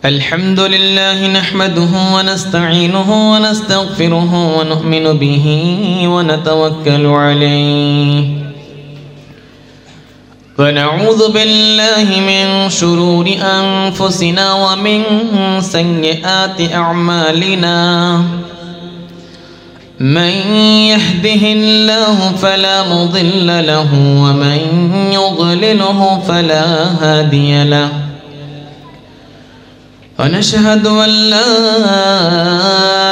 الحمد لله نحمده ونستعينه ونستغفره ونؤمن به ونتوكل عليه ونعوذ بالله من شرور أنفسنا ومن سيئات أعمالنا من يهده الله فلا مضل له ومن يضلله فلا هادي له ونشهد أن لا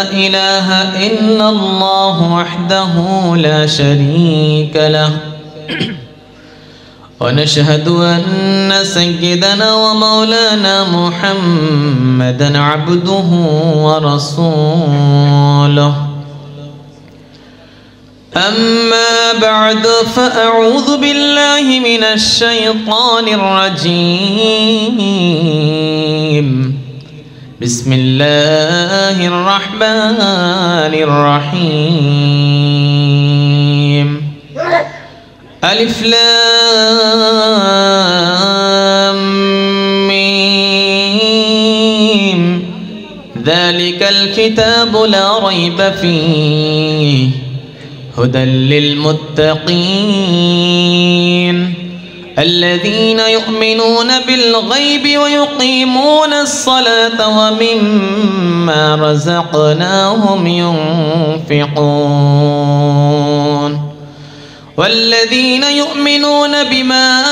إله إلا الله وحده لا شريك له ونشهد أن سيدنا ومولانا محمدا عبده ورسوله أما بعد فأعوذ بالله من الشيطان الرجيم بسم الله الرحمن الرحيم ألف لام ميم ذلك الكتاب لا ريب فيه هدى للمتقين الذين يؤمنون بالغيب ويقيمون الصلاة ومما رزقناهم ينفقون والذين يؤمنون بما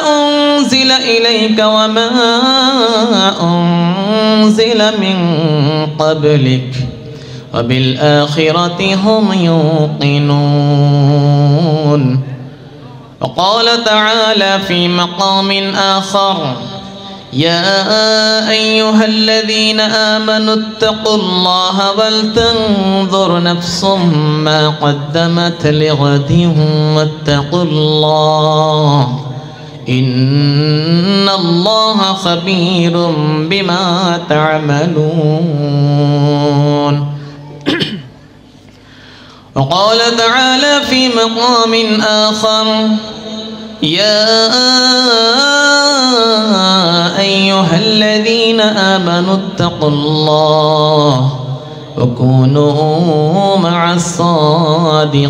أنزل إليك وما أنزل من قبلك وبالآخرة هم يوقنون وقال تعالى في مقام آخر يا أيها الذين آمنوا اتقوا الله ولتنظر نفس ما قدمت لغد واتقوا الله إن الله خبير بما تعملون وقال تعالى في مقام آخر يا أيها الذين آمنوا اتقوا الله وكونوا مع الصادقين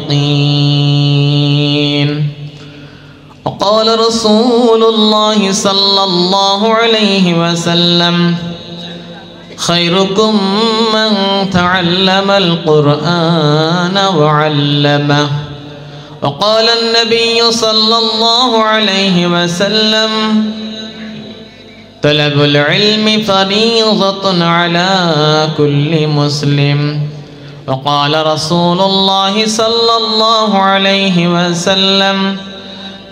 وقال رسول الله صلى الله عليه وسلم خيركم من تعلم القرآن وعلمه وقال النبي صلى الله عليه وسلم طلب العلم فريضة على كل مسلم وقال رسول الله صلى الله عليه وسلم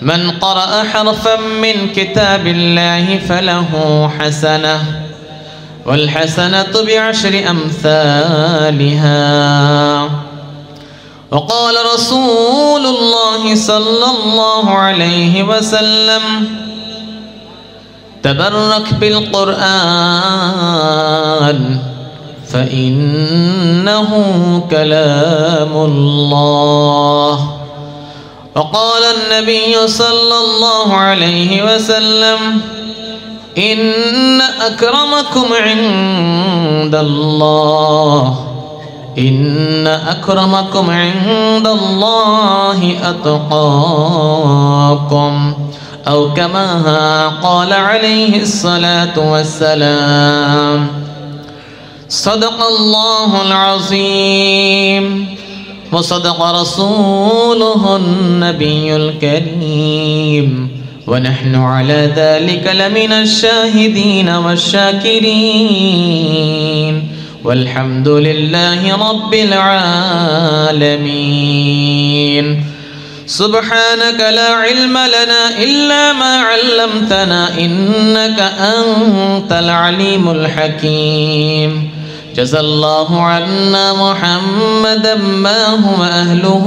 من قرأ حرفا من كتاب الله فله حسنة والحسنة بعشر أمثالها وقال رسول الله صلى الله عليه وسلم تبرك بالقرآن فإنه كلام الله وقال النبي صلى الله عليه وسلم إن أكرمكم عند الله أتقاكم أو كما قال عليه الصلاة والسلام صدق الله العظيم وصدق رسوله النبي الكريم ونحن على ذلك لمن الشاهدين والشاكرين والحمد لله رب العالمين سبحانك لا علم لنا إلا ما علمتنا إنك أنت العليم الحكيم جزى الله عنا محمدا ما هو أهله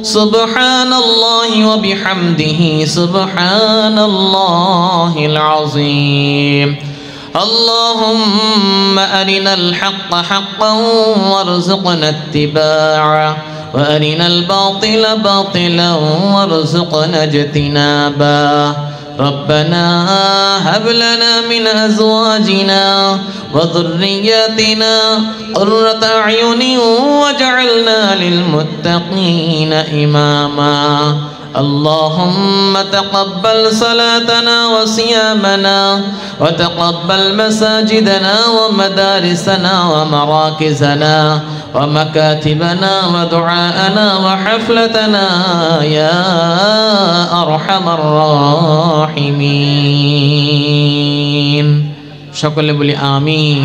سبحان الله وبحمده سبحان الله العظيم اللهم أرنا الحق حقا وارزقنا اتباعه وأرنا الباطل باطلا وارزقنا اجتنابه ربنا هب لنا من أزواجنا وذرياتنا قرة أعين واجعلنا للمتقين إماما اللهم تقبل صلاتنا وصيامنا وتقبل مساجدنا ومدارسنا ومراكزنا ومكاتبنا ودعاءنا وحفلتنا يا أرحم الراحمين সকলে বলি আমিন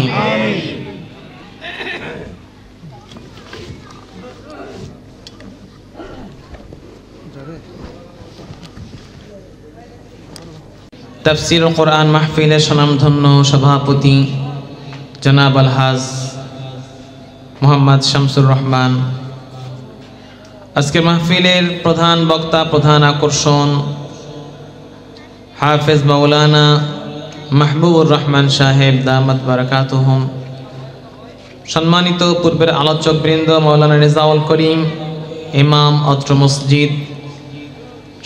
তাফসীর ও কোরআন মাহফিলের সুনামধন্য সভাপতি জনাব আলহাজ মোহাম্মদ শামসুর রহমান, আজকের মাহফিলের প্রধান বক্তা, প্রধান আকর্ষণ হাফেজ মাওলানা মাহবুবুর রহমান সাহেব দামাত বারাকাতুহুম, সম্মানিত পূর্বের আলোচকবৃন্দ মাওলানা রেজাউল করিম ইমাম অত্র মসজিদ,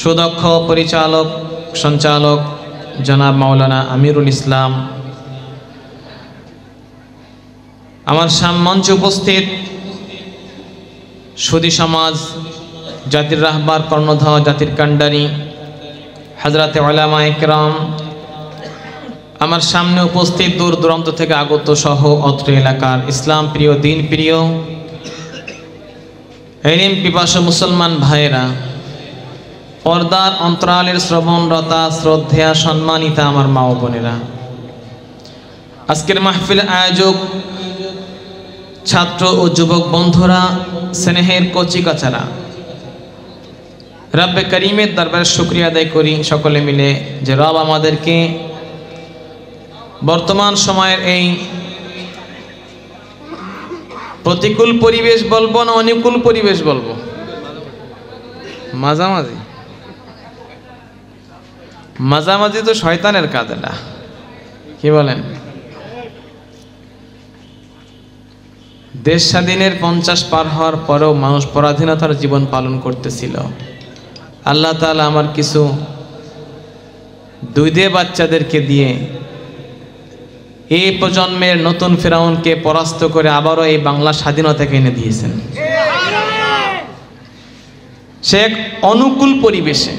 সুদক্ষ পরিচালক সঞ্চালক জনাব মাওলানা আমিরুল ইসলাম, আমার মঞ্চে উপস্থিত সুধী সমাজ, জাতির রাহবার, কর্ণধার, জাতির কান্ডারি হযরতে উলামা ইকরাম, আমার সামনে উপস্থিত দূর দূরান্ত থেকে আগত সহ অত্র এলাকার ইসলাম প্রিয়, দিন প্রিয়, ইলম পিপাসু মুসলমান ভাইয়েরা, পর্দার অন্তরালের শ্রবণরতা শ্রদ্ধেয়া সম্মানিতা আমার মা ও বোনেরা, আজকের মাহফিলের আয়োজক ছাত্র ও যুবক বন্ধুরা, স্নেহের কচিকাচারা, রব্বে করিমের দরবারে শুকরিয়া আদায় করি সকলে মিলে যে রব আমাদেরকে বর্তমান সময়ের এই প্রতিকূল পরিবেশ বলবো না অনুকূল পরিবেশ বলবো, মাঝামাঝি মাঝামাঝি তো শয়তানের কাজ, এটা কি বলেন? দেশ স্বাধীনের 50 পার হওয়ার পরেও মানুষ পরাধীনতার জীবন পালন করতেছিল। আল্লাহ তাআলা আমার কিছু দুই বাচ্চাদেরকে দিয়ে এই প্রজন্মের নতুন ফেরাউনকে পরাস্ত করে আবারও এই বাংলা স্বাধীনতাকে এনে দিয়েছেন। সে এক অনুকূল পরিবেশে,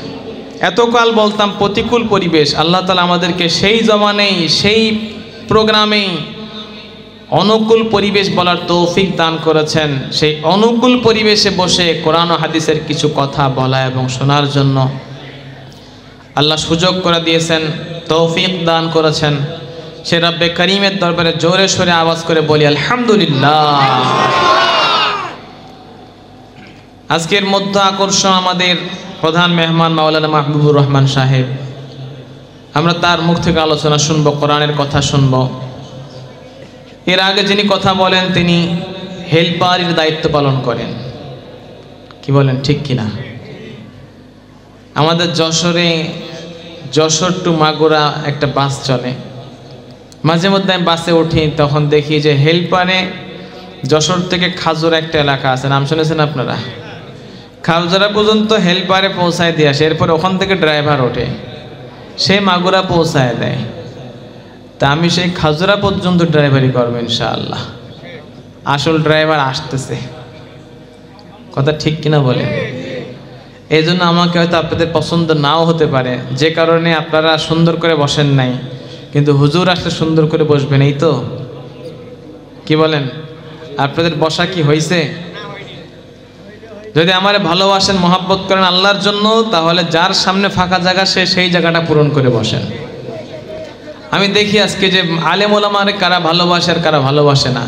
এতকাল বলতাম প্রতিকূল পরিবেশ, আল্লাহ তাআলা আমাদেরকে সেই জমানেই সেই প্রোগ্রামেই অনুকূল পরিবেশ বলার তৌফিক দান করেছেন। সেই অনুকূল পরিবেশে বসে কোরআন ও হাদিসের কিছু কথা বলা এবং শোনার জন্য আল্লাহ সুযোগ করে দিয়েছেন, তৌফিক দান করেছেন। সে রব্বে করিমের দরবারে জোরে সোরে আওয়াজ করে বলি আলহামদুলিল্লাহ। আজকের মধ্য আকর্ষণ আমাদের প্রধান মেহমান মাওলানা মাহবুবুর রহমান সাহেব। আমরা তার মুখ থেকে আলোচনা শুনবো, কোরআনের কথা শুনবো। এর আগে যিনি কথা বলেন তিনি হেলপারের দায়িত্ব পালন করেন, কি বলেন ঠিক কিনা? আমাদের যশোর টু মাগুরা একটা বাস চলে, মাঝে মধ্যে আমি বাসে উঠি, তখন দেখি যে হেলপারে যশোর থেকে খাজুরা একটা এলাকা আছে, নাম শুনেছেন আপনারা? খাজুরা পর্যন্ত হেলপারে পৌঁছায় দিয়ে আসে, এরপর ওখান থেকে ড্রাইভার ওঠে, সে মাগুরা পৌঁছায় দেয়। তা আমি সেই খাজুরা পর্যন্ত ড্রাইভারি করবো ইনশাআল্লাহ। আসল ড্রাইভার আসতেছে, কথা ঠিক কিনা বলেন? এই জন্য আমাকে হয়তো আপনাদের পছন্দ নাও হতে পারে, যে কারণে আপনারা সুন্দর করে বসেন নাই, কিন্তু হুজুর আসলে সুন্দর করে বসবেন, এই তো? কি বলেন? আপনাদের বসা কি হয়েছে? যদি আমারে ভালোবাসেন, মহাব্বত করেন আল্লাহর জন্য, তাহলে যার সামনে ফাঁকা জায়গা সে সেই জায়গাটা পূরণ করে বসেন। আমি দেখি আজকে যে আলেম ওলামারে কারা ভালোবাসে আর কারা ভালোবাসে না।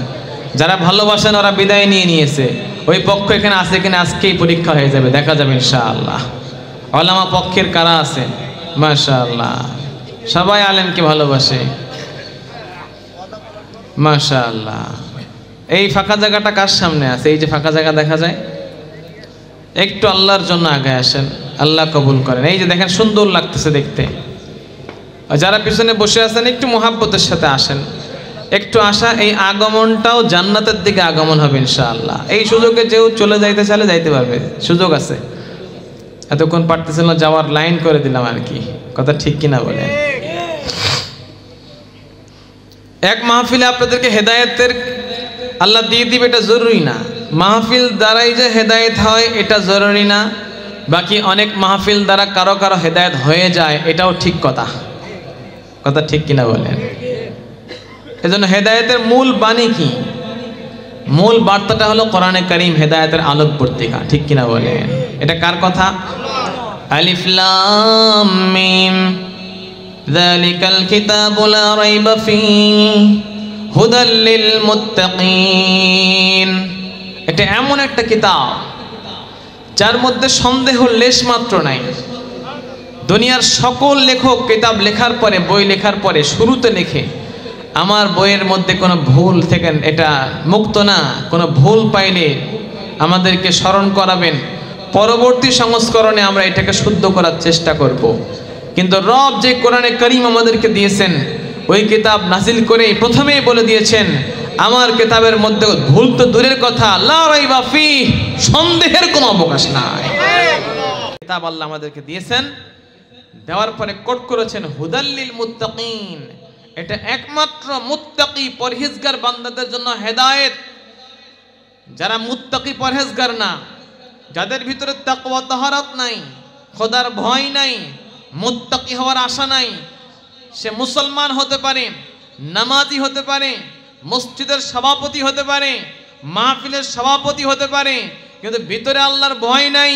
যারা ভালোবাসেন ওরা বিদায় নিয়ে নিয়েছে, ওই পক্ষ এখানে আছে কিনা আজকেই পরীক্ষা হয়ে যাবে, দেখা যাবে ইনশাআল্লাহ। ওলামা পক্ষের কারা আছে? মাশাআল্লাহ, সবাই আলেমকে ভালোবাসে, মাশাআল্লাহ। এই ফাঁকা জায়গাটা কার সামনে আছে? এই যে ফাঁকা জায়গা দেখা যায়, একটু আল্লাহর জন্য আগে আসেন, আল্লাহ কবুল করেন। এই যে দেখেন সুন্দর লাগতেছে দেখতে। যারা পিছনে বসে আছেন একটু মোহাব্বতের সাথে আসেন, একটু আসা, এই আগমনটাও জান্নাতের দিকে আগমন হবে ইনশাআল্লাহ। এই সুযোগে যেও চলে যাইতে চাইলে যাইতে পারবে, সুযোগ আছে। এতক্ষণ পারতেছিল না, যাওয়ার লাইন করে দিলাম আর কি, কথা ঠিক কিনা বলেন? এক মাহফিলে আপনাদেরকে হেদায়েতের আল্লাহ দিয়ে দিবে এটা জরুরি না, মাহফিল দ্বারাই যে হেদায়েত হয় এটা জরুরি না, বাকি অনেক মাহফিল দ্বারা কারো কারো হেদায়েত হয়ে যায় এটাও ঠিক কথা, কথা ঠিক কিনা বলেন? এজন্য হেদায়েতের মূল বাণী কি? মূল বার্তাটা হলো কোরআনে কারীম হেদায়েতের আলোক পত্রিকা, ঠিক কিনা বলেন? এটা কার কথা? আলিফ লাম মিম যালিকাল কিতাবু লা রাইবা ফীহি হুদাল লিল মুত্তাকিন। এটা এমন একটা কিতাব যার মধ্যে সন্দেহ লেশ মাত্র নাই। দুনিয়ার সকল লেখক কিতাব লেখার পরে, বই লেখার পরে শুরুতে লেখে আমার বইয়ের মধ্যে কোনো ভুল থেকে এটা মুক্ত না, কোনো ভুল পাইলে আমাদেরকে স্মরণ করাবেন, পরবর্তী সংস্করণে আমরা এটাকে শুদ্ধ করার চেষ্টা করব। কিন্তু রব যে কোরআনে কারীম আমাদেরকে দিয়েছেন, ওই কিতাব নাজিল করে প্রথমেই বলে দিয়েছেন আমার কিতাবের মধ্যে ভুল তো দূরের কথা, লা রাইবা ফীহি, সন্দেহের কোনো অবকাশ নাই। কিতাব আল্লাহ আমাদেরকে দিয়েছেন, দেওয়ার পরে কোট করেছেন হুদাল লিল মুত্তাকিন, এটা একমাত্র মুত্তাকি পরহেজগার বান্দাদের জন্য হেদায়েত। যারা মুত্তাকি পরহেজগার না, যাদের ভিতরে তাকওয়া তাহারাত নাই, খোদার ভয় নাই, মুত্তাকি হওয়ার আশা নাই, সে মুসলমান হতে পারে, নামাজি হতে পারে, মসজিদের সভাপতি হতে পারে, মাহফিলের সভাপতি হতে পারে, কিন্তু ভিতরে আল্লাহর ভয় নাই,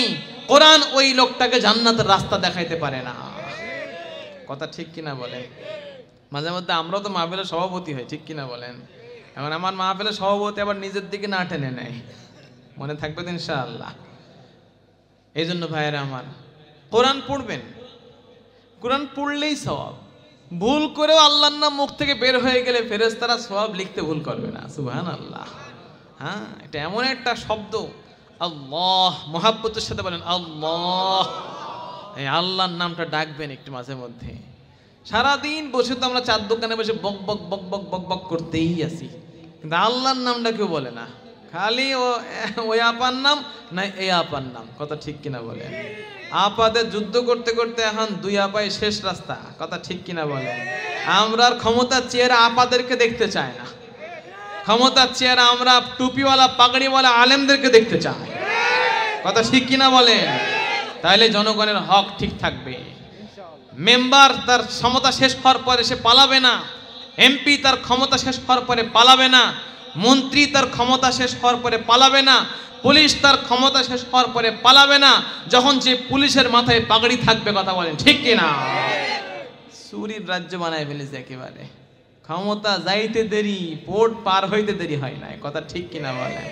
কোরআন ওই লোকটাকে জান্নাতের রাস্তা দেখাইতে পারে না। কথা ঠিক কিনা বলেন? মাঝে মধ্যে আমরাও তো মাহফিলের সভাপতি হই, ঠিক কিনা বলেন? এখন আমার মাহফিলের সভাপতি আবার নিজের দিকে না টেনে নেয়, মনে থাকবে তো ইনশাআল্লাহ। এই জন্য ভাইয়েরা আমার, কোরআন পড়বেন, কোরআন পড়লেই সওয়াব। ভুল করেও আল্লাহর নাম মুখ থেকে বের হয়ে গেলে ফেরেশতারা সওয়াব লিখতে ভুল করবে না, সুবহানাল্লাহ। হ্যাঁ, এটা এমন একটা শব্দ, আল্লাহ, মহাব্বতের সাথে বলেন আল্লাহ। এই আল্লাহর নামটা ডাকবেন একটু মাঝে মধ্যে। সারাদিন বসে তো আমরা চার দোকানে বসে বক বক বক বক বক বক করতেই আছি, কিন্তু আল্লাহর নামটা কেউ বলে না, খালি ওই আপার নাম না এই আপার নাম, কথা ঠিক কিনা বলেন? আপাদের যুদ্ধ করতে করতে এখন দুই আপাই শেষ রাস্তা, কথা ঠিক কিনা বলেন? আমরা ক্ষমতার চেহারা আপাদেরকে দেখতে চাই না, ক্ষমতার চেহারা আমরা টুপিওয়ালা পাগড়িওয়ালা আলেমদেরকে দেখতে চাই, কথা ঠিক কিনা বলেন? তাইলে জনগণের হক ঠিক থাকবে। মেম্বার তার ক্ষমতা শেষ হওয়ার পরে সে পালাবে না, এমপি তার ক্ষমতা শেষ হওয়ার পরে পালাবে না, মন্ত্রী তার ক্ষমতা শেষ হওয়ার পরে পালাবে না, পুলিশ তার ক্ষমতা শেষ হওয়ার পরে পালাবে না, যখন যে পুলিশের মাথায় পাগড়ি থাকবে, কথা বলেন ঠিক কিনা? চুরির রাজ্য বানায় ফেলেছে একেবারে, ক্ষমতা যাইতে দেরি, পোর্ট পার হইতে দেরি হয় না, কথা ঠিক কিনা বলেন?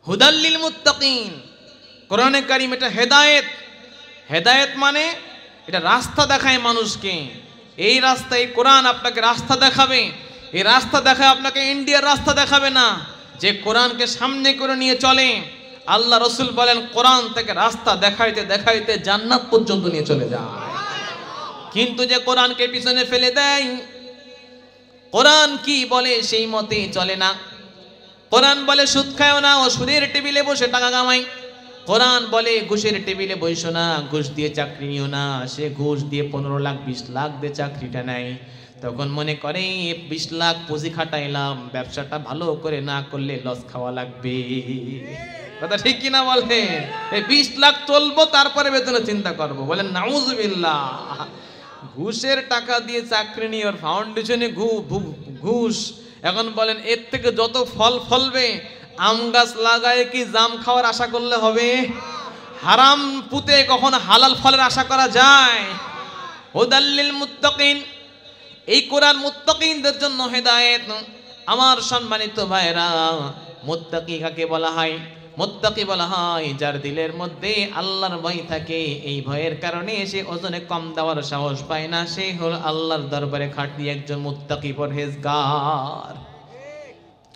হুদাল লিল মুত্তাকিন, কোরআনে কারীম এটা হেদায়েত। হেদায়েত মানে এটা রাস্তা দেখায় মানুষকে, এই রাস্তায় কোরআন আপনাকে রাস্তা দেখাবে। এই রাস্তা দেখায় আপনাকে ইন্ডিয়ার রাস্তা দেখাবে না, যে কোরআনকে সামনে করে নিয়ে চলে, আল্লাহ রসুল বলেন কোরআন থেকে রাস্তা দেখাইতে দেখাইতে জান্নাত পর্যন্ত নিয়ে চলে যায়। কিন্তু যে কোরআনকে পিছনে ফেলে দেয়, কোরআন কি বলে সেই মতে চলে না, কোরআন বলে সুদ খায়ও না, ও সুদের টেবিলে বসে টাকা কামাই, কোরআন বলে ঘুষের টেবিলে বসো না, ঘুষ দিয়ে চাকরি নিও না, সে ঘুষ দিয়ে 15 লাখ 20 লাখ দিয়ে চাকরিটা নেয়, তখন মনে করে 20 লাখ পুঁজি খাটাইলাম, ব্যবসাটা ভালো করে না করলে লস খাওয়া লাগবে, কথা ঠিক কিনা বলেন? এই 20 লাখ চলবো, তারপরে বেতনে চিন্তা করবো, বলেন নাউজুবিল্লাহ। ঘুষের টাকা দিয়ে চাকরি নিয়ে ওর ফাউন্ডেশনে ঘুষ, এখন বলেন এর থেকে যত ফল ফলবে, আম গাছ লাগায় কি জাম খাওয়ার আশা করলে হবে? হারাম পুঁতে কখন হালাল ফলের আশা করা যায়? হুদাল লিল মুত্তাকিন, এই কোরআন মুত্তাকিনদের জন্য হেদায়েত। আমার সম্মানিত ভাইরা, মুত্তাকি কাকে বলা হয়? মুত্তাকি বলা হয় যার দিলের মধ্যে আল্লাহর ভয় থাকে, এই ভয়ের কারণে সে ওজনে কম দেওয়ার সাহস পায় না, সে হলো আল্লাহর দরবারে খাঁটি একজন মুত্তাকি পরহেজগার,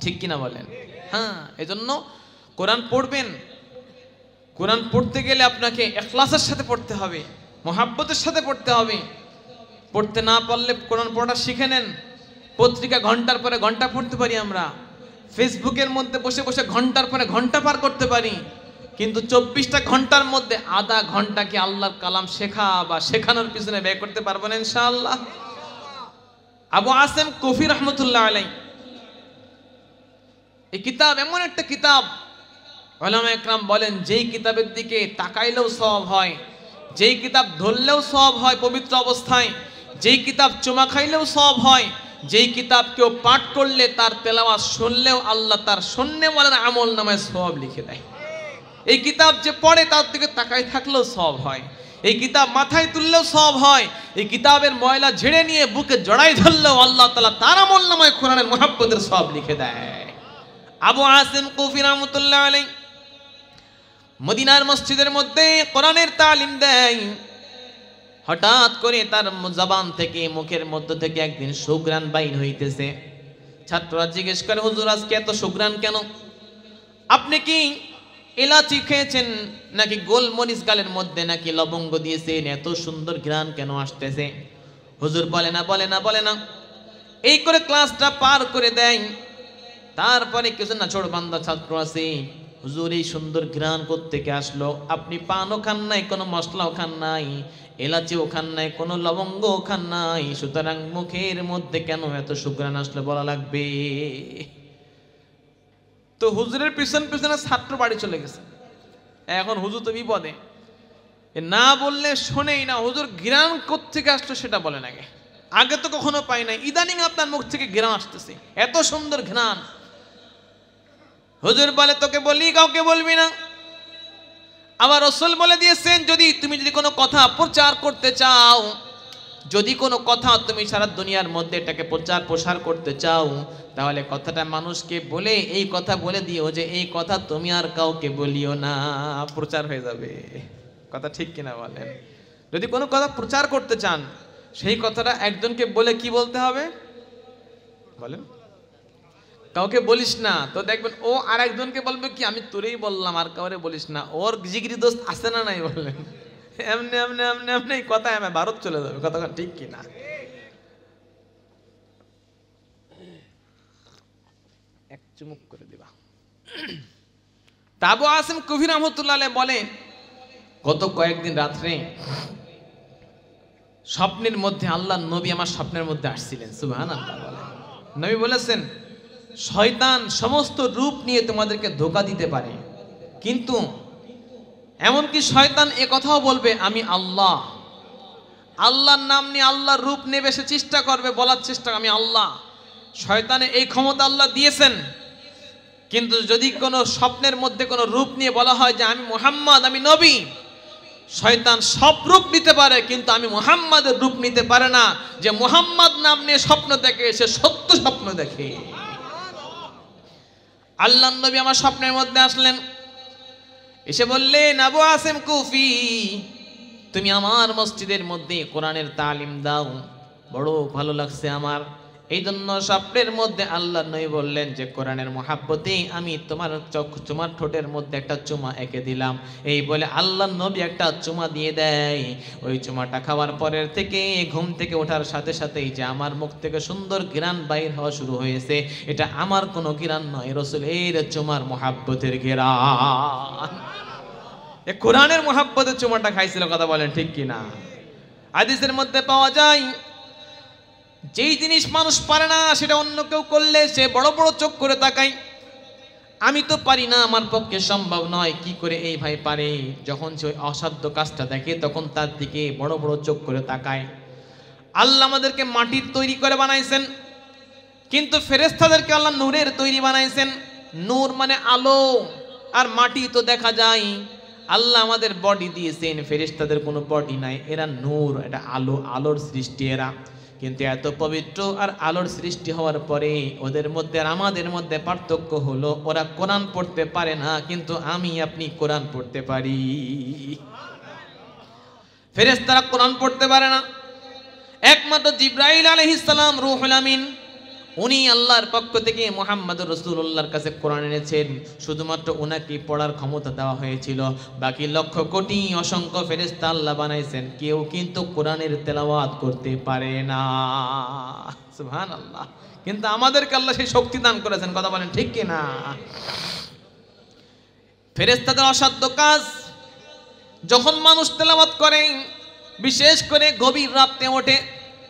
ঠিক কিনা বলেন? হ্যাঁ, এজন্য কোরআন পড়বেন। কোরআন পড়তে গেলে আপনাকে ইখলাসের সাথে পড়তে হবে, মহাব্বতের সাথে পড়তে হবে। পড়তে না পারলে কোরআন পড়া শিখে নেন, পত্রিকা ঘন্টার পরে ঘন্টা পড়তে পারি, আমরা ফেসবুকের মধ্যে বসে বসে ঘন্টার পরে ঘন্টা পার করতে পারি, কিন্তু 24টা ঘন্টার মধ্যে আধা ঘন্টা কি আল্লাহর কালাম শেখা বা শেখানোর পিছনে ব্যয় করতে পারবো না ইনশাআল্লাহ? আবু আসেম কফি রহমতুল্লাহ আলাইহি, এই কিতাব এমন একটা কিতাব, উলামা একরাম বলেন যেই কিতাবের দিকে তাকাইলেও সওয়াব হয়, যেই কিতাব ধরলেও সওয়াব হয় পবিত্র অবস্থায়, যেই কিতাব চুমা খাইলেও সওয়াব হয়, যেই কিতাব কেউ পাঠ করলে তার তেলাওয়াত শুনলেও আল্লাহ তার শূন্যওয়ালার আমল নামায় সওয়াব লিখে দেয়। এই কিতাব যে পড়ে তার দিকে তাকাই থাকলেও সওয়াব হয়, এই কিতাব মাথায় তুললেও সওয়াব হয়, এই কিতাবের ময়লা ঝেড়ে নিয়ে বুকে জড়াই ধরলেও আল্লাহ তাআলা তার আমল নামায় কোরআনের মুহাব্বতের সওয়াব লিখে দেয়। আবু আসিম কুফি রাহমাতুল্লাহ আলাইহি মদিনার মসজিদের মধ্যে কোরআনের তালিম দেয়। হঠাৎ করে তার জবান থেকে, মুখের মধ্য থেকে একদিন সুঘ্রাণ বাইর হইতেছে। ছাত্ররা জিজ্ঞেস করে, হুজুর আজকে এত সুঘ্রাণ কেন? আপনি কি এলাচি খেয়েছেন নাকি গোলমরিচ গালের মধ্যে নাকি লবঙ্গ দিয়েছেন? এত সুন্দর ঘ্রাণ কেন আসতেছে? হুজুর বলে না, বলে না, বলে না। এই করে ক্লাসটা পার করে দেয়। তারপরে কিছু না ছোট বান্দা ছাত্র আছে, হুজুর এই সুন্দর ঘ্রাণ কোত্থেকে আসলো? আপনি পানও খান নাই, কোনো মশলাও খান নাই, এলাচিও খান নাই, কোনো লবঙ্গও খান নাই, সুতরাং মুখের মধ্যে কেন এত সুঘ্রাণ আসলো বলা লাগবে? তো হুজুরের পিছন পিছনে ছাত্র বাড়ি চলে গেছে। এখন হুজুর তো বিপদে, না বললে শোনেই না। হুজুর ঘ্রাণ কোত্থেকে আসলো সেটা বলেন আগে, আগে তো কখনো পাই নাই, ইদানিং আপনার মুখ থেকে ঘ্রাণ আসতেছে, এত সুন্দর ঘ্রাণ। হুজুর বলে, তোকে বলি, কাউকে বলবি না। আবার রাসূল বলে দিয়েছেন, তুমি যদি কোনো কথা প্রচার করতে চাও, যদি কোনো কথা তুমি সারা দুনিয়ার মধ্যে এটাকে প্রচার প্রসার করতে চাও, তাহলে কথাটা মানুষকে বলে এই কথা বলে দিও যে এই কথা তুমি আর কাউকে বলিও না, প্রচার হয়ে যাবে। কথা ঠিক কিনা বলেন? যদি কোনো কথা প্রচার করতে চান, সেই কথাটা একজনকে বলে কি বলতে হবে বলেন? কাউকে বলিস না, তো দেখবেন ও আর একজনকে বলবে কি, আমি তোরেই বললাম, আর কাউরে বলিস না। ওর জিগরি দোস্ত আছে না নাই বললেন? এমনি এমনি এমনি এমনি কথা আমি ভারত চলে যাবে। কথা ঠিক কিনা? এক চুমুক করে দিবা। আবু আসিম কুফি রাহমাতুল্লাহ আলাইহি বলেন, গত কয়েকদিন রাত্রে স্বপ্নের মধ্যে আল্লাহর নবী আমার স্বপ্নের মধ্যে আসছিলেন। সুবহানাল্লাহ বলেন। নবী বলেছেন, শয়তান সমস্ত রূপ নিয়ে তোমাদেরকে ধোঁকা দিতে পারে, কিন্তু এমনকি শয়তান এ কথাও বলবে আমি আল্লাহ। আল্লাহর নাম নিয়ে আল্লাহর রূপ নেবে সে চেষ্টা করবে, বলার চেষ্টা আমি আল্লাহ। শয়তানের এই ক্ষমতা আল্লাহ দিয়েছেন। কিন্তু যদি কোনো স্বপ্নের মধ্যে কোনো রূপ নিয়ে বলা হয় যে আমি মুহাম্মদ, আমি নবী, শয়তান সব রূপ নিতে পারে, কিন্তু আমি মুহাম্মাদের রূপ নিতে পারে না। যে মুহাম্মদ নাম নিয়ে স্বপ্ন দেখে সে সত্য স্বপ্ন দেখে। আল্লাহর নবী আমার স্বপ্নের মধ্যে আসলেন, এসে বললেন, আবু আসিম কুফি, তুমি আমার মসজিদের মধ্যে কোরআনের তালিম দাও, বড় ভালো লাগছে আমার। এই জন্য স্বপ্নের মধ্যে আল্লাহর নবী বললেন যে কোরআনের মহাব্বতে আমি তোমার ঠোঁটের মধ্যে একটা চুমা এঁকে দিলাম। এই বলে আল্লাহর নবী একটা চুমা দিয়ে দেয়। ওই চুমাটা খাওয়ার পরের থেকে ঘুম থেকে ওঠার সাথে সাথেই যে আমার মুখ থেকে সুন্দর ঘ্রাণ বাইর হওয়া শুরু হয়েছে, এটা আমার কোনো ঘ্রাণ নয়, রাসূলের চুমার মহাব্বতের ঘ্রাণ। এ কোরআনের মহাব্বতের চুমাটা খাইছিল। কথা বলেন ঠিক কিনা? হাদিসের মধ্যে পাওয়া যায়, যেই জিনিস মানুষ পারে না সেটা অন্য কেউ করলে সে বড় বড় চোখ করে তাকায়। আমি তো পারি না, আমার পক্ষে সম্ভব নয়, কি করে এই ভাই পারে? যখন সে অসাধ্য কাজটা দেখে তখন তার দিকে বড় বড় চোখ করে তাকায়। আল্লাহ আমাদেরকে মাটির তৈরি করে বানাইছেন, কিন্তু ফেরেশতাদেরকে আল্লাহ নূরের তৈরি বানাইছেন। নূর মানে আলো, আর মাটি তো দেখা যায়। আল্লাহ আমাদের বডি দিয়েছেন, ফেরেশতাদের কোনো বডি নাই, এরা নূর, এটা আলো, আলোর সৃষ্টি এরা। কিন্তু এত পবিত্র আর আলোর সৃষ্টি হওয়ার পরে ওদের মধ্যে আর আমাদের মধ্যে পার্থক্য হলো, ওরা কোরআন পড়তে পারে না, কিন্তু আমি আপনি কোরআন পড়তে পারি। ফেরেশতারা কোরআন পড়তে পারে না, একমাত্র জিবরাইল আলাইহিস সালাম, রূহুল আমিন, উনি আল্লাহর পক্ষ থেকে মুহাম্মদুর রাসূলুল্লাহর কাছে কোরআন এনেছেন, শুধুমাত্র ওনাকে পড়ার ক্ষমতা দেওয়া হয়েছিল। বাকি লক্ষ কোটি অসংখ্য ফেরেশতা আল্লাহ বানাইছেন, কেউ কিন্তু কোরআনের তেলাওয়াত করতে পারে না। সুবহানাল্লাহ। কিন্তু আমাদেরকে আল্লাহ সেই শক্তি দান করেছেন, কথা বলেন ঠিক কি না? ফেরেশতাদের অসাধ্য কাজ, যখন মানুষ তেলাওয়াত করে, বিশেষ করে গভীর রাতে ওঠে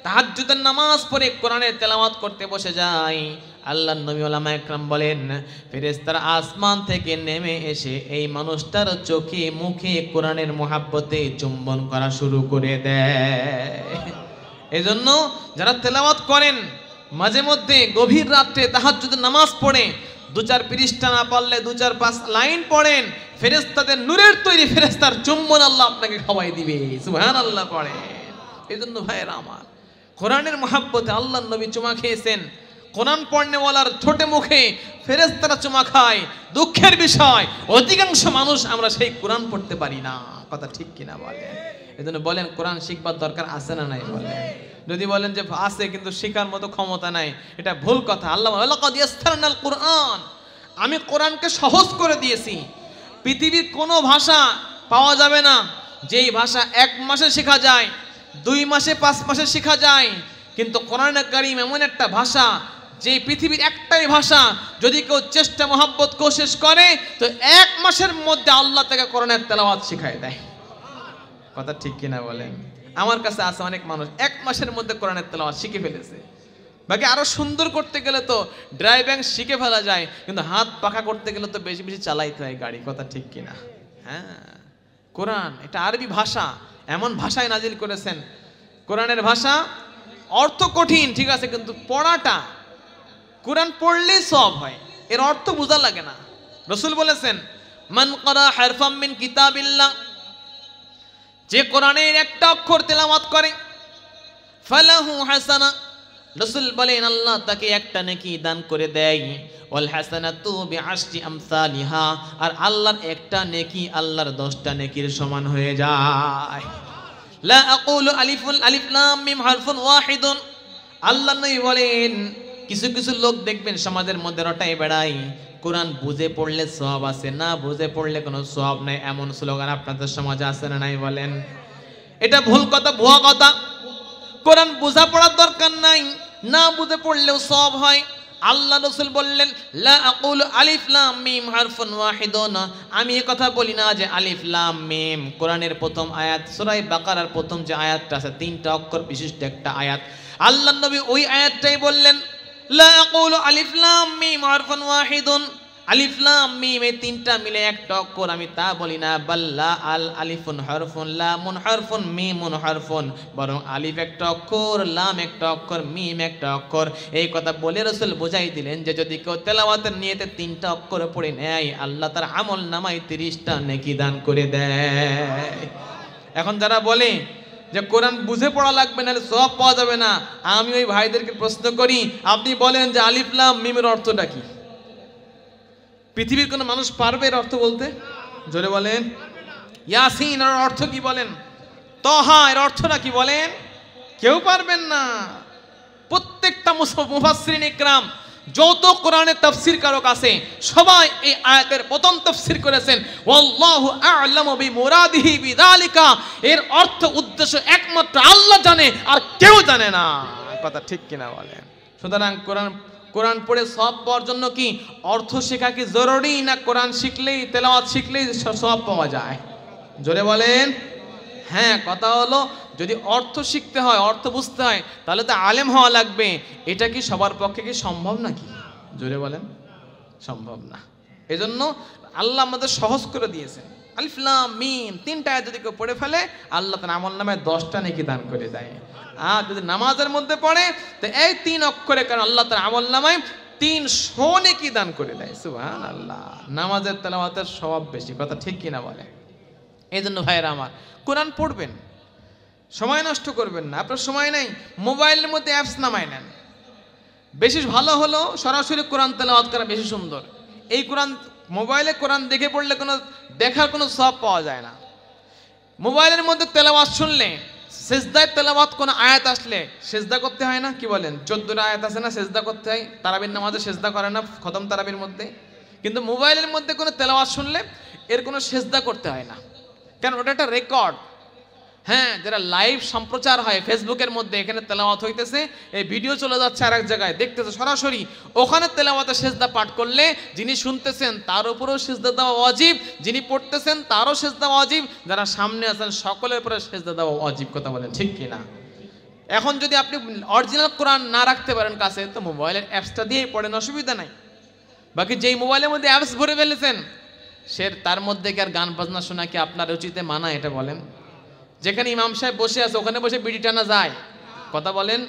তাহাজ্জুদের নামাজ পড়ে কোরআনের তেলাওয়াত করতে বসে যায়, আল্লাহর নবী ওলামা একরাম বলেন ফেরেশতারা আসমান থেকে নেমে এসে এই মানুষটার চোখে মুখে কোরআনের মহাব্বতে চুম্বন করা শুরু করে দেয়। এজন্য যারা তেলাওয়াত করেন, মাঝে মধ্যে গভীর রাতে তাহাজ্জুদের নামাজ পড়ে 2-4 পৃষ্ঠা না পারলে 2-4-5 লাইন পড়েন, ফেরেশতাদের নূরের তৈরি ফেরেশতার চুম্বন আল্লাহ আপনাকে খাওয়াই দিবে। সুবহানাল্লাহ পড়েন। এজন্য ভাইরা আমার, কোরআনের মহাব্বতে আল্লাহর নবী চুমা খেয়েছেন। কোরআন পড়নেওয়ালার ছোটে মুখে ফেরেশতারা চুমা খায়। দুঃখের বিষয়, অধিকাংশ মানুষ আমরা সেই কোরআন পড়তে পারি না, কথা ঠিক কিনা বলেন? এজন্য বলেন কোরআন শিখবার দরকার আছে না নাই? বলেন। যদি বলেন যে আছে কিন্তু শেখার মতো ক্ষমতা নাই, এটা ভুল কথা। আল্লাহ লাকাদ ইয়াসসারনাল কুরআন, আমি কোরআনকে সহজ করে দিয়েছি। পৃথিবীর কোনো ভাষা পাওয়া যাবে না যেই ভাষা 1 মাসে শেখা যায়, 2 মাসে 5 মাসে শেখা যায়। কিন্তু কোরআনে কারীম এমন একটা ভাষা, যে পৃথিবীর একটাই ভাষা, যদি কেউ চেষ্টা মহব্বত কোশিশ করে তো 1 মাসের মধ্যে আল্লাহ তাকে কোরআনের তেলাওয়াত শিখায় দেয়, কথা ঠিক কিনা বলেন? আমার কাছে আছে অনেক মানুষ 1 মাসের মধ্যে কোরআনের তেলাওয়াত শিখে ফেলেছে। বাকি আরো সুন্দর করতে গেলে তো ড্রাইভিং শিখে ফেলা যায়, কিন্তু হাত পাখা করতে গেলে তো বেশি বেশি চালাইতে হয় গাড়ি, কথা ঠিক কিনা? হ্যাঁ, কোরআন এটা আরবি ভাষা, এমন ভাষায় নাজিল করেছেন। কোরআনের ভাষা, অর্থ কঠিন ঠিক আছে, কিন্তু পড়াটা, কোরআন পড়লেই সওয়াব হয়, এর অর্থ বোঝা লাগে না। রাসূল বলেছেন মান ক্বারা হারফাম মিন কিতাবিল্লাহ, যে কোরআনের একটা অক্ষর তেলাওয়াত করে, ফালাহু হাসানা, রাসূল বলেন আল্লাহ তাকে একটা নেকি দান করে দেয়। ওয়াল হাসানাতু বিআশরি আমসালিহা, আর আল্লাহর একটা নেকি আল্লাহর 10টা নেকির সমান হয়ে যায়। লা আকুলু আলিফ লাম মিম হারফুন ওয়াহিদুন, আল্লাহ নবী বলেন কিছু কিছু লোক দেখবেন সমাজের মধ্যে রটাই বেড়ায়, কোরআন বুঝে পড়লে সওয়াব আছে, না বুঝে পড়লে কোনো সওয়াব নাই, এমন স্লোগান আপনাদের সমাজে আছে না নাই? বলেন। এটা ভুল কথা, ভুয়া কথা। কোরআন বুঝা পড়ার দরকার নাই, না বুঝে পড়লেও সওয়াব হয়। আল্লাহ রাসূল বললেন লা আকুলু আলিফ লাম মিম হারফুন ওয়াহিদুন, আমি এই কথা বলি না যে আলিফ লাম মিম কোরআনের প্রথম আয়াত, সূরা বাকারার প্রথম যে আয়াতটা আছে 3টা অক্ষর বিশিষ্ট একটা আয়াত, আল্লাহর নবী ওই আয়াতটাই বললেন লা আকুলু আলিফ লাম মিম হারফুন ওয়াহিদুন, আলিফ লাম মিম এই 3টা মিলে একটা অক্ষর, আমি তা বলি না। বাল্লা আল আলিফুন হারফুন লামুন হারফুন মিমুন হারফুন, বরং আলিফ একটা অক্ষর, লাম একটা অক্ষর, মিম একটা অক্ষর। এই কথা বলে রাসূল বুঝাই দিলেন যে যদি কেউ তেলাওয়াতের নিয়তে 3টা অক্ষর পড়ে নেয়, আল্লাহ তার আমল নামায় 30টা নেকি দান করে দেয়। এখন যারা বলে যে কোরআন বুঝে পড়া লাগবে না, সওয়াব পাওয়া যাবে না, আমি ওই ভাইদেরকে প্রশ্ন করি, আপনি বলেন যে আলিফ লাম মিমের অর্থটা কি? পৃথিবীর কোন মানুষ পারবে এর অর্থ বলতে? জোরে বলেন। ইয়াসিন এর অর্থ কি বলেন? তহা এর অর্থটা কি বলেন? কেউ পারবেন না। প্রত্যেকটা মুফাসসিরিন ইকরাম, যত কোরআনের তাফসীর কারক আছে, সবাই এই আয়াতের প্রথম তাফসীর করেছেন ওয়াল্লাহু আ'লামু বিমুরাদিহি বিযালিকা, এর অর্থ উদ্দেশ্য একমাত্র আল্লাহ জানে, আর কেউ জানে না, কথা ঠিক কিনা বলেন? সুতরাং কোরআন পড়ে সওয়াব পাওয়ার জন্য কি অর্থ শেখা কি জরুরি, না কোরআন শিখলেই তেলাওয়াত শিখলেই সওয়াব পাওয়া যায়? জোরে বলেন। হ্যাঁ, কথা হলো যদি অর্থ শিখতে হয়, অর্থ বুঝতে হয়, তাহলে তো আলেম হওয়া লাগবে। এটা কি সবার পক্ষে কি সম্ভব নাকি? জোরে বলেন, সম্ভব না। এজন্য আল্লাহ আমাদের সহজ করে দিয়েছেন। আলিফ লাম মিম 3টা আয়াত যদি কেউ পড়ে ফেলে, আল্লাহ তার আমল নামায় 10টা নেকি দান করে দেয়। আর যদি নামাজের মধ্যে পড়ে তো এই 3 অক্ষরে কারণ আল্লাহ তার আমল নামায় 300 নেকি দান করে দেয়। সুবহানাল্লাহ। নামাজের তেলাওয়াতের সওয়াব বেশি, কথা ঠিক কিনা বলে? এই জন্য ভাইরা আমার, কোরআন পড়বেন, সময় নষ্ট করবেন না। আপনার সময় নেই, মোবাইলের মধ্যে অ্যাপস নামায় নেন। বেশি ভালো হলো সরাসরি কোরআন তেলাওয়াত করা বেশি সুন্দর। এই কোরআন মোবাইলে কোরআন দেখে পড়লে কোনো দেখার কোনো সওয়াব পাওয়া যায় না। মোবাইলের মধ্যে তেলাওয়াত শুনলে সেজদায় তেলাওয়াত কোন আয়াত আসলে সেজদা করতে হয় না? কি বলেন? 14টা আয়াত আছে না, সেজদা করতে হয়। তারাবির নামাজে সেজদা করে না খতম তারাবির মধ্যে? কিন্তু মোবাইলের মধ্যে কোনো তেলাওয়াত শুনলে এর কোনো সেজদা করতে হয় না, কারণ ওটা একটা রেকর্ড। হ্যাঁ, যারা লাইভ সম্প্রচার হয় ফেসবুকের মধ্যে, এখানে তেলাওয়াত হইতেছে, এই ভিডিও চলে যাচ্ছে আর এক জায়গায়, দেখতেছে সরাসরি, ওখানে তেলাওয়াতে সেজদা পাঠ করলে যিনি শুনতেছেন তার উপরেও সেজদা দেওয়া ওয়াজিব, যিনি পড়তেছেন তারও সেজদা ওয়াজিব, যারা সামনে আছেন সকলের উপরে সেজদা দেওয়া ওয়াজিব। কথা বলেন ঠিক কিনা? এখন যদি আপনি অরিজিনাল কোরআন না রাখতে পারেন কাছে, তো মোবাইলের অ্যাপসটা দিয়েই পড়েন, অসুবিধা নাই। বাকি যেই মোবাইলের মধ্যে অ্যাপস ভরে ফেলেছেন, সে তার মধ্যে কি আর গান বাজনা শোনা কি আপনার উচিতে মানা? এটা বলেন। যেখানে ইমাম সাহেব বসে আছে ওখানে বসে বিড়ি টানা যায়? কথা বলেন।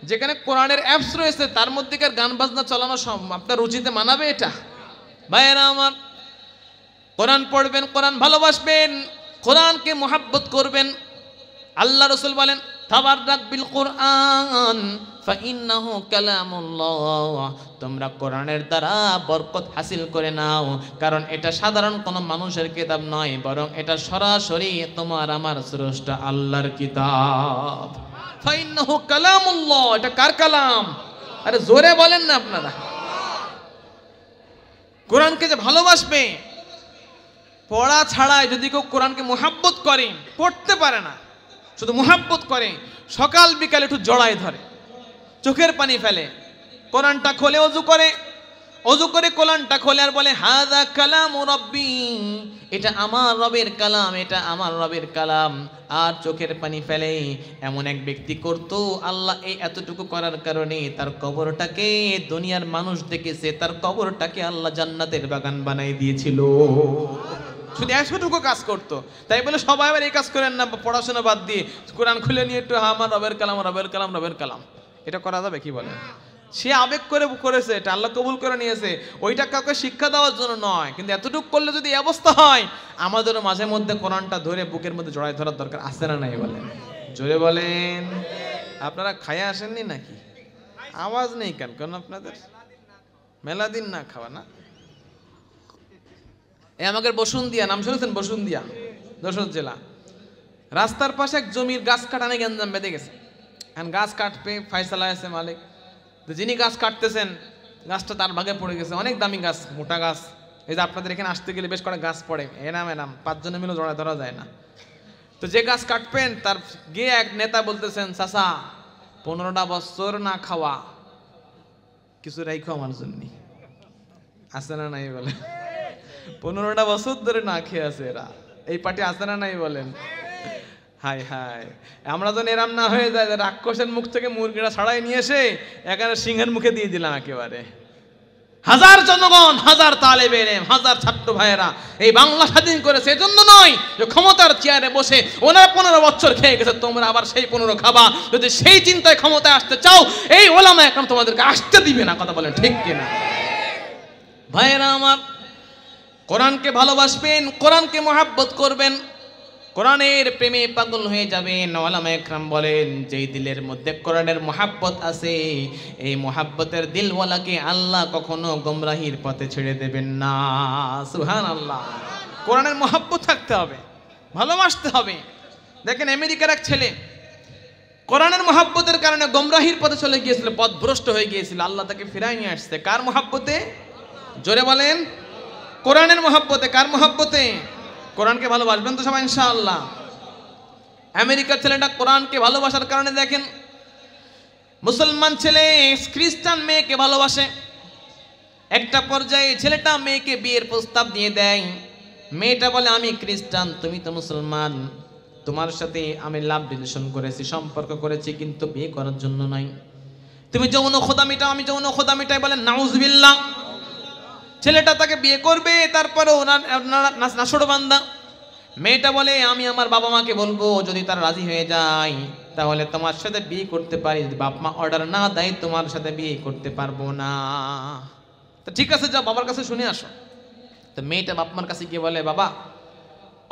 যেখানে কোরআনের অ্যাপস রয়েছে তার মধ্যে কি আর গান বাজনা চালানো আপনার উচিতে মানাবে? এটা ভাইয়েরা আমার, কোরআন পড়বেন, কোরআন ভালোবাসবেন, কোরআনকে মোহাব্বত করবেন। আল্লাহ রাসূল বলেন, তাবাররাক বিল কোরআন ফাইন্নাহু কালামুল্লাহ, তোমরা কোরআনের দ্বারা বরকত হাসিল করে নাও, কারণ এটা সাধারণ কোনো মানুষের কিতাব নয়, বরং এটা সরাসরি তোমার আমার স্রষ্টা আল্লাহর কিতাব। ফাইন্নাহু কালামুল্লাহ, এটা কার কালাম? আরে জোরে বলেন না আপনারা। কোরআনকে যে ভালোবাসবে, পড়া ছাড়াই যদি কেউ কোরআনকে মুহাব্বত করে, পড়তে পারে না, শুধু মুহাব্বত করে, সকাল বিকাল একটু জড়ায় ধরে, চোখের পানি ফেলে, কোরআনটা খোলে, অজু করে কোরআনটা খোলে আর বলে হাযা কালামু রাব্বি, এটা আমার রবের কালাম, এটা আমার রবের কালাম, আর চোখের পানি ফেলে। এমন এক ব্যক্তি করত, আল্লাহ এই এতটুকু করার কারণে তার কবরটাকে দুনিয়ার মানুষ দেখেছে, তার কবরটাকে আল্লাহ জান্নাতের বাগান বানাই দিয়েছিল। শুধু এতটুকু কাজ করতো, তাই বলে সবাই আবার এই কাজ করেন না, পড়াশোনা বাদ দিয়ে কোরআন খুলে নিয়ে একটু আমার রবের কালাম, রবের কালাম, রবের কালাম, এটা করা যাবে? কি বলে? সে আবেগ করে করেছে, এটা আল্লাহ কবুল করে নিয়েছে, ওইটা কাউকে শিক্ষা দেওয়ার জন্য নয়। কিন্তু এতটুকু করলে যদি এই অবস্থা হয়, আমাদেরও মাঝে মধ্যে কোরআনটা ধরে বুকের মধ্যে জড়াই ধরার দরকার আছে না নাই? বলেন, জোরে বলেন। আপনারা খায়া আসেননি নাকি? আওয়াজ নেই কেন? কেন আপনাদের মেলা দিন না খাওয়া না? এই আমাদের বসুন্দিয়া, নাম শুনেছেন? বসুন্দিয়া, যশোর জেলা। রাস্তার পাশে এক জমির গাছ কাটানে গ্যাঞ্জাম বেঁধে গেছে। এখন গাছ কাটবে, ফায়সালা আছে মালিক, তো যিনি গাছ কাটতেছেন গাছটা তার ভাগে পড়ে গেছে, অনেক দামি গাছ, মোটা গাছ। এই যে আপনাদের এখানে আসতে গেলে বেশ কটা গাছ পড়ে, এনাম 5 জনে মিলে জড়া ধরা যায় না। তো যে গাছ কাটবেন তার গিয়ে এক নেতা বলতেছেন, চাচা 15টা বছর না খাওয়া কিছু রাইখো আমার জন্য, আছে না নাই? বলে 15টা বছর ধরে না খেয়ে আছে এরা, এই পার্টি আছে না নাই? বলেন। হাই হাই, আমরা যেন এরাম না হয়ে যায়, রাক্ষসের মুখ থেকে মুরগিটা ছাড়াই নিয়ে এসে একেবারে সিংহের মুখে দিয়ে দিলাম একেবারে। হাজার জনগণ, হাজার তালেবে ইলম, হাজার ছাত্র ভাইয়েরা এই বাংলা স্বাধীন করেছে এজন্য নয় যে ক্ষমতার চেয়ারে বসে ওনারা 15 বছর খেয়ে গেছে, তোমরা আবার সেই 15 খাবা। যদি সেই চিন্তায় ক্ষমতায় আসতে চাও, এই ওলামা একরাম তোমাদেরকে আসতে দিবে না। কথা বলেন ঠিক কিনা? ভাইয়েরা আমার, কোরআনকে ভালোবাসবেন, কোরআনকে মহাব্বত করবেন, কোরআনের প্রেমে পাগল হয়ে যাবেন। ওলামা একরাম বলেন, যেই দিলের মধ্যে কোরআনের মহাব্বত আছে, এই মহাব্বতের দিলওয়ালাকে আল্লাহ কখনো গোমরাহির পথে ছেড়ে দেবেন না। সুবহানাল্লাহ। কোরআনের মহাব্বত থাকতে হবে, ভালোবাসতে হবে। দেখেন আমেরিকার এক ছেলে কোরআনের মহাব্বতের কারণে গোমরাহির পথে চলে গিয়েছিল, পথভ্রষ্ট হয়ে গিয়েছিল, আল্লাহ তাকে ফিরাই নিয়ে আসছে। কার মহাব্বতে? জোরে বলেন। কোরআনের মহাব্বতে। কার মহাব্বতে? কোরআনকে ভালোবাসবেন তো সবাই ইনশাআল্লাহ। আমেরিকার ছেলেটা কোরআনকে ভালোবাসার কারণে দেখেন মুসলমান ছেলে খ্রিস্টান মেয়েকে ভালোবাসে। একটা পর্যায়ে ছেলেটা মেয়েকে বিয়ের প্রস্তাব দিয়ে দেয়। মেয়েটা বলে, আমি খ্রিস্টান, তুমি তো মুসলমান, তোমার সাথে আমি লাভ রিলেশন করেছি, সম্পর্ক করেছি, কিন্তু বিয়ে করার জন্য নয়। তুমি যৌন খোদা মিটাও, আমি যৌন খোদা মিটাই। বলে নাউজুবিল্লাহ। ছেলেটা তাকে বিয়ে করবে, তারপরে ওনার নাশরবান্দা। মেয়েটা বলে, আমি আমার বাবা মাকে বলবো, যদি তারা রাজি হয়ে যায় তাহলে তোমার সাথে বিয়ে করতে পারি, যদি বাপ মা অর্ডার না দেয় তোমার সাথে বিয়ে করতে পারবো না। তো ঠিক আছে, যাও বাবার কাছে শুনে আসো। তো মেয়েটা বাপ মার কাছে গিয়ে বলে, বাবা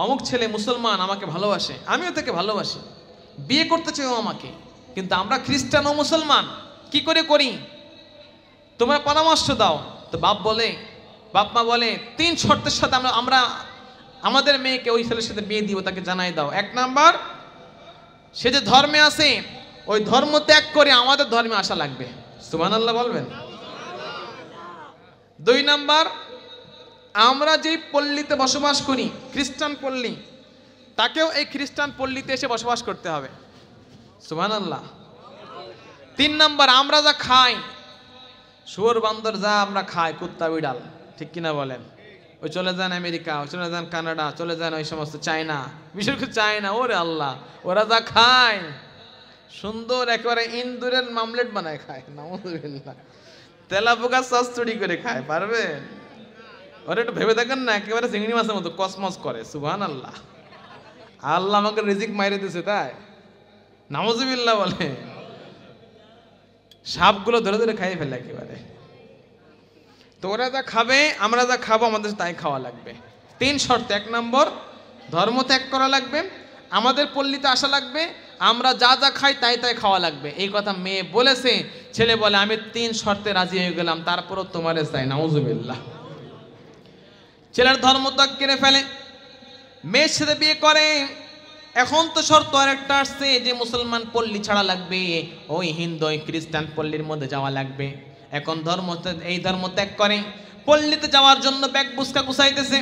অমুক ছেলে মুসলমান, আমাকে ভালোবাসে, আমিও তাকে ভালোবাসি, বিয়ে করতে চাই আমাকে, কিন্তু আমরা খ্রিস্টান ও মুসলমান, কি করে করি, তোমরা পরামর্শ দাও। তো বাপ মা বলে 3 শর্তের সাথে আমরা আমাদের মেয়েকে ওই ছেলের সাথে বিয়ে দিব, তাকে জানাই দাও। 1 নাম্বার, সে যে ধর্মে আছে ওই ধর্ম ত্যাগ করে আমাদের ধর্মে আসা লাগবে। সুবহানাল্লাহ বলবেন। 2 নাম্বার, আমরা যেই পল্লীতে বসবাস করি খ্রিস্টান পল্লী, তাকেও এই খ্রিস্টান পল্লীতে এসে বসবাস করতে হবে। সুবহানাল্লাহ। 3 নাম্বার, আমরা যা খাই, শুয়োর বান্দর যা আমরা খাই, কুত্তা বিড়াল, ঠিক কিনা বলেন? ওই চলে যান আমেরিকা, চলে যান কানাডা, চলে যান ওই সমস্ত চায়না, বিশেষ করে চায়না, ওরে আল্লাহ, ওরা যা খায় সুন্দর একেবারে ইন্দুরের মামলেট বানায় খায়, নাউযুবিল্লাহ। তেলাপোকা চচ্চড়ি করে খায়, পারবেন? ওরা একটু ভেবে দেখেন না, একেবারে চিংড়ি মাছের মতো কসমস করে। সুবহানাল্লাহ। আল্লাহ আমাকে রিজিক মাইরে দিছে তাই, নাউযুবিল্লাহ বলে। সাপগুলো ধরে ধরে খাইয়ে ফেলে একেবারে। তো ওরা যা খাবে আমরা যা খাবো আমাদের তাই খাওয়া লাগবে। 3 শর্ত। 1 নম্বর, ধর্ম ত্যাগ করা লাগবে, আমাদের পল্লীতে আসা লাগবে, আমরা যা যা খাই তাই তাই খাওয়া লাগবে। এই কথা মেয়ে বলেছে, ছেলে বলে আমি 3 শর্তে রাজি হয়ে গেলাম, তারপরও তোমারে চাই। নাউযুবিল্লাহ। ছেলের ধর্ম ত্যাগ করে ফেলে, মেয়ের সাথে বিয়ে করে। এখন তো শর্ত আরেকটা আসছে যে মুসলমান পল্লী ছাড়া লাগবে, ওই হিন্দু ওই খ্রিস্টান পল্লীর মধ্যে যাওয়া লাগবে। এখন এই ধর্ম ত্যাগ করে পল্লীতে যাওয়ার জন্য ব্যাগ বুসকা গুছাইতেছে।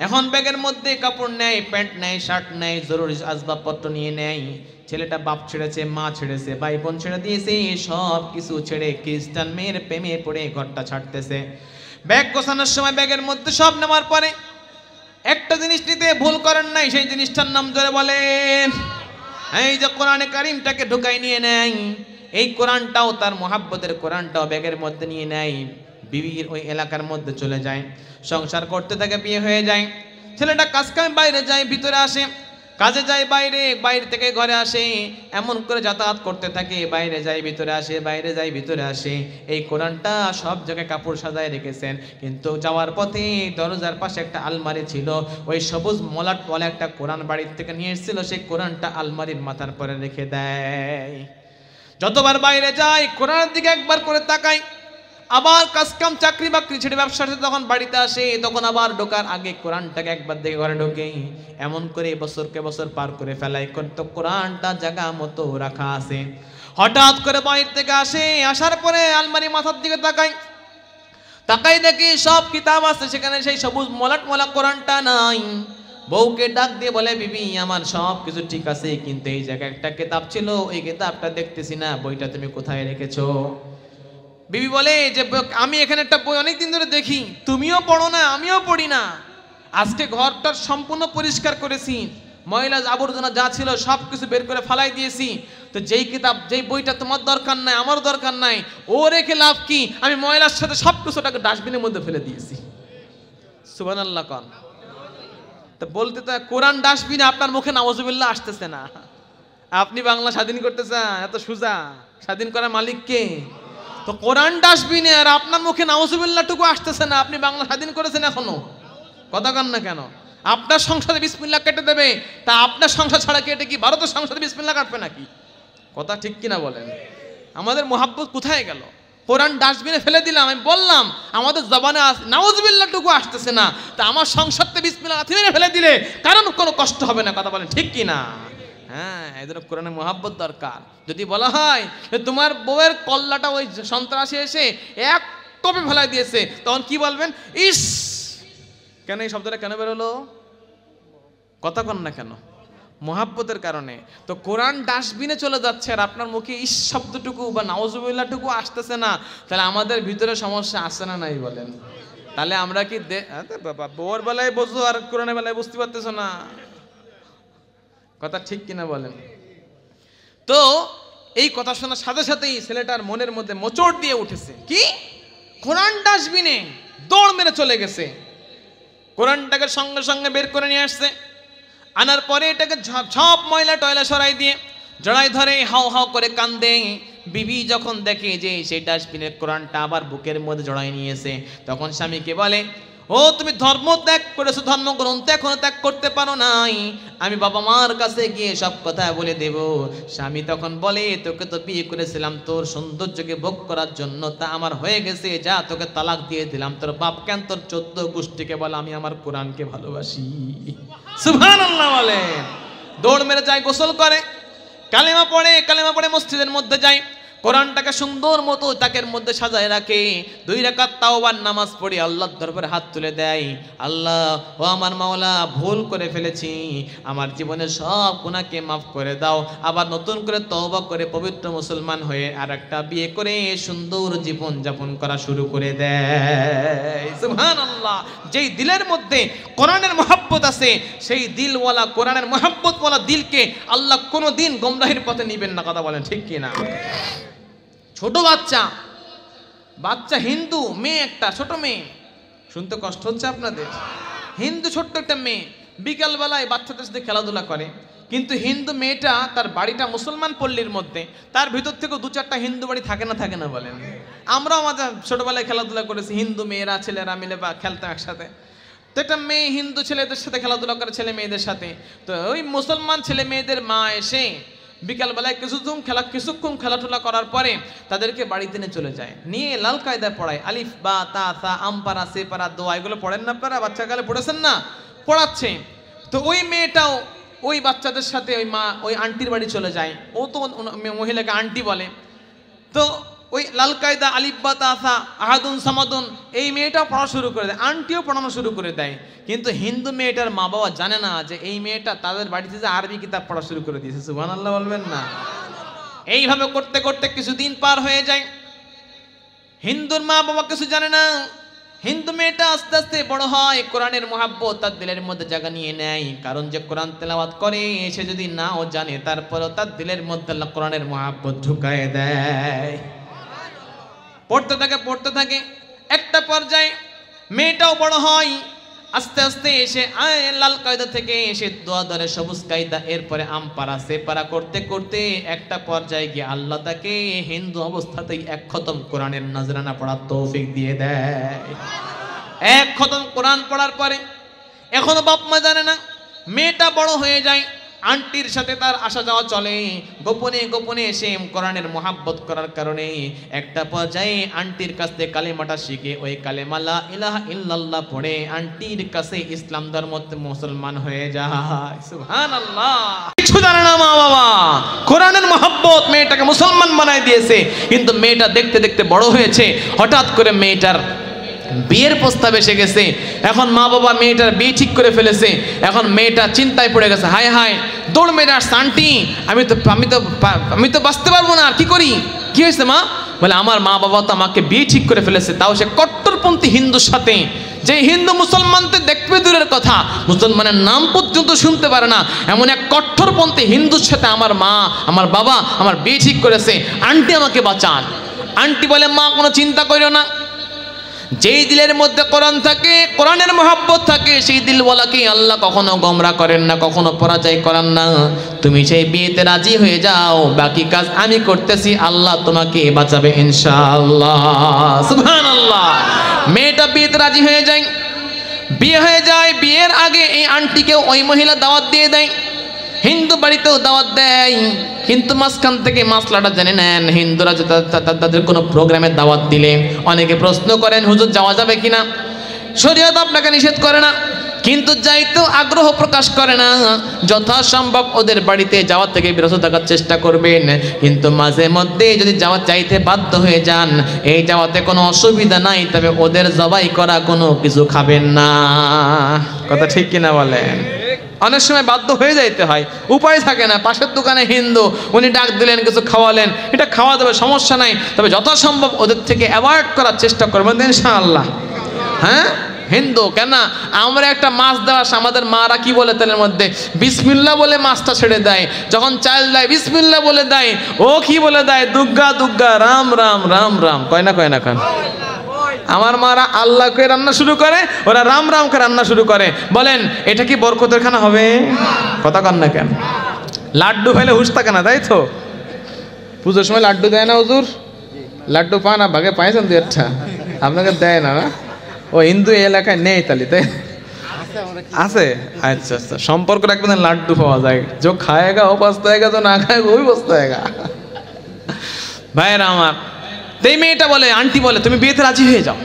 এখন ব্যাগের মধ্যে কাপড় নেয়, প্যান্ট নেয়, শার্ট নেয়, জরুরি আসবাবপত্র নিয়ে নেয়। ছেলেটা বাপ ছেড়েছে, মা ছেড়েছে, ভাই বোন ছেড়ে দিয়েছে, সব কিছু ছেড়ে খ্রিস্টান মেয়ের প্রেমে পড়ে ঘরটা ছাড়তেছে। ব্যাগ গোছানোর সময় ব্যাগের মধ্যে সব নেওয়ার পরে একটা জিনিস নিতে ভুল করেন নাই, সেই জিনিসটার নাম জোরে বলেন। এই যে কোরআনে কারিমটাকে ঢুকাই নিয়ে নেয়, এই কোরআনটাও তার মোহাব্বতের কোরআনটাও ব্যাগের মধ্যে নিয়ে নেয়, বিবির ওই এলাকার মধ্যে চলে যায়, সংসার করতে থাকে, বিয়ে হয়ে যায়। ছেলেটা কাজ কামে বাইরে যায়, ভিতরে আসে, কাজে যায় বাইরে, বাইরে থেকে ঘরে আসে, এমন করে যাতায়াত করতে থাকে, বাইরে যায় ভিতরে আসে, বাইরে যায় ভিতরে আসে। এই কোরআনটা সব জায়গায় কাপড় সাজায় রেখেছেন, কিন্তু যাওয়ার পথে দরজার পাশে একটা আলমারি ছিল, ওই সবুজ মলাট বলে একটা কোরআন বাড়ির থেকে নিয়ে এসেছিল, সেই কোরআনটা আলমারির মাথার পরে রেখে দেয়। যতবার বাইরে যায় কোরআনের দিকে একবার করে তাকায়, আবার কাজকাম চাকরি বাকরি ছেড়ে ব্যবসার সাথে তখন বাড়িতে আসে, তখন আবার ঢোকার আগে কোরআনটাকে একবার দেখে ঘরে ঢোকে। এমন করে বছরকে বছর পার করে ফেলায়, কিন্তু কোরআনটা জায়গা মতো রাখা আছে। হঠাৎ করে বাইরে থেকে আসে, আসার পরে আলমারি মাথার দিকে তাকাই দেখি সব কিতাব আছে, সেখানে সেই সবুজ মলাট মলা কোরআনটা নাই। বউকে ডাক দিয়ে বলে, বিবি আমার সব কিছু ঠিক আছে, কিন্তু এই জায়গায় একটা কিতাব ছিল, এই কিতাবটা দেখতেছি না, বইটা তুমি কোথায় রেখেছো? বিবি বলে যে আমি এখানে একটা বই অনেকদিন ধরে দেখি, তুমিও পড়ো না আমিও পড়ি না, আজকে ঘরটার সম্পূর্ণ পরিষ্কার করেছি, ময়লা আবর্জনা যা ছিল সব কিছু বের করে ফালাই দিয়েছি, তো যেই কিতাব যেই বইটা তোমার দরকার নাই আমার দরকার নাই, ও রেখে লাভ কি, আমি ময়লার সাথে সব কিছুটাকে ডাস্টবিনের মধ্যে ফেলে দিয়েছি। সুবহানাল্লাহ কোন। তো বলতে তো কোরআন ডাস্টবিনে, আপনার মুখে নাউযুবিল্লাহ আসতেছে না। আপনি বাংলা স্বাধীন করতে চান, এত সোজা, স্বাধীন করার মালিক কে? তো কোরআন ডাস্টবিনে, আর আপনার মুখে নাউযুবিল্লাহ টুকু আসতেছে না। আপনি বাংলা স্বাধীন করেছেন এখনো, কথা কন না কেন? আপনার সংসদে বিসমিল্লাহ কেটে দেবে, তা আপনার সংসদ ছাড়া কেটে কি ভারতের সংসদে বিসমিল্লাহ কাটবে নাকি? কথা ঠিক কিনা বলেন? আমাদের মোহাব্বত কোথায় গেল? কোরআন ডাস্টবিনে ফেলে দিলাম, আমি বললাম আমাদের জবানে নাউযুবিল্লাহ টুকু আসতেছে না, তা আমার সংসদে বিসমিল্লাহ মেরে ফেলে দিলে কারণ কোনো কষ্ট হবে না, কথা বলেন ঠিক কিনা? হ্যাঁ, এদের কোরআনে মোহাব্বত দরকার। যদি বলা হয় তোমার বউয়ের কল্লাটা ওই সন্ত্রাসী এসে এক কপি ফেলাই দিয়েছে, তখন কি বলবেন? ইস, কেন এই শব্দটা কেন বেরোলো? কথা কন না কেন? মোহাব্বতের কারণে। তো কোরআন ডাস্টবিনে চলে যাচ্ছে আর আপনার মুখে ইস শব্দটুকু বা নাউযুবিল্লাহটুকু আসতেছে না, তাহলে আমাদের ভিতরে সমস্যা আসছে না নাই বলেন? তাহলে আমরা কি বাবা বউর বেলায় বোঝো আর কোরআনের বেলায় বুঝতে পারতেছো না, কথা ঠিক কিনা বলেন? তো এই কথা শোনার সাথে সাথেই ছেলেটার মনের মধ্যে মোচড় দিয়ে উঠেছে, কি কোরআন ডাস্টবিনে, দৌড় মেরে চলে গেছে, কোরআনটাকে সঙ্গে সঙ্গে বের করে নিয়ে আসছে। আনার পরে এটাকে সব ময়লা টয়লা সরাই দিয়ে জড়াই ধরে হাও হাও করে কান্দে। বিবি যখন দেখে যে সেই ডাস্টবিনের কোরআনটা আবার বুকের মধ্যে জড়াই নিয়েছে, তখন স্বামীকে বলে, ও তুমি ধর্ম ত্যাগ করেছো, ধর্মগ্রন্থ এখনো ত্যাগ করতে পারো নাই, আমি বাবা মার কাছে গিয়ে সব কথা বলে দেব। স্বামী তখন বলে, তোকে তো বিয়ে করেছিলাম তোর সৌন্দর্যকে ভোগ করার জন্য, তা আমার হয়ে গেছে, যা তোকে তালাক দিয়ে দিলাম। তোর বাপ কেন, তোর 14 গোষ্ঠীকে বলে আমি আমার কোরআনকে ভালোবাসি। সুবহানাল্লাহ বলেন। দৌড় মেরে যায়, গোসল করে, কালেমা পড়ে মসজিদের মধ্যে যায়, কোরআনটাকে সুন্দর মতো তাকের মধ্যে সাজায় রাখে, 2 রাকাত তাওবার নামাজ পড়ে আল্লাহর দরবারে হাত তুলে দেয়, আল্লাহ ও আমার মাওলা, ভুল করে ফেলেছি, আমার জীবনের সব গুনাহকে মাফ করে দাও। আবার নতুন করে তওবা করে পবিত্র মুসলমান হয়ে আরেকটা বিয়ে করে সুন্দর জীবন যাপন করা শুরু করে দেয়। সুবহানাল্লাহ। যেই দিলের মধ্যে কোরআনের মহব্বত আছে, সেই দিলওয়ালা, কোরআনের মহব্বতওয়ালা দিলকে আল্লাহ কোনোদিন গোমরাহির পথে নিবেন না। কথা বলেন ঠিক কিনা? ছোট বাচ্চা হিন্দু মেয়ে, একটা ছোট মেয়ে, শুনতে কষ্ট হচ্ছে আপনাদের? হিন্দু ছোট্ট একটা মেয়ে বিকালবেলায় বাচ্চাদের সাথে খেলাধুলা করে, কিন্তু হিন্দু মেয়েটা তার বাড়িটা মুসলমান পল্লীর মধ্যে, তার ভিতর থেকে 2-4টা হিন্দু বাড়ি থাকে না বলেন? আমরাও আমাদের ছোটবেলায় খেলাধুলা করেছি, হিন্দু মেয়েরা ছেলেরা মিলে বা খেলতাম একসাথে। তো একটা মেয়ে হিন্দু ছেলেদের সাথে খেলাধুলা করে, ছেলে মেয়েদের সাথে। তো ওই মুসলমান ছেলে মেয়েদের মা এসে বিকালবেলায় কিছুক্ষণ খেলাধুলা করার পরে তাদেরকে বাড়িতে নিয়ে চলে যায়, নিয়ে লাল কায়দা পড়ায়, আলিফ বা তা সা আম পারা সে পারা দোয়া, এগুলো পড়েন না আপনারা? বাচ্চাকালে পড়েছেন না? পড়াচ্ছে। তো ওই মেয়েটাও ওই বাচ্চাদের সাথে ওই আন্টির বাড়ি চলে যায়, ও তো মহিলাকে আন্টি বলে। তো ওই লাল কায়দা আলিফ বা তা সা আহাদুন সামাদুন এই মেয়েটাও পড়া শুরু করে দেয়, আন্টিও পড়ানো শুরু করে দেয়। কিন্তু হিন্দু মেয়েটার মা বাবা জানে না যে এই মেয়েটা তাদের বাড়িতে যে আরবি কিতাব পড়া শুরু করে দিয়েছে। সুবহানাল্লাহ বলবেন না? এইভাবে করতে করতে কিছুদিন পার হয়ে যায়, হিন্দুর মা বাবা কিছু জানে না। হিন্দু মেয়েটা আস্তে আস্তে বড় হয়, কোরআনের মহব্বত তার দিলের মধ্যে জায়গা নিয়ে নেয়। কারণ যে কোরআন তেলাওয়াত করে সে যদি নাও জানে, তারপরও তার দিলের মধ্যে আল্লাহ কোরআনের মহব্বত ঢুকায় দেয়। পড়তে থাকে, একটা পর্যায়ে মেয়েটাও বড় হয়, আস্তে আস্তে এসে লাল কায়দা থেকে এসে দোয়া ধরে সবুজ কায়দা, এরপরে আম পারা সে পারা করতে করতে একটা পর্যায়ে গিয়ে আল্লাহ তাকে হিন্দু অবস্থাতেই 1 খতম কোরআনের নজরানা পড়ার তৌফিক দিয়ে দেয়। 1 খতম কোরআন পড়ার পরে এখনো বাপ মা জানে না, মেয়েটা বড় হয়ে যায়, আন্টির সাথে তার আসা যাওয়া চলে, গোপনে এসে কোরআনের মহব্বত করার কারণে একটা পর্যায়ে আন্টির কাছ থেকে কালেমাটা শিখে ওই কালেমা লা ইলাহা ইল্লাল্লাহ পড়ে আন্টির কাছে ইসলাম ধর্মতে মুসলমান হয়ে যায়। সুবহানাল্লাহ। কিছু জানে না মা বাবা, কোরআনের মহব্বত মেয়েটাকে মুসলমান বানায় দিয়েছে। কিন্তু মেয়েটা দেখতে দেখতে বড় হয়েছে, হঠাৎ করে মেয়েটার বিয়ের প্রস্তাব এসে গেছে। এখন মা বাবা মেয়েটার বিয়ে ঠিক করে ফেলেছে। এখন মেয়েটা চিন্তায় পড়ে গেছে, হায় হায়, দৌড় মেয়েটা আন্টি, আমি তো বাঁচতে পারবো না, আর কি করি? কি হয়েছে মা? বলে আমার মা বাবা তো আমাকে বিয়ে ঠিক করে ফেলেছে, তাও সে কট্টরপন্থী হিন্দুর সাথে, যে হিন্দু মুসলমানদের দেখবে দূরের কথা, মুসলমানের নাম পর্যন্ত শুনতে পারে না, এমন এক কট্টরপন্থী হিন্দুর সাথে আমার মা আমার বাবা আমার বিয়ে ঠিক করেছে, আন্টি আমাকে বাঁচান। আন্টি বলে, মা কোনো চিন্তা করিও না, যেই দিলের মধ্যে কোরআন থাকে, কোরআনের মহব্বত থাকে, সেই দিলওয়ালাকে আল্লাহ কখনো গোমরা করেন না, কখনো পরাজয় করেন না। তুমি সেই বিয়েতে রাজি হয়ে যাও, বাকি কাজ আমি করতেছি, আল্লাহ তোমাকে বাঁচাবে ইনশাআল্লাহ। সুবহানাল্লাহ। মেয়েটা বিয়েতে রাজি হয়ে যায়, বিয়ে হয়ে যায়। বিয়ের আগে এই আন্টিকে ওই মহিলা দাওয়াত দিয়ে দেয়, হিন্দু বাড়িতেও দাওয়াত দেয়। কিন্তু মাঝখান থেকে মাসলাটা জেনে নেন, হিন্দুরা তাদের কোনো প্রোগ্রামে দাওয়াত দিলে অনেকে প্রশ্ন করেন, হুজুর যাওয়া যাবে কিনা? শরীয়ত আপনাকে নিষেধ করে না, কিন্তু যাইতেও আগ্রহ প্রকাশ করে না। যথাসম্ভব ওদের বাড়িতে যাওয়া থেকে বিরত থাকার চেষ্টা করবেন। কিন্তু মাঝে মধ্যে যদি যাইতে বাধ্য হয়ে যান, এই যাওয়াতে কোনো অসুবিধা নাই, তবে ওদের জবাই করা কোনো কিছু খাবেন না। কথা ঠিক কিনা বলেন? অনেক সময় বাধ্য হয়ে যাইতে হয়, উপায় থাকে না। পাশের দোকানে হিন্দু, উনি ডাক দিলেন, কিছু খাওয়ালেন, এটা খাওয়া দেবে, সমস্যা নাই, তবে যথাসম্ভব ওদের থেকে অ্যাভয়েড করার চেষ্টা করবেন ইনশাআল্লাহ। হ্যাঁ, হিন্দু কেন? আমরা একটা মাছ দেওয়া, আমাদের মারা কি বলে তেলের মধ্যে বিসমিল্লাহ বলে মাছটা ছেড়ে দেয়, যখন চাল দেয় বিসমিল্লাহ বলে দেয়, ও কি বলে দেয়, দুগ্গা দুগ্গা রাম রাম রাম রাম, কয় না কেন? আমার মারা আল্লাহকে রান্না শুরু করে, ওরা রাম রাম কে রান্না শুরু করে। বলেন এটা কি বরকতের খানা হবে? কথা কন না কেন? লাড্ডু খাইলে হুশ থাকে না, তাই তো? পুজোর সময় লাড্ডু দেয় না হুজুর? লাড্ডু পান, ভাগে পাইছেন 2-1টা, আপনাকে দেয় না? ও হিন্দু এলাকায় নেই তাহলে, তাই আছে? আচ্ছা আচ্ছা, সম্পর্ক রাখবেন, লাড্ডু পাওয়া যায়, যে খায়গা ও পস্তায়গা, তো না খায়গা ওই পস্তায়গা। ভাইয়েরা আমার, এই মেয়েটা বলে, আন্টি বলে তুমি বিয়েতে রাজি হয়ে যাও।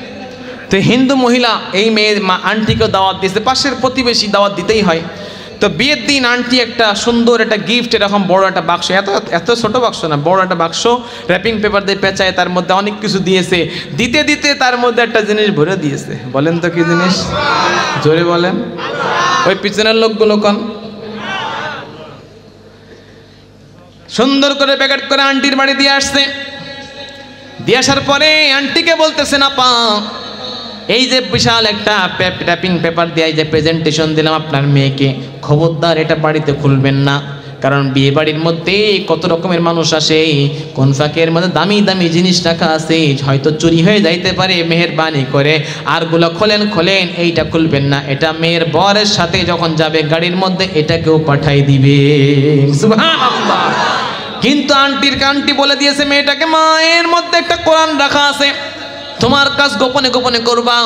তো হিন্দু মহিলা এই মেয়ের আন্টিকে দাওয়াত দিয়েছে, পাশের প্রতিবেশী, দাওয়াত দিতেই হয়। তো বিয়ের দিন আন্টি একটা সুন্দর একটা গিফট, এরকম বড় একটা বাক্স, এত এত ছোট বাক্স না, বড় একটা বাক্স র্যাপিং পেপার দিয়ে পেঁচায়, তার মধ্যে অনেক কিছু দিয়েছে। দিতে দিতে তার মধ্যে একটা জিনিস ভরে দিয়েছে। বলেন তো কি জিনিস? জোরে বলেন। ওই পিছনের লোকগুলো কোন? সুন্দর করে প্যাকেট করে আন্টির বাড়ি দিয়ে আসছে। দিয়ে আসার পরে আন্টিকে বলতেছে, না পা, এই যে বিশাল একটা র্যাপিং পেপার দিয়ে যে প্রেজেন্টেশন দিলাম আপনার মেয়েকে, খবরদার এটা বাড়িতে খুলবেন না, কারণ বিয়ে বাড়ির মধ্যে কত রকমের মানুষ আসে, কোন ফাঁকের মধ্যে দামি দামি জিনিস রাখা আছে, হয়তো চুরি হয়ে যাইতে পারে, মেহেরবানি করে আরগুলো খোলেন, এইটা খুলবেন না, এটা মেয়ের বরের সাথে যখন যাবে গাড়ির মধ্যে এটাকেও পাঠাই দিবে। সুবহানাল্লাহ। কিন্তু আন্টি বলে দিয়েছে মেয়েটাকে, মায়ের মধ্যে একটা কোরআন রাখা আছে, তোমার কাজ গোপনে গোপনে করবা,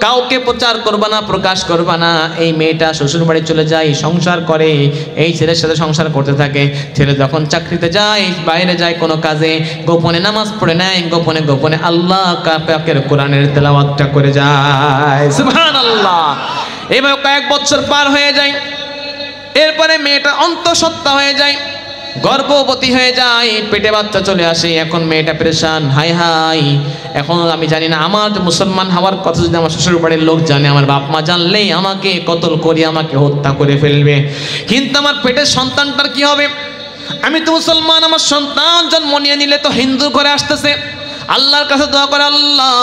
কাউকে প্রচার করবা না, প্রকাশ করবা না। এই মেয়েটা শ্বশুর বাড়ি চলে যায়, সংসার করে, এই ছেলের সাথে সংসার করতে থাকে। ছেলে যখন চাকরিতে যায়, বাইরে যায় কোনো কাজে, গোপনে নামাজ পড়ে নেয়, গোপনে গোপনে আল্লাহ পাকের কোরআনের তেলাওয়াতটা করে যায়। সুবহানাল্লাহ। এভাবে কয়েক বছর পার হয়ে যায়। এরপরে মেয়েটা অন্তঃসত্ত্বা হয়ে যায়, গর্ভবতী হয়ে যায়, পেটে বাচ্চা চলে আসে। এখন মেয়েটা পেরেশান, হাই হাই, এখন আমি জানি না আমার মুসলমান হওয়ার কথা যদি আমার শ্বশুর বাড়ির লোক জানে, আমার বাপ মা জানলেই আমাকে কতল করে আমাকে হত্যা করে ফেলবে। কিন্তু আমার পেটের সন্তানটার কি হবে? আমি তো মুসলমান, আমার সন্তান জন্ম নিয়ে নিলে তো হিন্দু ঘরে আসতেছে। আল্লাহর কাছে দোয়া করে, আল্লাহ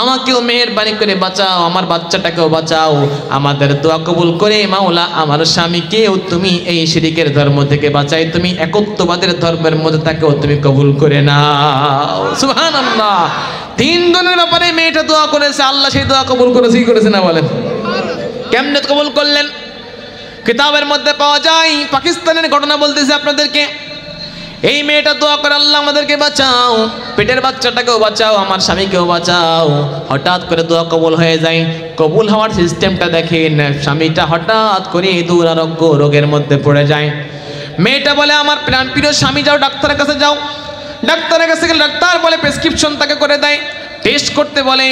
আমাকেও মেহেরবানি করে বাঁচাও, আমার বাচ্চাটাকেও বাঁচাও। আমাদের দোয়া কবুল করে মাওলা আমার স্বামীকেও তুমি এই শিরকের ধর্ম থেকে বাঁচাই, তুমি একত্ববাদের ধর্মের মধ্যে তাকেও তুমি কবুল করে নাও। সুবহানাল্লাহ। 3 জনের ব্যাপারে মেয়েটা দোয়া করেছে, আল্লাহ সেই দোয়া কবুল করেছে, কি করেছে না বলেন? কেমনে কবুল করলেন? কিতাবের মধ্যে পাওয়া যায়, পাকিস্তানের ঘটনা বলতেছে আপনাদেরকে। এই মেয়েটা দোয়া করে, আল্লাহ আমাদেরকে বাঁচাও, পেটের বাচ্চাটাকেও বাঁচাও, আমার স্বামীকেও বাঁচাও। হঠাৎ করে দোয়া কবুল হয়ে যায়। কবুল হওয়ার সিস্টেমটা দেখেন, স্বামীটা হঠাৎ করে দুরারোগ্য রোগের মধ্যে পড়ে যায়। মেয়েটা বলে, আমার প্রাণপ্রিয় স্বামী, যাও ডাক্তারের কাছে যাও। ডাক্তারের কাছে গেলে ডাক্তার বলে প্রেসক্রিপশন তাকে করে দেয়, টেস্ট করতে বলে।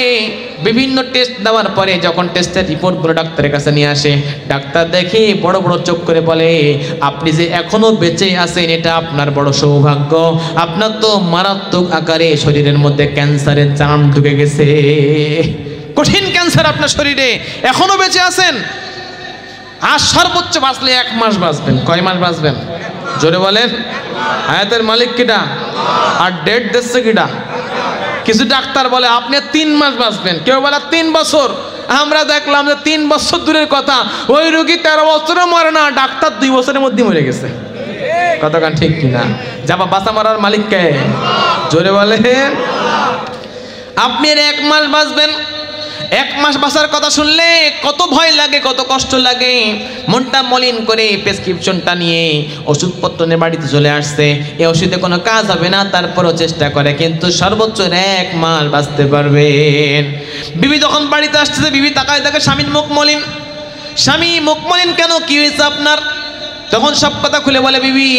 বিভিন্ন টেস্ট দেওয়ার পরে যখন টেস্টের রিপোর্টগুলো ডাক্তারের কাছে নিয়ে আসে, ডাক্তার দেখে বড় বড় চোখ করে বলে, আপনি যে এখনো বেঁচে আছেন এটা আপনার বড় সৌভাগ্য, আপনার তো মারাত্মক আকারে শরীরের মধ্যে ক্যান্সারের জার্ম ঢুকে গেছে, কঠিন ক্যান্সার আপনার শরীরে, এখনো বেঁচে আছেন। আর সর্বোচ্চ বাঁচলে 1 মাস বাঁচবেন। কয় মাস বাঁচবেন? জোরে বলেন। হায়াতের মালিক কিটা? আর ডেট দিচ্ছে কিটা? কিছু ডাক্তার বলে আপনি 3 মাস বাঁচবেন, কেউ বলে 3 বছর। আমরা দেখলাম যে 3 বছর দূরের কথা, ওই রোগী 13 বছরে মরে না, ডাক্তার 2 বছরের মধ্যে মরে গেছে। কতক্ষণ ঠিক কিনা? যাবা বাঁচা মারার মালিক কে? জোরে বলেন। আপনি 1 মাস বাঁচবেন। 1 মাস বাঁচার কথা শুনলে কত ভয় লাগে, কত কষ্ট লাগে। মনটা মলিন করে প্রেসক্রিপশনটা নিয়ে ওষুধপত্র নিয়ে বাড়িতে চলে আসছে। এই ওষুধে কোনো কাজ হবে না, তারপরও চেষ্টা করে, কিন্তু সর্বোচ্চ 1 মাস বাঁচতে পারবেন। বিবি যখন বাড়িতে আসতেছে, বিবি তাকায় দেখে স্বামীর মুখ মলিন। স্বামী মুখ মলিন কেন, কি হয়েছে আপনার? তখন সব কথা খুলে বলে, বিবি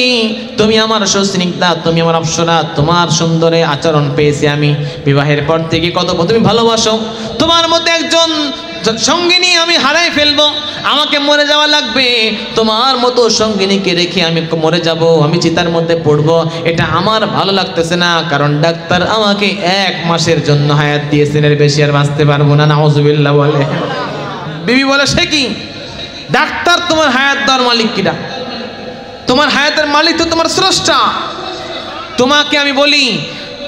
তুমি আমার সুস্নিগ্ধা, তুমি আমার অপসরা, তোমার সুন্দরে আচরণ পেয়েছি আমি বিবাহের পর থেকে, কত তুমি ভালোবাসো, তোমার মধ্যে একজন সঙ্গিনী আমি হারাই ফেলবো, আমাকে মরে যাওয়া লাগবে, তোমার মতো সঙ্গিনীকে রেখে আমি মরে যাব, আমি চিতার মধ্যে পড়বো, এটা আমার ভালো লাগতেছে না, কারণ ডাক্তার আমাকে 1 মাসের জন্য হায়াত দিয়েছেন, এর বেশি আর বাঁচতে পারবো না। নাউজুবিল্লাহ বলে। বিবি বলে, সে কি? ডাক্তার তোমার হায়াত দেওয়ার মালিক কিনা? তোমার হায়াতের মালিক তো তোমার স্রষ্টা। তোমাকে আমি বলি,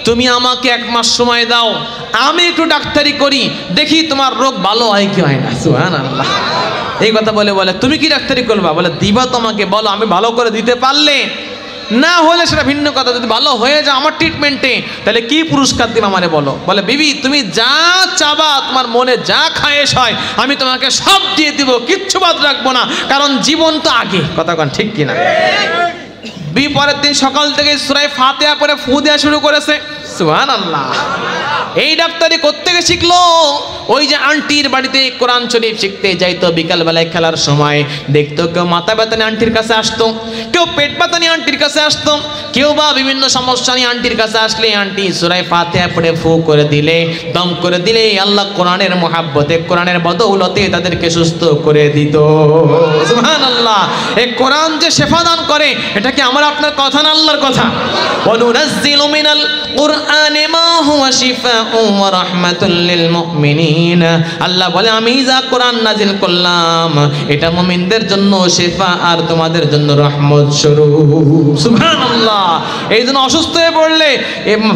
তুমি আমাকে 1 মাস সময় দাও, আমি একটু ডাক্তারি করি, দেখি তোমার রোগ ভালো হয় কি হয় না। সুবহানাল্লাহ। এই কথা বলে তুমি কি ডাক্তারি করবা? বলে, দিবা তোমাকে, বলো, আমি ভালো করে দিতে পারলে, না হলে সেটা ভিন্ন কথা, যদি ভালো হয়ে যায় আমার ট্রিটমেন্টে, তাহলে কি পুরস্কার দিবা আমারে বলো। বলে, বিবি তুমি যা চাবা, তোমার মনে যা খায়েশ হয় আমি তোমাকে সব দিয়ে দিব, কিচ্ছু বাদ রাখবো না, কারণ জীবন তো আগে। কথা কন ঠিক কিনা? বিবি পরের দিন সকাল থেকে সূরা ফাতিহা পড়ে ফু দেওয়া শুরু করেছে। সুবহানাল্লাহ। এই ডাক্তারি কোত্থেকে শিখলো? ওই যে আন্টির বাড়িতে কোরআন শরীফ শিখতে যাইতো, বিকালবেলায় খেলার সময় দেখতো কেউ মাথা ব্যথা নিয়ে আন্টির কাছে আসতো, কেউ পেট ব্যথা নিয়ে আন্টির কাছে আসতো, কেউ বা বিভিন্ন সমস্যা নিয়ে আন্টির কাছে আসলে আন্টি সূরা ফাতিহা পড়ে ফু করে দিলে, দম করে দিলে আল্লাহ কোরআনের মুহাব্বতে, কোরআনের বদৌলতে তাদেরকে সুস্থ করে দিত। সুবহানাল্লাহ। এই কোরআন যে শেফা দান করে, এটা কি আমার আপনার কথা না আল্লাহর কথা? ওয়ানুনাজ্জিলু মিনাল কুরআনি মা হুয়া শিফাউন ওয়া রাহমাতুল লিল মুমিনিন। আল্লাহ বলে আমি যা কোরআন নাজিল করলাম এটা মুমিনদের জন্য শিফা আর তোমাদের জন্য রহমত স্বরূপ। সুবহানাল্লাহ। এই জন্য অসুস্থ হয়ে পড়লে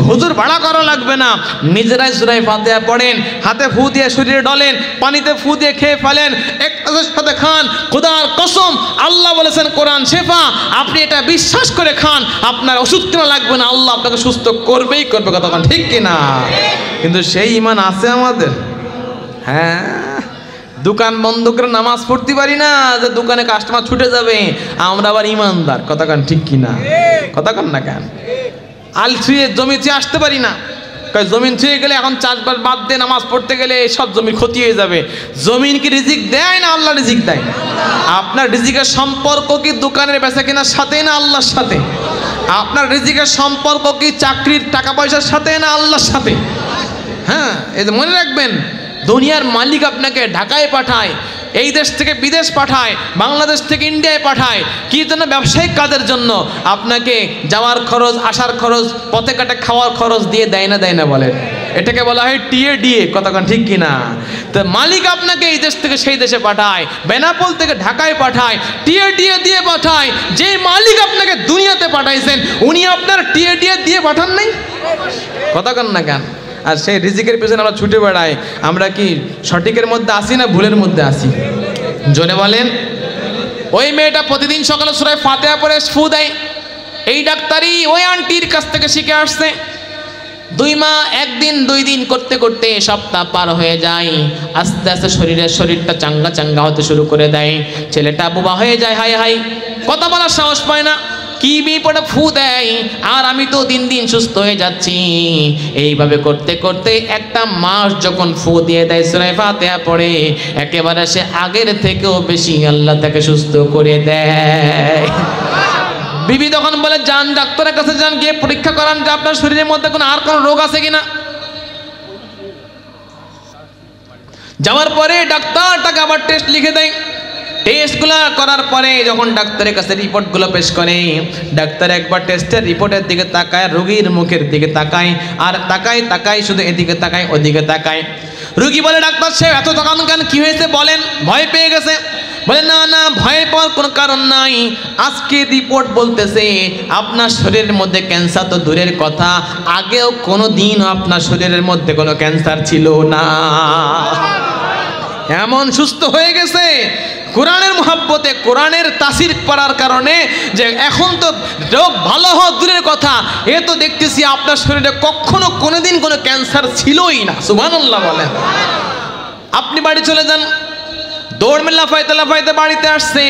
হুজুর ভাড়া করা লাগবে না, নিজেরাই সূরা ফাতিহা পড়েন, হাতে ফু দিয়ে শরীরে ডলেন, পানিতে ফু দিয়ে খেয়ে ফেলেন, একটার সাথে খান। খোদার কসম আল্লাহ বলেছেন কোরআন শেফা, আপনি এটা বিশ্বাস করে খান, আপনার ওষুধ কেনা লাগবে না, আল্লাহ আপনাকে সুস্থ করবেই করবে। কথা বলেন ঠিক কিনা? কিন্তু সেই ঈমান আছে আমাদের? হ্যাঁ, দোকান বন্ধ করে নামাজ পড়তে পারি না যে দোকানে কাস্টমার ছুটে যাবে, আমরা আবার ইমানদার। কথা কান ঠিক কিনা? কথা কান না কেন? আল ছুঁয়ে জমি ছুঁয়ে আসতে পারি না, জমিন ছুঁয়ে গেলে এখন চাষবাস বাদ দিয়ে নামাজ পড়তে গেলে সব জমি ক্ষতি হয়ে যাবে। জমিন কি রিজিক দেয় না আল্লাহ রিজিক দেয়? আপনার রিজিকের সম্পর্ক কি দোকানের বেচা কেনার সাথে না আল্লাহর সাথে? আপনার রিজিকের সম্পর্ক কি চাকরির টাকা পয়সার সাথে না আল্লাহর সাথে? হ্যাঁ, এই যে মনে রাখবেন, দুনিয়ার মালিক আপনাকে ঢাকায় পাঠায়, এই দেশ থেকে বিদেশ পাঠায়, বাংলাদেশ থেকে ইন্ডিয়ায় পাঠায়, কি জন্য? ব্যবসায়িক কাজের জন্য। আপনাকে যাওয়ার খরচ, আসার খরচ, পথে কাটে খাওয়ার খরচ দিয়ে দেয় না দেয় না বলে, এটাকে বলা হয় টিএ ডিএ। কতক্ষণ ঠিক কিনা? তো মালিক আপনাকে এই দেশ থেকে সেই দেশে পাঠায়, বেনাপোল থেকে ঢাকায় পাঠায়, টিএ ডিএ দিয়ে পাঠায়। যে মালিক আপনাকে দুনিয়াতে পাঠাইছেন উনি আপনার টিএ ডিএ দিয়ে পাঠান নাই? কতক্ষণ না কেন? আর সেই রিজিকের পেছনে আমরা ছুটে বেড়াই। আমরা কি সঠিকের মধ্যে আসি না ভুলের মধ্যে আসি? জোরে বলেন। ওই মেয়েটা প্রতিদিন সকালে সূরা ফাতিহা পড়ে ফু দেয়, এই ডাক্তারি ওই আন্টির কাছ থেকে শিখে আসছে। 2 মাস, 1 দিন 2 দিন করতে করতে সপ্তাহ পার হয়ে যায়। আস্তে আস্তে শরীরটা চাঙ্গা চাঙ্গা হতে শুরু করে দেয়। ছেলেটা বোবা হয়ে যায়, হাই হাই, কথা বলার সাহস পায় না, কি বিপদে ফু দেয়, আর আমি তো দিন দিন সুস্থ হয়ে যাচ্ছি। এইভাবে করতে করতে একটা মাস যখন ফু দিয়ে দেয়, সূরা ফাতিহা পড়ে, একেবারে সে আগের থেকেও বেশি আল্লাহ তাকে সুস্থ করে দেয়। বিবি তখন বলে যান ডাক্তারের কাছে যান, গিয়ে পরীক্ষা করান যে আপনার শরীরের মধ্যে আর কোনো রোগ আছে কিনা। যাওয়ার পরে ডাক্তারটাকে আবার টেস্ট লিখে দেয়। টেস্টগুলো করার পরে যখন ডাক্তারের কাছে রিপোর্টগুলো পেশ করে, ডাক্তার একবার টেস্টের রিপোর্টের দিকে তাকায়, রোগীর মুখের দিকে তাকায়, আর তাকায় শুধু এদিকে তাকায় ওদিকে তাকায়। রোগী বলে ডাক্তার সাহেব এত তাকান কেন, কি হয়েছে বলেন? ভয় পেয়ে গেছে। বলে না না, ভয় পাওয়ার কোনো কারণ নাই, আজকে রিপোর্ট বলতেছে আপনার শরীরের মধ্যে ক্যান্সার তো দূরের কথা, আগেও কোনো দিন আপনার শরীরের মধ্যে কোনো ক্যান্সার ছিল না। এমন সুস্থ হয়ে গেছে কোরআনের মুহাব্বতে, কোরআনের তাসির পড়ার কারণে, যে এখন তো রোগ ভালো হওয়া দূরের কথা, এ তো দেখতেছি আপনার শরীরে কখনো কোনোদিন কোনো ক্যান্সার ছিলই না। সুবহানাল্লাহ বলেন। আপনি বাড়ি চলে যান, দৌড় মেলা লাফাইতে বাড়িতে আসছে,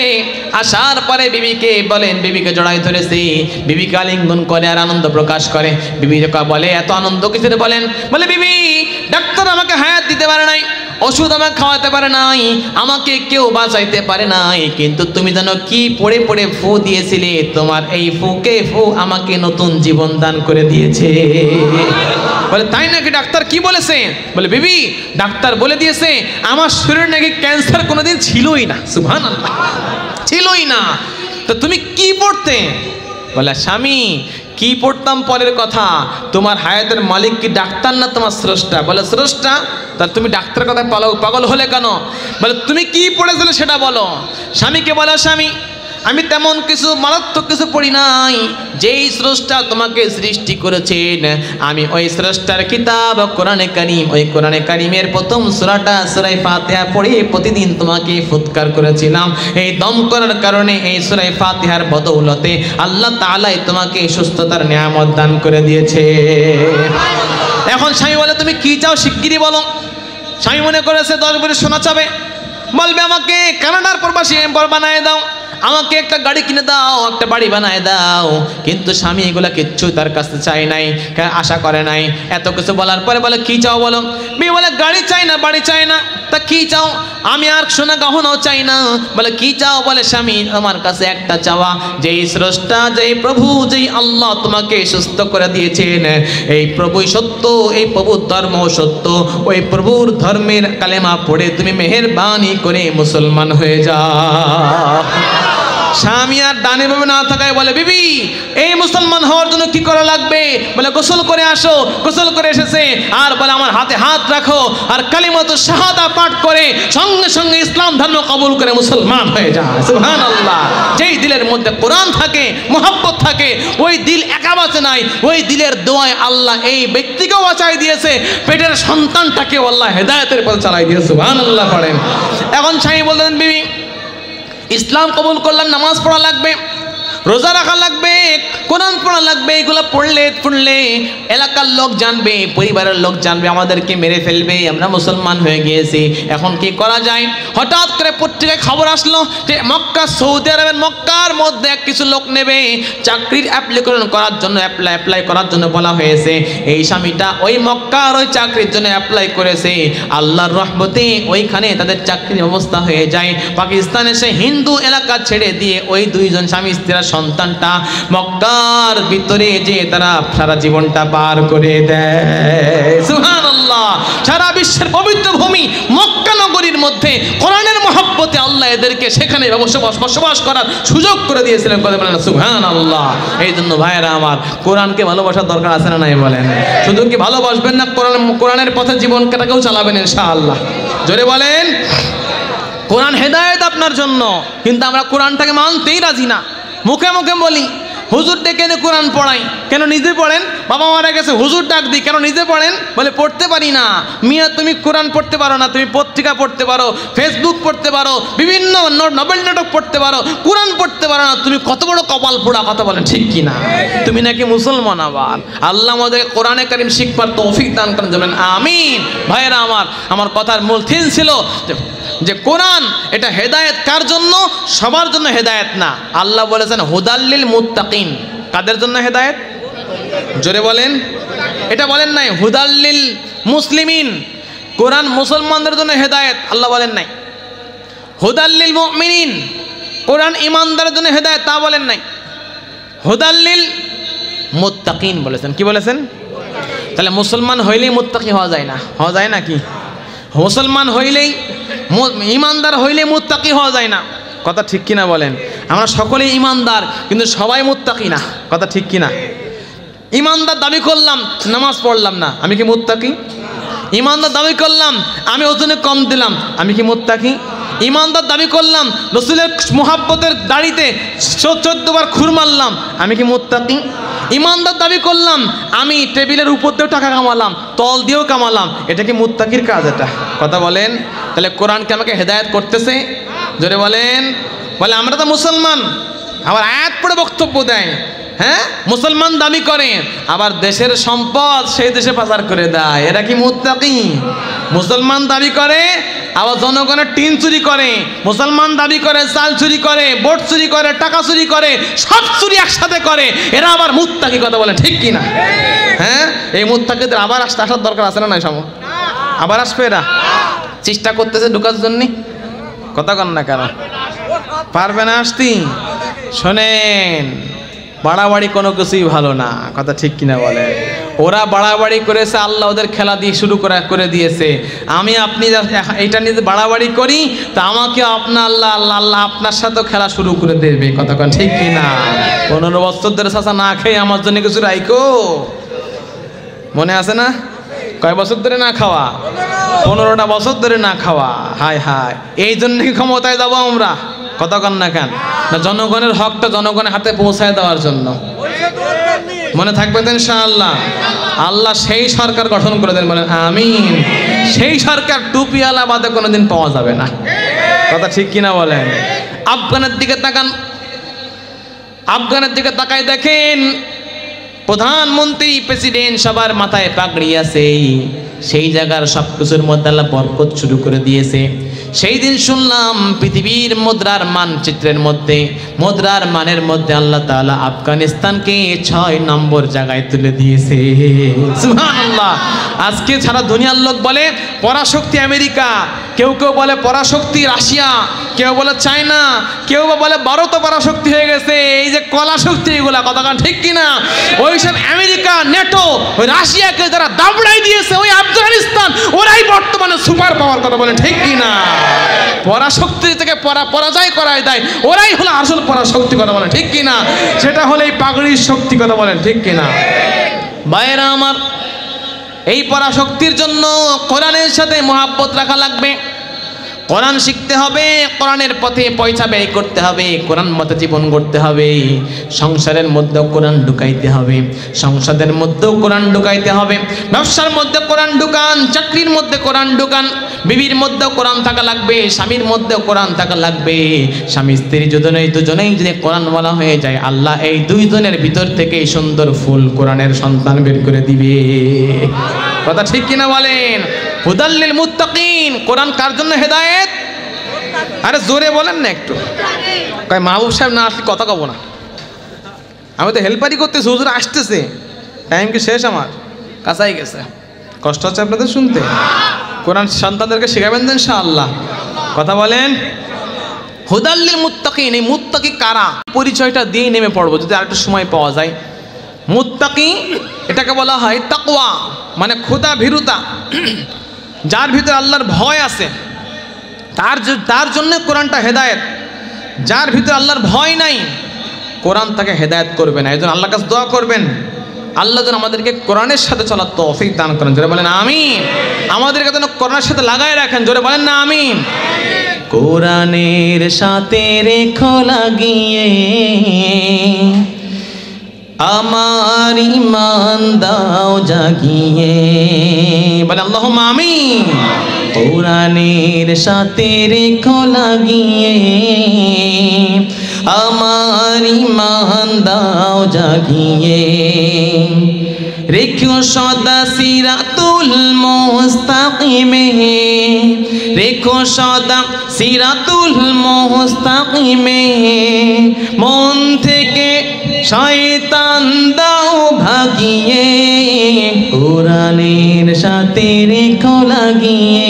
আসার পরে বিবিকে বলেন, বিবিকে জড়াই ধরেছে, বিবিকে আলিঙ্গন করে আর আনন্দ প্রকাশ করে। বিবি বলে এত আনন্দ কিসের বলেন? বলে বিবি ডাক্তার আমাকে হায়াত দিতে পারে নাই, ওষুধ আমাকে খাওয়াতে পারে নাই, আমাকে কেউ বাঁচাইতে পারে নাই, কিন্তু তুমি জানো কি পড়ে পড়ে ফু দিয়েছিলে, তোমার এই ফু আমাকে নতুন জীবন দান করে দিয়েছে। বলে তাই নাকি? ডাক্তার কি বলেছে? বলে বিবি ডাক্তার বলে দিয়েছে আমার শরীরে নাকি ক্যান্সার কোনোদিন ছিলই না। সুবহানাল্লাহ, ছিলই না। তো তুমি কি পড়তে? বলে স্বামী কি পড়তাম পরের কথা, তোমার হায়াতের মালিক কি ডাক্তার না তোমার স্রষ্টা? বলে স্রষ্টা। তা তুমি ডাক্তারের কথা পাগল হলে কেন? বলে তুমি কি পড়েছিলে সেটা বলো। স্বামীকে বলো স্বামী আমি তেমন কিছু মারাত্মক কিছু পড়ি নাই, যেই স্রষ্টা তোমাকে সৃষ্টি করেছেন আমি ওই স্রষ্টার কিতাব কোরআনে কারীম, ওই কোরআনে কারীমের প্রথম সূরাটা সূরা ফাতিহা পড়ে প্রতিদিন তোমাকে ফুৎকার করেছিলাম। এই দম করার কারণে, এই সূরা ফাতিহার বদৌলতে আল্লাহ তাআলাই তোমাকে সুস্থতার নিয়ামত দান করে দিয়েছে। এখন স্বামী বলে তুমি কি চাও শিগগিরই বলো। স্বামী মনে করেছে 10 ভরি সোনা চাবে, বলবে আমাকে কানাডার প্রবাসী বানায় দাও, আমাকে একটা গাড়ি কিনে দাও, একটা বাড়ি বানায় দাও। কিন্তু স্বামী এগুলা কিচ্ছু তার কাছে চাই নাই, আশা করে নাই। এত কিছু বলার পরে বলে কি চাও বলো? বিবি বলে গাড়ি চাই না, বাড়ি চাই না। তা কি চাও? আমি আর সোনা গহনাও চাই না। বলে কি চাও? বলে স্বামী আমার কাছে একটা চাওয়া, যেই স্রষ্টা, যেই প্রভু, যেই আল্লাহ তোমাকে সুস্থ করে দিয়েছেন, এই প্রভুই সত্য, এই প্রভুর ধর্ম সত্য, ওই প্রভুর ধর্মের কালেমা পড়ে তুমি মেহেরবানি করে মুসলমান হয়ে যাও। স্বামী আর ডানে বামে না থাকায় বলে বিবি এই মুসলমান হওয়ার জন্য কি করা লাগবে? বলে গোসল করে আসো। গোসল করে এসেছে আর বলে আমার হাতে হাত রাখো আর কালিমাতুশ শাহাদা পাঠ করে সঙ্গে সঙ্গে ইসলাম ধর্ম কবুল করে মুসলমান হয়ে যায়। সুবহানাল্লাহ। যেই দিলের মধ্যে কোরআন থাকে, মুহাব্বত থাকে, ওই দিল একা বাঁচে নাই, ওই দিলের দোয়ায় আল্লাহ এই ব্যক্তিকেও বাঁচাই দিয়েছে, পেটের সন্তানটাকেও আল্লাহ হেদায়েতের পথে চালাই দিয়েছে। সুবহানাল্লাহ পড়েন। এখন স্বামী বললেন বিবি ইসলাম কবুল করলাম, নামাজ পড়া লাগবে, রোজা রাখা লাগবে, কোরআন পড়া লাগবে। এগুলো পড়লে এলাকার লোক জানবে, পরিবারের লোক জানবে, আমাদেরকে মেরে ফেলবে, আমরা মুসলমান হয়ে গিয়েছি। এখন কি করা যায়? হঠাৎ করে পত্রিকায় খবর আসলো যে মক্কা, সৌদি আরবের মক্কার মধ্যে কিছু লোক নেবে, চাকরির অ্যাপ্লিকেশন করার জন্য অ্যাপ্লাই করার জন্য বলা হয়েছে। এই স্বামীটা ওই মক্কার ওই চাকরির জন্য অ্যাপ্লাই করেছে। আল্লাহর রহমতে ওইখানে তাদের চাকরির ব্যবস্থা হয়ে যায়। পাকিস্তানে সে হিন্দু এলাকা ছেড়ে দিয়ে ওই দুইজন স্বামী স্ত্রীরা সন্তানটা মক্কার ভিতরে যে তারা সারা জীবনটা পার করে দেয়। সুবহানাল্লাহ। সারা বিশ্বের পবিত্র ভূমি মক্কা নগরীর মধ্যে কোরআনের মহব্বতে আল্লাহ এদেরকে সেখানে বসবাস করার সুযোগ করে দিয়েছিলেন। কথা বলেন সুবহানাল্লাহ। এই জন্য ভাইয়েরা আমার, কোরআনকে ভালোবাসার দরকার আছে না নাই বলেন? শুধু কি ভালোবাসবেন না, কোরআনের পথে জীবন কাটাকেও চালাবেন ইনশাআল্লাহ। জোরে বলেন। কোরআন হেদায়েত আপনার জন্য, কিন্তু আমরা কোরআনটাকে মানতেই রাজি না। মুখে মুখে বলি হুজুর ডেকে এনে কোরআন পড়াই, কেন নিজে পড়েন? বাবা মারা গেছে হুজুর ডাক দিই, কেন নিজে পড়েন? বলে পড়তে পারি না। মিয়া তুমি কোরআন পড়তে পারো না, তুমি পত্রিকা পড়তে পারো, ফেসবুক পড়তে পারো, বিভিন্ন নভেল নাটক পড়তে পারো, কোরআন পড়তে পারো না, তুমি কত বড় কপাল পোড়া। কথা বলেন ঠিক কি না? তুমি নাকি মুসলমান। আবার আল্লাহ আমাদের কোরআনে কারিম শিখবার তৌফিক দান করেন, বলেন আমিন। ভাইয়েরা আমার কথার মূল থিম ছিল যে কোরআন এটা হেদায়েত কার জন্য? সবার জন্য হেদায়েত না। আল্লাহ বলেছেন হুদাল্লিল মুত্তাকিন। কাদের জন্য হেদায়েত? জোরে বলেন। এটা বলেন নাই হুদাল্লিল মুসলিমিন। কোরআন মুসলমানদের জন্য হেদায়েত আল্লাহ বলেন নাই। হুদাল্লিল মুমিনিন, কোরআন ইমানদারের জন্য হেদায়েত তা বলেন নাই। হুদাল্লিল মুত্তাকিন বলেছেন। কি বলেছেন? তাহলে মুসলমান হইলেই মুত্তাকি হওয়া যায় না? হওয়া যায় নাকি? মুসলমান হইলেই, ইমানদার হইলে মুত্তাকি হওয়া যায় না। কথা ঠিক কিনা বলেন? আমরা সকলেই ইমানদার, কিন্তু সবাই মুত্তাকি না। কথা ঠিক কিনা? ইমানদার দাবি করলাম, নামাজ পড়লাম না, আমি কি মুত্তাকি? ইমানদার দাবি করলাম, আমি ওজনে কম দিলাম, আমি কি মুত্তাকি? ইমানদার দাবি করলাম, রসুলের মুহাব্বতের দাড়িতে 14 বার খুর মারলাম, আমি কি মুত্তাকি? ইমানদার দাবি করলাম, আমি টেবিলের উপর দিয়েও টাকা কামালাম, তল দিয়েও কামালাম, এটা কি মুত্তাকির কাজ? এটা কথা বলেন। তাহলে কোরআনকে আমাকে হেদায়েত করতেছে। জোরে বলেন। বলে আমরা তো মুসলমান, আবার আয়াত পড়ে বক্তব্য দেয়। হ্যাঁ, মুসলমান দাবি করে, আবার দেশের সম্পদ সেই দেশে পাচার করে দেয়। এরা কি মুত্তাকি? মুসলমান দাবি করে, আবার জনগণের টিন চুরি করে। মুসলমান দাবি করে, চাল চুরি করে, ভোট চুরি করে, টাকা চুরি করে, সব চুরি একসাথে করে। এরা আবার মুত্তাকি। কথা বলে ঠিক কিনা? হ্যাঁ, এই মুত্তাকিদের আবার আসার দরকার আছে না নাই? সম আবার আসবে। এরা চেষ্টা করতেছে ঢুকার জন্য। কথা কন না কেন? পারবে না আসতি? শোনেন, বাড়াবাড়ি কোনো কিছুই ভালো না। কথা ঠিক কিনা বলে? ওরা বাড়াবাড়ি করেছে, আল্লাহ ওদের খেলা দিয়ে শুরু করে দিয়েছে। আমি আপনি এইটা নিয়ে বাড়াবাড়ি করি, তা আমাকে আপনার আল্লাহ আপনার সাথেও খেলা শুরু করে দেবে। কথা কন ঠিক কিনা? 15 বছর ধরে চাচা না খেয়ে আমার জন্য কিছু রাইকো, মনে আছে না? কয় বছর ধরে না খাওয়া? 15টা বছর ধরে না খাওয়া। হায় হায়, এই জন্য কি ক্ষমতায় যাবো আমরা? কথা কন না কেন? না জনগণের হকটা জনগণের হাতে পৌঁছায় দেওয়ার জন্য। মনে থাকবে তো ইনশাআল্লাহ। আল্লাহ সেই সরকার গঠন করে দেন, বলেন আমিন। সেই সরকার টুপিওয়ালা বাদে কোনোদিন পাওয়া যাবে না। কথা ঠিক কিনা বলেন? আফগানের দিকে তাকান, আফগানের দিকে তাকায় দেখেন, প্রধানমন্ত্রী, প্রেসিডেন্ট সবার মাথায় পাগড়ি আছে। সেই জায়গার সব কিছুর মধ্যে আল্লাহ বরকত শুরু করে দিয়েছে। সেই দিন শুনলাম পৃথিবীর মুদ্রার মানচিত্রের মধ্যে, মুদ্রার মানের মধ্যে আল্লাহ তাআলা আফগানিস্তানকে 6 নম্বর জায়গায় তুলে দিয়েছে। সুবহানাল্লাহ। আজকে সারা দুনিয়ার লোক বলে পরাশক্তি আমেরিকা, কেউ কেউ বলে পরাশক্তি রাশিয়া, কেউ বলে চায়না, কেউ বলে ভারতও পরাশক্তি হয়ে গেছে। এই যে কলা শক্তি, এগুলা কথা ঠিক কিনা? ওইসব আমেরিকা, নেটো, ওই রাশিয়াকে যারা দাবড়াই দিয়েছে, ওই আফগানিস্তান, ওরাই বর্তমানে সুপার পাওয়ার, কথা বলেন ঠিক কিনা? পরাশক্তি থেকে পরাজয় করায় দেয়, ওরাই হলো আসল পরাশক্তি, কথা বলেন ঠিক কিনা? সেটা হলো এই পাগড়ির শক্তি, কথা বলেন ঠিক কিনা? ভাইয়েরা আমার, এই পরাশক্তির জন্য কোরআনের সাথে মহাব্বত রাখা লাগবে। কোরআন শিখতে হবে, কোরআনের পথে পয়সা ব্যয় করতে হবে, কোরআন মতে জীবন গড়তে হবে। সংসারের মধ্যেও কোরআন ঢুকাইতে হবে, সংসদের মধ্যেও কোরআন ঢুকাইতে হবে, ব্যবসার মধ্যে কোরআন ঢুকান, চাকরির মধ্যে কোরআন ঢুকান, বিবির মধ্যেও কোরআন থাকা লাগবে, স্বামীর মধ্যেও কোরআন থাকা লাগবে। স্বামী স্ত্রী দুজনেই যদি কোরআন বলা হয়ে যায়, আল্লাহ এই দুইজনের ভিতর থেকে সুন্দর ফুল কোরআনের সন্তান বের করে দিবে। কথা ঠিক কিনা বলেন? হুদাল্লিল মুত্তাকিন। কোরআন কার জন্য হেদায়েত? আরে জোরে বলেন না একটু। কয় মাহবুব সাহেব না আসলে কথা কব না, আমি তো হেল্পারি করতেছি, হুজুর আসতেছে, টাইম কি শেষ? আমার কাছাই গেছে। কষ্ট হচ্ছে আপনাদের শুনতে? কোরআন সন্তানদেরকে শেখাবেন তো ইনশাআল্লাহ। কথা বলেন। হুদাল্লিল মুত্তাকিন, এই মুত্তাকি কারা? পরিচয়টা দিয়ে নেমে পড়বো যদি আরেকটু সময় পাওয়া যায়। মুত্তাকি এটাকে বলা হয় তাকওয়া, মানে খোদা ভীরুতা। যার ভিতরে আল্লাহর ভয় আছে তার জন্য কোরআনটা হেদায়েত। যার ভিতরে আল্লাহর ভয় নাই, কোরআন তাকে হেদায়েত করবে না। এই জন্য আল্লাহর কাছে দোয়া করবেন, আল্লাহ যেন আমাদেরকে কোরআনের সাথে চলার তৌফিক দান করেন। জোরে বলেন আমিন। আমাদেরকে যেন কোরআনের সাথে লাগায় রাখেন। জোরে বলেন না আমিন। কোরআনের সাথে রেখো লাগিয়ে আমার ঈমান দাও জাগিয়ে, বলে আল্লাহুম্মা আমিন। কোরআনের সাথে রেখো লাগিয়ে আমার ঈমান দাও জাগিয়ে, রেখো সদা সিরাতুল মুস্তাকিমে, রেখো সদা সিরাতুল মুস্তাকিমে, মন থেকে শয়তান দাও ভাগিয়ে, কোরআনের সাথে রেখো লাগিয়ে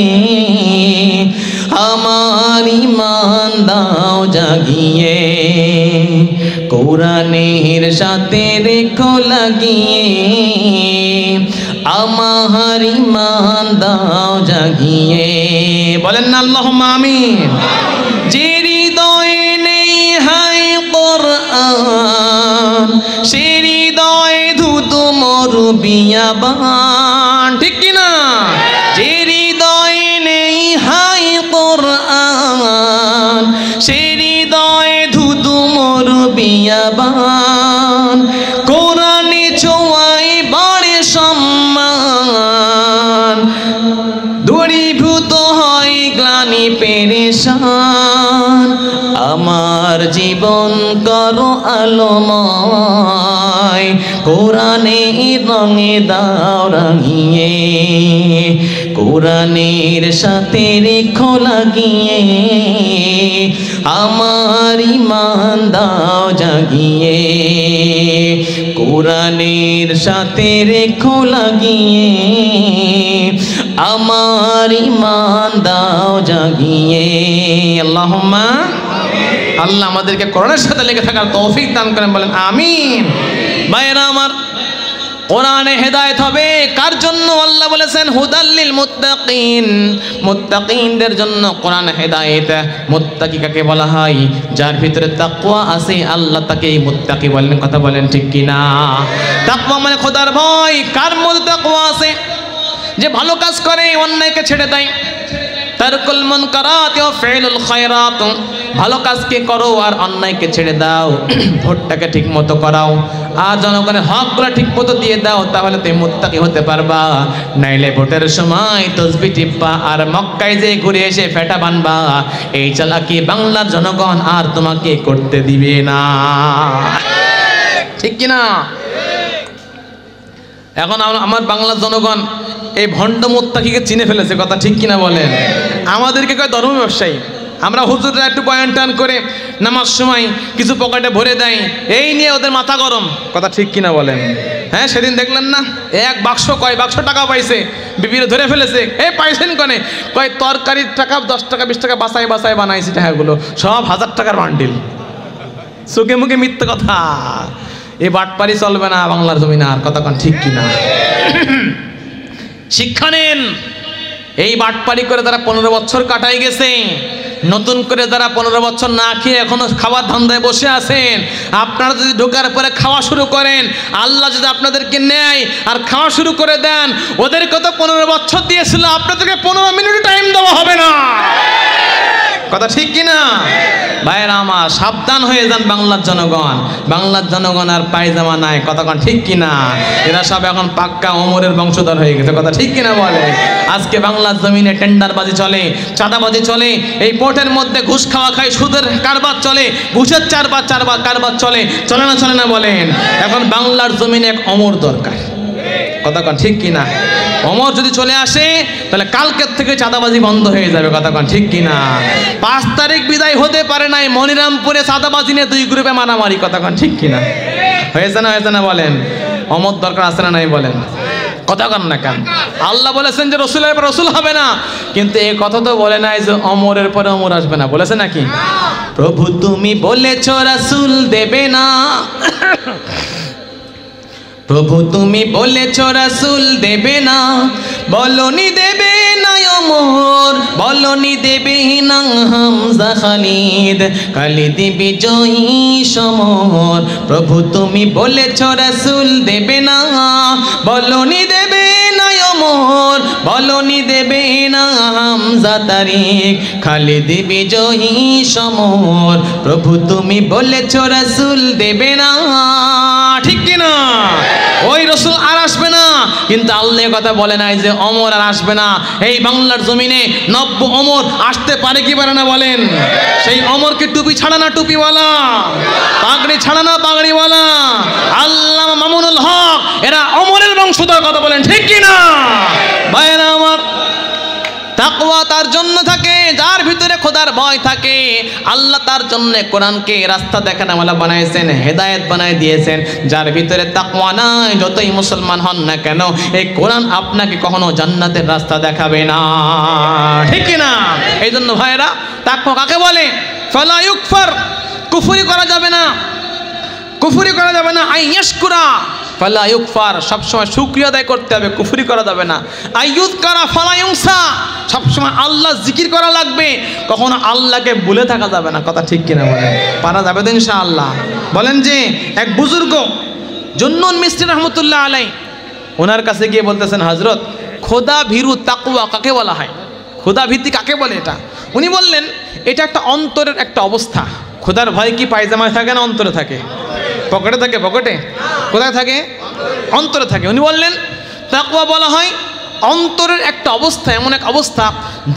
আমার ঈমান দাও জাগিয়ে, কোরআনের সাথে রেখো লাগিয়ে আমার ঈমান দাও জাগিয়ে। বলেন না আল্লাহুম্মা আমিন। যে হৃদয়ে নেই হায় কোরআন, সে হৃদয়ে ধুধু মরু বিয়াবান, ঠিক কিনা? যে হৃদয়ে নেই হায় কোরআন, সে হৃদয়ে ধুধু মরু বিয়াবান, কোরআনে ছোঁয়ায় বাড়ে সম্মান, দূরীভূত হয় গ্লানি পেরেশান, আমার জীবন করো আলোময়, কোরআনের রঙে দাও রাঙিয়ে, কোরআনের সাথে রেখো লাগিয়ে আমার ঈমান দাও জাগিয়ে, কোরআনের সাথে রেখো লাগিয়ে আমার ঈমান দাও জাগিয়ে। আল্লাহুম্মা, আল্লাহ আমাদেরকে কোরআনের সাথে লেগে থাকার তৌফিক দান করেন। বলেন আমিন। ভাইরা আমার, কোরআনে হেদায়েত হবে কার জন্য? আল্লাহ বলেছেন হুদাল্লিল মুত্তাকিন, মুত্তাকিনদের জন্য কোরআন হেদায়েত। মুত্তাকি কাকে বলা হয়? যার ভিতরে তাকওয়া আছে, আল্লাহ তাকে মুত্তাকি বলেন। কথা বলেন ঠিক কিনা? তাকওয়া মানে খোদার ভয়। কার মধ্যে তাকওয়া আছে? যে ভালো কাজ করে, অন্যায়কে ছেড়ে দেয়। তারকুল মুনকারাত ওয়া ফি'লুল খায়রাত, ভালো কাজকে করো আর অন্যায়কে ছেড়ে দাও, ভোটটাকে ঠিক মতো করাও আর জনগণের হকগুলো ঠিক মতো দিয়ে দাও, তাহলে তুমি মুত্তাকি হতে পারবা। নাইলে ভোটের সময় তসবিহ টিপবা আর মক্কায় যে ঘুরে এসে ফেটা বানবা, এই চালাকি বাংলার জনগণ আর তোমাকে করতে দিবে না, ঠিক কিনা? এখন আমার বাংলার জনগণ এই ভণ্ড মুত্তাকিকে চিনে ফেলেছে, কথা ঠিক কিনা বলেন? আমাদেরকে কয় ধর্ম ব্যবসায়ী। আমরা হুজুররা একটু বয়ান টান করে নামাজ সময় কিছু পকেটে ভরে দেয়, এই নিয়ে ওদের মাথা গরম, কথা ঠিক কিনা বলেন? হ্যাঁ, সেদিন দেখলেন না এক বাক্স, কয় বাক্স টাকা পাইছে, বিবিরে ধরে ফেলেছে। পাইছেন কনে? কয় তরকারির টাকা 10 টাকা 20 টাকা বাসায় বাসায় বানাইছি টাকাগুলো, সব 1000 টাকার বান্ডিল। চোখে মুখে মিথ্যে কথা। এ বাটপারি চলবে না বাংলার জমিনে আর, কথা কন ঠিক কিনা? শিক্ষা নেন। এই বাটপারি করে তারা 15 বছর কাটাই গেছে। নতুন করে যারা 15 বছর না খেয়ে এখনো খাবার ধান্দায় বসে আছেন, আপনারা যদি ঢোকার পরে খাওয়া শুরু করেন, আল্লাহ যদি আপনাদেরকে নেয় আর খাওয়া শুরু করে দেন, ওদেরকে তো 15 বছর দিয়েছিল, আপনাদেরকে 15 মিনিট টাইম দেওয়া হবে না, কথা ঠিক কিনা? ভাইয়েরা আমার, সাবধান হয়ে যান বাংলার জনগণ। বাংলার জনগণ আর পায়জামা নাই, কথা কন ঠিক কিনা? এরা সব এখন পাক্কা ওমরের বংশধর হয়ে গেছে, কথা ঠিক কিনা বলে? আজকে বাংলার জমিনে টেন্ডারবাজি চলে, চাঁদাবাজি চলে, এই পোর্টের মধ্যে ঘুষ খাওয়া খায়, সুদের কারবার চলে, ঘুষের চারবার কারবার চলে, চলে না বলেন? এখন বাংলার জমিনে এক ওমর দরকার, কথা কন ঠিক কিনা? ওমর যদি চলে আসে তাহলে কালকের থেকে চাঁদাবাজি বন্ধ হয়ে যাবে, কথা কন ঠিক কিনা? 5 তারিখ বিদায় হতে পারে নাই, মনিরামপুরে চাঁদাবাজি নিয়ে 2 গ্রুপে মারামারি, কথা কন ঠিক কিনা? হয়েছে না বলেন? ওমর দরকার আছে না নাই বলেন? কথা কন না কেন? আল্লাহ বলেছেন যে রসুলের পর রসুল হবে না, কিন্তু এই কথা তো বলে নাই যে অমরের পরে অমর আসবে না, বলেছে নাকি? প্রভু তুমি বলেছ রাসূল দেবে না, প্রভু তুমি বলেছ রাসূল দেবে না, বলনি দেবে না ওমর, বলনি দেবে না হামজা খালিদ, খালিদ বিজয়ী সমর। প্রভু তুমি বলেছ রাসূল দেবে না, বলনি দেবে না ওমর, বলনি দেবে না হামজা তারিক, খালিদ বিজয়ী সমর। প্রভু তুমি বলেছ রাসূল দেবে না, ঠিক কিনা? ওই রসুল আর আসবে না, কিন্তু আল্লাহ কথা বলে নাই যে অমর আর আসবে না। এই বাংলার জমিনে নব্য অমর আসতে পারে কি পারে না বলেন? সেই অমর কি টুপি ছাড়া না টুপিওয়ালা, পাগড়ি ছাড়া না পাগড়িওয়ালা? আল্লামা মামুনুল হক এরা অমরের বংশধর, কথা বলেন ঠিক কিনা? ভাইয়েরা আমার, তাকওয়া তার জন্য থাকে যার ভিতরে খোদার ভয় থাকে। আল্লাহ তার জন্য কোরআনকে রাস্তা দেখানোওয়ালা বানাইছেন, হেদায়েত বানাই দিয়েছেন। যার ভিতরে তাকওয়া নাই, যতই মুসলমান হন না কেন, এই কোরআন আপনাকে কখনো জান্নাতের রাস্তা দেখাবে না, ঠিক কি না? এই জন্য ভাইয়েরা, তাকওয়া কাকে বলে? ফালা ইউকফার, কুফরি করা যাবে না, কুফরি করা যাবে না। আইয়াশকুরা ফালা ইউকফার, সবসময় শুকরিয়া আদায় করতে হবে, কুফরি করা যাবে না। আইয়ুযকারা ফালা ইউনসা, সবসময় আল্লাহ জিকির করা লাগবে, কখনো আল্লাহকে ভুলে থাকা যাবে না, কথা ঠিক কিনা বলেন? পারা যাবে তো ইনশাআল্লাহ? বলেন যে এক বুজুর্গ জুন্নুন মিস্ত্রি রহমতুল্লাহ আলাই, ওনার কাছে গিয়ে বলতেছেন, হযরত খোদা ভীরু তাকওয়া কাকে বলা হয়? খোদা ভীতি কাকে বলে এটা? উনি বললেন, এটা একটা অন্তরের একটা অবস্থা। খোদার ভয় কি পায়জামায় থাকে না অন্তরে থাকে? পকেটে থাকে? পকেটে? কোথায় থাকে? অন্তরে থাকে। উনি বললেন তাকওয়া বলা হয় অন্তরের একটা অবস্থা, এমন এক অবস্থা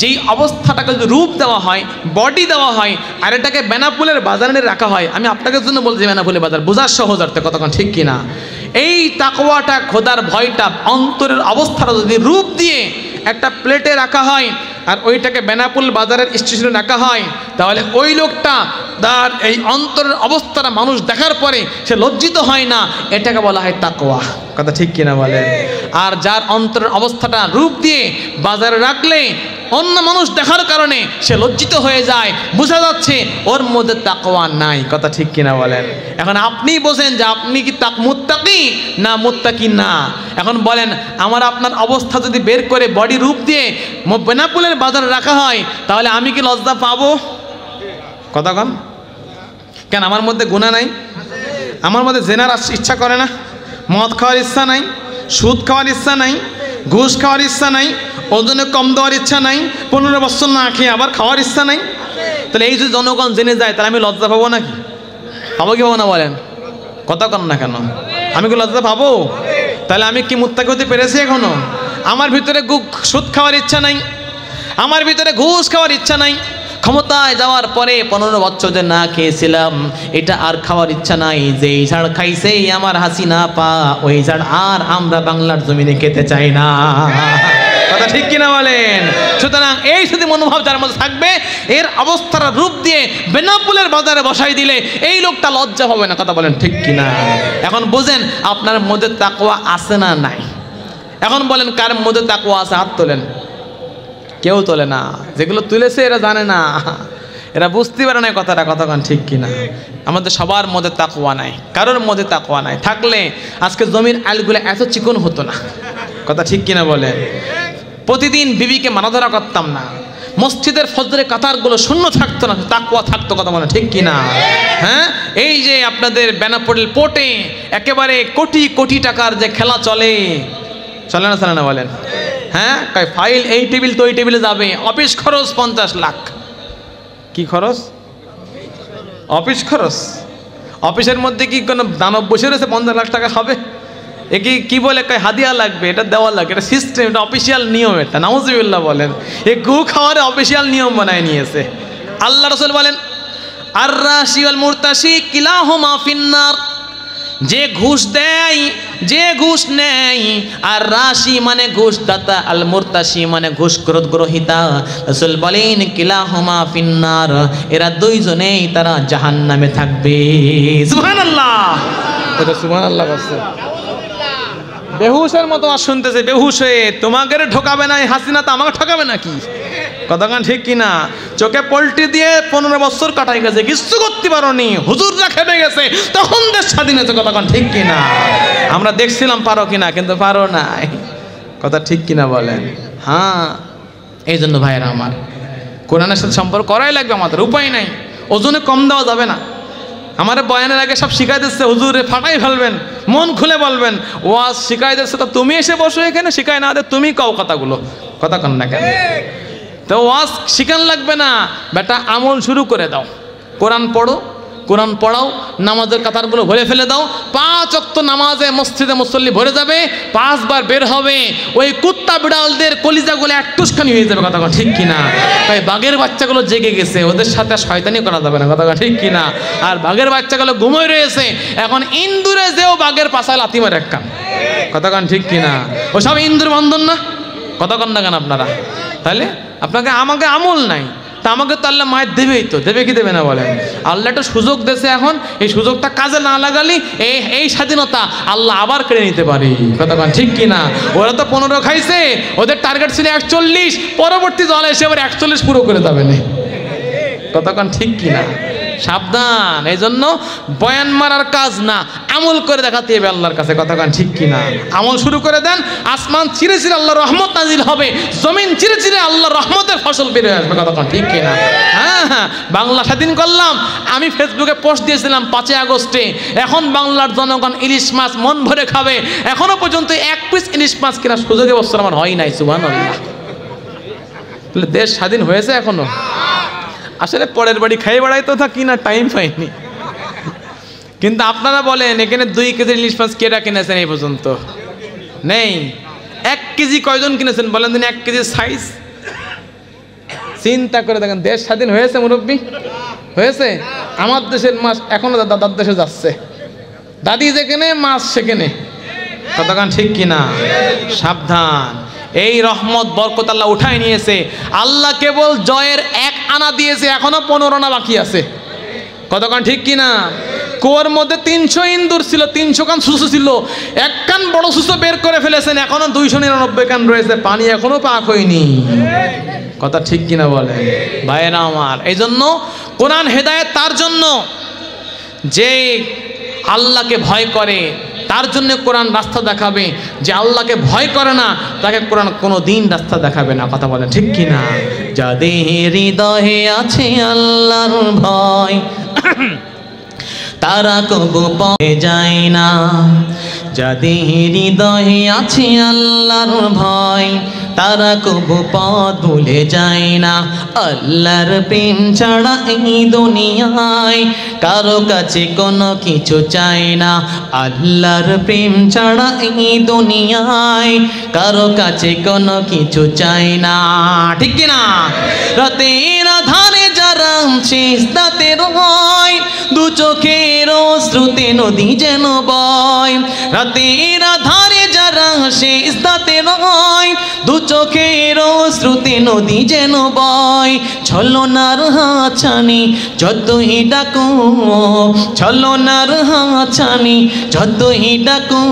যেই অবস্থাটাকে যদি রূপ দেওয়া হয়, বডি দেওয়া হয়, আর এটাকে বেনাপুলের বাজারে রাখা হয়। আমি আপনাদের জন্য বলছি বেনাপুলের বাজার বোঝার সহজার্থে, কতক্ষণ ঠিক কিনা? এই তাকওয়াটা, খোদার ভয়টা, অন্তরের অবস্থাটা যদি রূপ দিয়ে একটা প্লেটে রাখা হয় আর ওইটাকে বেনাপুল বাজারের স্টেশনে রাখা হয়, তাহলে ওই লোকটা তার এই অন্তরের অবস্থাটা মানুষ দেখার পরে সে লজ্জিত হয় না, এটাকে বলা হয় তাকওয়া, কথা ঠিক কিনা বলেন? আর যার অন্তরের অবস্থাটা রূপ দিয়ে বাজারে রাখলে অন্য মানুষ দেখার কারণে সে লজ্জিত হয়ে যায়, বোঝা যাচ্ছে ওর মধ্যে তাকওয়া নাই, কথা ঠিক কিনা বলেন? এখন আপনি বোঝেন যে আপনি কি মুত্তাকি না মুত্তাকি না। এখন বলেন, আমার আপনার অবস্থা যদি বের করে বডি রূপ দিয়ে বেনাপুলের বাজারে রাখা হয়, তাহলে আমি কি লজ্জা পাবো? কথা কন কেন? আমার মধ্যে গুনাহ নাই? আমার মধ্যে জেনার ইচ্ছা করে না? মদ খাওয়ার ইচ্ছা নাই? সুদ খাওয়ার ইচ্ছা নাই? ঘুষ খাওয়ার ইচ্ছা নাই? ওজনে কম দেওয়ার ইচ্ছা নাই? 15 বছর না খেয়ে আবার খাওয়ার ইচ্ছা নাই? তাহলে এই যদি জনগণ জেনে যায়, তাহলে আমি লজ্জা পাবো নাকি? পাবো কি পাবো না বলেন? কথা কন না কেন? আমি কি লজ্জা পাবো? তাহলে আমি কি মুত্তাকি হতে পেরেছি এখনো? আমার ভিতরে সুদ খাওয়ার ইচ্ছা নাই, আমার ভিতরে ঘুষ খাওয়ার ইচ্ছা নাই, ক্ষমতায় যাওয়ার পরে 15 বছর যে না খেয়েছিলাম, এটা আর খাওয়ার ইচ্ছা নাই। যে ঝাড় খাইছে আমার হাসিনা পা, ওই ঝাড় আর আমরা বাংলার জমিনে খেতে চাই না। কথা ঠিক কিনা বলেন? সুতরাং এই যদি মনোভাব যার মধ্যে থাকবে, এর অবস্থার রূপ দিয়ে বেনাপুলের বাজারে বসাই দিলে এই লোকটা লজ্জা হবে না। কথা বলেন ঠিক কিনা? এখন বুঝেন আপনার মধ্যে তাকওয়া আছে না নাই? এখন বলেন কার মধ্যে তাকওয়া আছে? হাত তোলেন। কেউ তোলে না। যেগুলো তুলেছে এরা জানে না, এরা বুঝতে পারে না কথাটা। কতক্ষণ ঠিক কিনা? আমাদের সবার মধ্যে তাকওয়া নাই, কারোর মধ্যে তাকওয়া নাই। থাকলে আজকে জমির আলগুলো এত চিকন হতো না। কথা ঠিক কিনা বলেন? প্রতিদিন বিবিকে মানাধরা করতাম না, মসজিদের ফজরের কাতারগুলো শূন্য থাকতো না, তাকওয়া থাকতো। কথা বলে ঠিক কিনা? হ্যাঁ, এই যে আপনাদের বেনাপোল পোর্টে একেবারে কোটি কোটি টাকার যে খেলা চলে, চলে না? চলে না বলেন? হ্যাঁ, ফাইল এই টেবিল তো ওই টেবিলে যাবে, অফিস খরচ 50 লাখ। কি খরচ? অফিস খরচ। অফিসের মধ্যে কি কোনো দানব বসে রয়েছে 50 লাখ টাকা হবে? একে কি বলে? হাদিয়া লাগবে, এটা দেওয়া লাগবে, এটা সিস্টেম, এটা অফিসিয়াল নিয়ম। এটা নাউজুবিল্লাহ বলেন, এ গু খাওয়ারে অফিসিয়াল নিয়ম বানায় নিয়েছে। আল্লাহ রাসূল বলেন, আর রাশি ওয়াল মুরতাশি কিলাহুমা ফিন্নার। যে ঘুষ দেয়, যে ঘুষ নেয়, আর রাশি মানে ঘুষ দাতা, আল মুরতাশি মানে ঘুষ গ্রহীতা। রাসূল বলেন কিলাহুমা ফিন্নার, এরা দুইজনেই তারা জাহান্নামে থাকবে। সুবহানাল্লাহ। এটা সুবহানাল্লাহ বলছে। বেহুশের মতো আর শুনতেছে, বেহুশ হয়ে। তোমাকে ঠকাবে না হাসিনা, তো আমাকে ঠকাবে নাকি? কতক্ষণ ঠিক কিনা? চোখে পল্টি দিয়ে 15 বছর কাটাই গেছে, কিছু করতে পারোনি, হুজুররা খেপে গেছে, তখন দেশ স্বাধীন হয়েছে। কতক্ষণ ঠিক কিনা? আমরা দেখছিলাম পারো কিনা, কিন্তু পারো নাই। কথা ঠিক কিনা বলেন? হ্যাঁ, এই জন্য ভাইয়েরা আমার, কোরআনের সাথে সম্পর্ক করাই লাগবে আমাদের, উপায় নাই। ওজনে কম দেওয়া যাবে না। আমার বয়ানের আগে সব শিখাই দিচ্ছে, হুজুরে ফাটাই ফেলবেন, মন খুলে বলবেন। ওয়াজ শিখাই দিচ্ছে, তো তুমি এসে বসো এখানে, শিখাই না দে তুমি কাও কথাগুলো। কথা কন না কেন? তো ওয়াজ শিখান লাগবে না, বেটা আমল শুরু করে দাও। কোরআন পড়ো, কোরআন পড়াও, নামাজের কাতারগুলো ভরে ফেলে দাও। 5 ওয়াক্ত নামাজে মসজিদে মুসল্লি ভরে যাবে, 5 বার বের হবে, ওই কুত্তা বিড়ালদের কলিজাগুলো একটুখানি হয়ে যাবে। কথা ঠিক কিনা? তাই বাঘের বাচ্চাগুলো জেগে গেছে, ওদের সাথে শয়তানি করা যাবে না। কথা ঠিক কিনা? আর বাঘের বাচ্চাগুলো ঘুমোয় রয়েছে, এখন ইন্দুরে যেও বাঘের পাশায় লাথি মারে এক কান। কথা ঠিক কিনা? ওসব ইন্দুর বন্ধন না? কথা কন না কেন আপনারা? তাহলে আপনাকে আমাকে আমল নাই, তা আমাকে তো আল্লাহ মায়ের দেবেই, তো দেবে কি দেবে না বলেন? আল্লাহ একটা সুযোগ দিয়েছে, এখন এই সুযোগটা কাজে না লাগালি এই স্বাধীনতা আল্লাহ আবার কেড়ে নিতে পারে। কতক্ষণ ঠিক কিনা? ওরা তো 15 খাইছে, ওদের টার্গেট ছিল 41, পরবর্তী দল এসে আবার 41 পুরো করে যাবে না। কতক্ষণ ঠিক কিনা? সাবধান। এই জন্য বয়ান মারার কাজ না, আমল করে দেখাতে হবে আল্লাহর কাছে। কতক্ষণ ঠিক কিনা? আমল শুরু করে দেন, আসমান চিরে চিরে আল্লাহর রহমত নাজিল হবে, জমিন চিরে চিরে আল্লাহর রহমতের ফসল বের হয়ে আসবে। কতক্ষণ ঠিক কিনা? হ্যাঁ হ্যাঁ, বাংলা স্বাধীন করলাম। আমি ফেসবুকে পোস্ট দিয়েছিলাম 5 আগস্টে, এখন বাংলার জনগণ ইলিশ মাছ মন ভরে খাবে। এখনো পর্যন্ত 1 পিস ইলিশ মাছ কেনার সুযোগ এবছর আমার হয় নাই। সুবহানাল্লাহ। তাহলে দেশ স্বাধীন হয়েছে এখনো? আসলে পরের বাড়ি খাই বেড়াই তো থাকি না, টাইম পাইনি। কিন্তু আপনারা বলেন এখানে 2 কেজি ইলিশ মাছ কেটা কিনেছেন এই পর্যন্ত? নেই। 1 কেজি কয়জন কিনেছেন বলেন দিন? 1 কেজি সাইজ চিন্তা করে দেখেন। দেশ স্বাধীন হয়েছে মুরব্বী? হয়েছে? আমার দেশের মাছ এখনো দাদার দেশে যাচ্ছে, দাদি যেখানে মাছ সেখানে। কতক্ষণ ঠিক কিনা? সাবধান। এই রহমত বরকত আল্লাহ উঠাই নিয়েছে। আল্লাহ কেবল জয়ের 1 আনা দিয়েছে, এখনো 15 আনা বাকি আছে। কতক্ষণ ঠিক কিনা? কুয়োর মধ্যে 300 ইন্দুর ছিল, 300 কান সুসু ছিল, 1 কান বড় সুসু বের করে ফেলেছেন, এখনো 299 কান রয়েছে, পানি এখনো পাক হয়নি। কথা ঠিক কিনা বলেন ভাইয়েরা আমার? এই জন্য কোরআন হেদায়েত তার জন্য যে আল্লাহকে ভয় করে, তার জন্য কোরআন রাস্তা দেখাবে। যে আল্লাহকে ভয় করে না, তাকে কোরআন কোনো দিন রাস্তা দেখাবে না। কথা বলেন ঠিক কিনা? যাদের হৃদয়ে আছে আল্লাহর ভয়, তারা কবু পড়ে যায় না। যাদের হৃদয়ে আছে আল্লাহর ভয়, তারা কবু পথ ভুলে যায় না। আল্লাহর প্রেম ছাড়া এই দুনিয়ায় কারো কাছে কোনো কিছু চায় না। আল্লাহর প্রেম ছাড়া এই দুনিয়ায় কারো কাছে কোনো কিছু চায় না। ঠিক কিনা? রাতের আধারে যারা সিজদাতে রয়, দু চোখের শ্রুতে নদী যেন বয়। রাতের আধারে যারা সিজদাতে রয়, দু চোখের শ্রুতে নদী যেন বয়। ছলনার হাছানি যতই ডাকো, ছলনার হাছানি যতই ডাকো,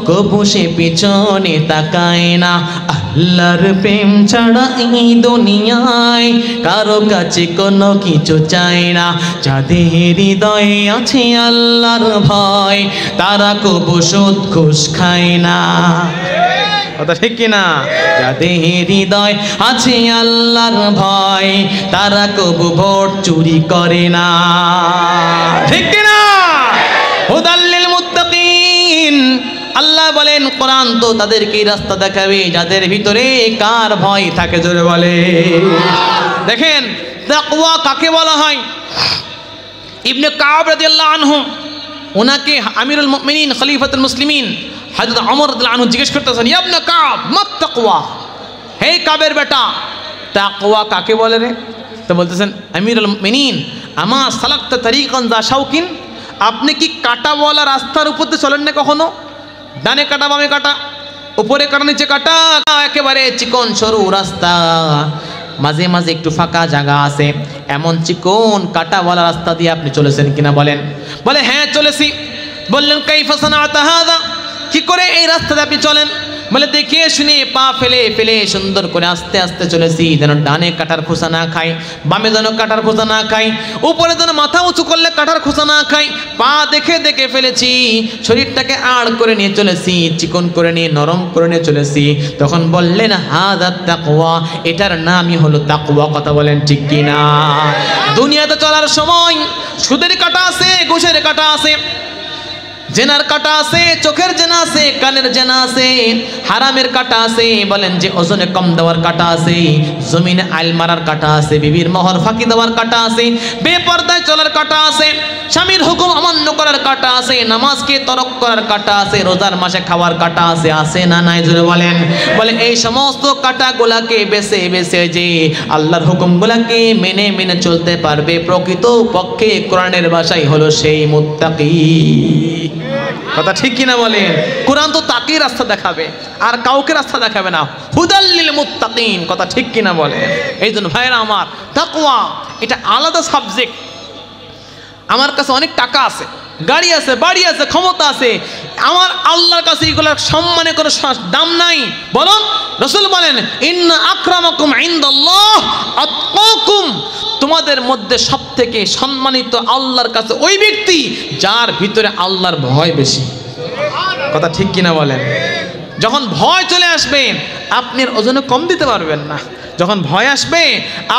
কবু সে পিছনে তাকায় না। আল্লাহর প্রেম ছাড়া এই দুনিয়ায় কারো কাছে কোনো কিছু চায় না। যাদের হৃদয়ে আছে আল্লাহর ভয়, তারা কবু সুদ ঘুষ খায় না। কথা ঠিক কিনা? যাদের হৃদয় আছে আল্লাহর ভয়, তারা কবু ভোট চুরি করে না। ঠিক কিনা? হুদাল্লিল মুত্তাকিন। আল্লাহ বলেন কোরআন তো তাদেরকে রাস্তা দেখাবে যাদের ভিতরে কার ভয় থাকে। জোরে বলে। দেখেন তাকওয়া কাকে বলা হয়? ইবনে কাব রাদিয়াল্লাহু আনহু, ওনাকে আমিরুল মুমিনিন খলিফাতুল মুসলিমিন হযরত ওমর রাদিয়াল্লাহু আনহু জিজ্ঞেস করতেছেন, ইয়া ইবনে কাব মা তাকওয়া, হে কাবের বেটা তাকওয়া কাকে বলে রে? তো বলতেছেন, আমিরুল মুমিনিন আমা সালাকতা তারিকান যা শাওকিন, আপনি কি কাটাওয়ালা রাস্তার উপর দিয়ে চলেন না কখনো? ডানে কাটা বামে কাটা, উপরে কাটা নিচে কাটা, একেবারে চিকন সরু রাস্তা, মাঝে মাঝে একটু ফাঁকা জায়গা আছে, এমন চিকন কাটাওয়ালা রাস্তা দিয়ে আপনি চলেছেন কিনা বলেন? বলে হ্যাঁ চলেছি। বললেন কাইফা সানাতা হাযা, কি করে এই রাস্তাতে আপনি চলেন? বলে দেখিয়ে শুনে পা ফেলে ফেলে সুন্দর করে আস্তে আস্তে চলেছি, যেন ডানে কাটার খোসা না খাই, বামে যেন কাটার খোসা না খাই, উপরে যেন মাথা উঁচু করলে কাটার খোসা না খাই। পা দেখে দেখে ফেলেছি, শরীরটাকে আড় করে নিয়ে চলেছি, চিকন করে নিয়ে নরম করে নিয়ে চলেছি। তখন বললেন হাযা তাকওয়া, এটার নামই হলো তাকওয়া। কথা বলেন ঠিক কিনা? দুনিয়াতে চলার সময় সুদের কাটা আছে, ঘুষের কাটা আছে, জেনার কাটা আছে, চোখের জেনা আছে, কানের জেনা আছে, হারামের কাটা আছে, বলেন যে ওজনে কম দেওয়ার কাটা আছে, জমিনে আইল মারার কাটা আছে, বিবির মোহর ফাঁকি দেওয়ার কাটা আছে, বেপরদায় চলার কাটা আছে, স্বামীর হুকুম অমান্য করার কাটা আছে, নামাজকে তরক করার কাটা আছে, রোজার মাসে খাওয়ার কাটা আছে না নাই? জোরে বলেন। বলে এই সমস্ত কাটাগুলাকে বেছে বেছে যে আল্লাহর হুকুমগুলাকে মেনে মেনে চলতে পারবে, প্রকৃত পক্ষে কোরআনের ভাষাই হলো সেই মুত্তাকি। কথা ঠিক কিনা বলেন? কোরআন তো তাকেই রাস্তা দেখাবে, আর কাউকে রাস্তা দেখাবে না। হুদাল্লিল মুত্তাকিন। কথা ঠিক কিনা বলেন? এই জন্য ভাইরা আমার, তাকওয়া এটা আলাদা সাবজেক্ট। আমার কাছে অনেক টাকা আছে, গাড়ি আছে, বাড়ি আছে, ক্ষমতা আছে, আমার আল্লাহর কাছে এগুলোর সম্মানে কোনো দাম নাই। বলুন, রাসূল বলেন ইন্না আকরামাকুম ইনদাল্লাহ আতকাকুম, তোমাদের মধ্যে সবথেকে সম্মানিত আল্লাহর কাছে ওই ব্যক্তি যার ভিতরে আল্লাহর ভয় বেশি। কথা ঠিক কিনা বলেন? যখন ভয় চলে আসবে আপনি ওজনে কম দিতে পারবেন না। যখন ভয় আসবে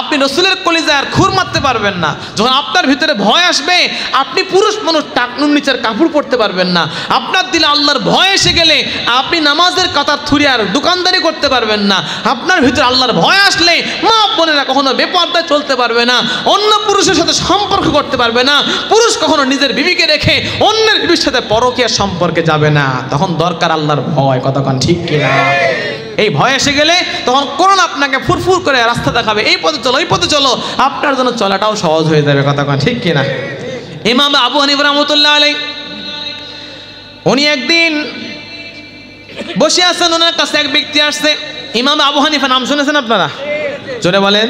আপনি রসুলের কলিজায় আর খুর মারতে পারবেন না। যখন আপনার ভিতরে ভয় আসবে আপনি পুরুষ মানুষ টাকনুর নিচের কাপড় পরতে পারবেন না। আপনার দিলে আল্লাহর ভয় এসে গেলে আপনি নামাজের কাতার থুরি আর দোকানদারি করতে পারবেন না। আপনার ভিতরে আল্লাহর ভয় আসলে মা বোনেরা কখনো বেপরদায় চলতে পারবে না, অন্য পুরুষের সাথে সম্পর্ক করতে পারবে না, পুরুষ কখনো নিজের বিবিকে রেখে অন্যের বিবির সাথে পরকীয়া সম্পর্কে যাবে না। তখন দরকার আল্লাহর ভয়। কতক্ষণ ঠিক কিনা? এই ভয় এসে গেলে তখন কোরআন আপনাকে ফুরফুর করে রাস্তা দেখাবে, এই পথে চলো, এই পথে চলো, আপনার জন্য চলাটাও সহজ হয়ে যাবে। কতক্ষণ ঠিক কিনা? ইমাম আবু হানিফা রাহমাতুল্লাহ আলাইহি উনি একদিন বসে আছেন, ওনার কাছে এক ব্যক্তি আসছে। ইমাম আবু হানিফা নাম শুনেছেন আপনারা? জোরে বলেন।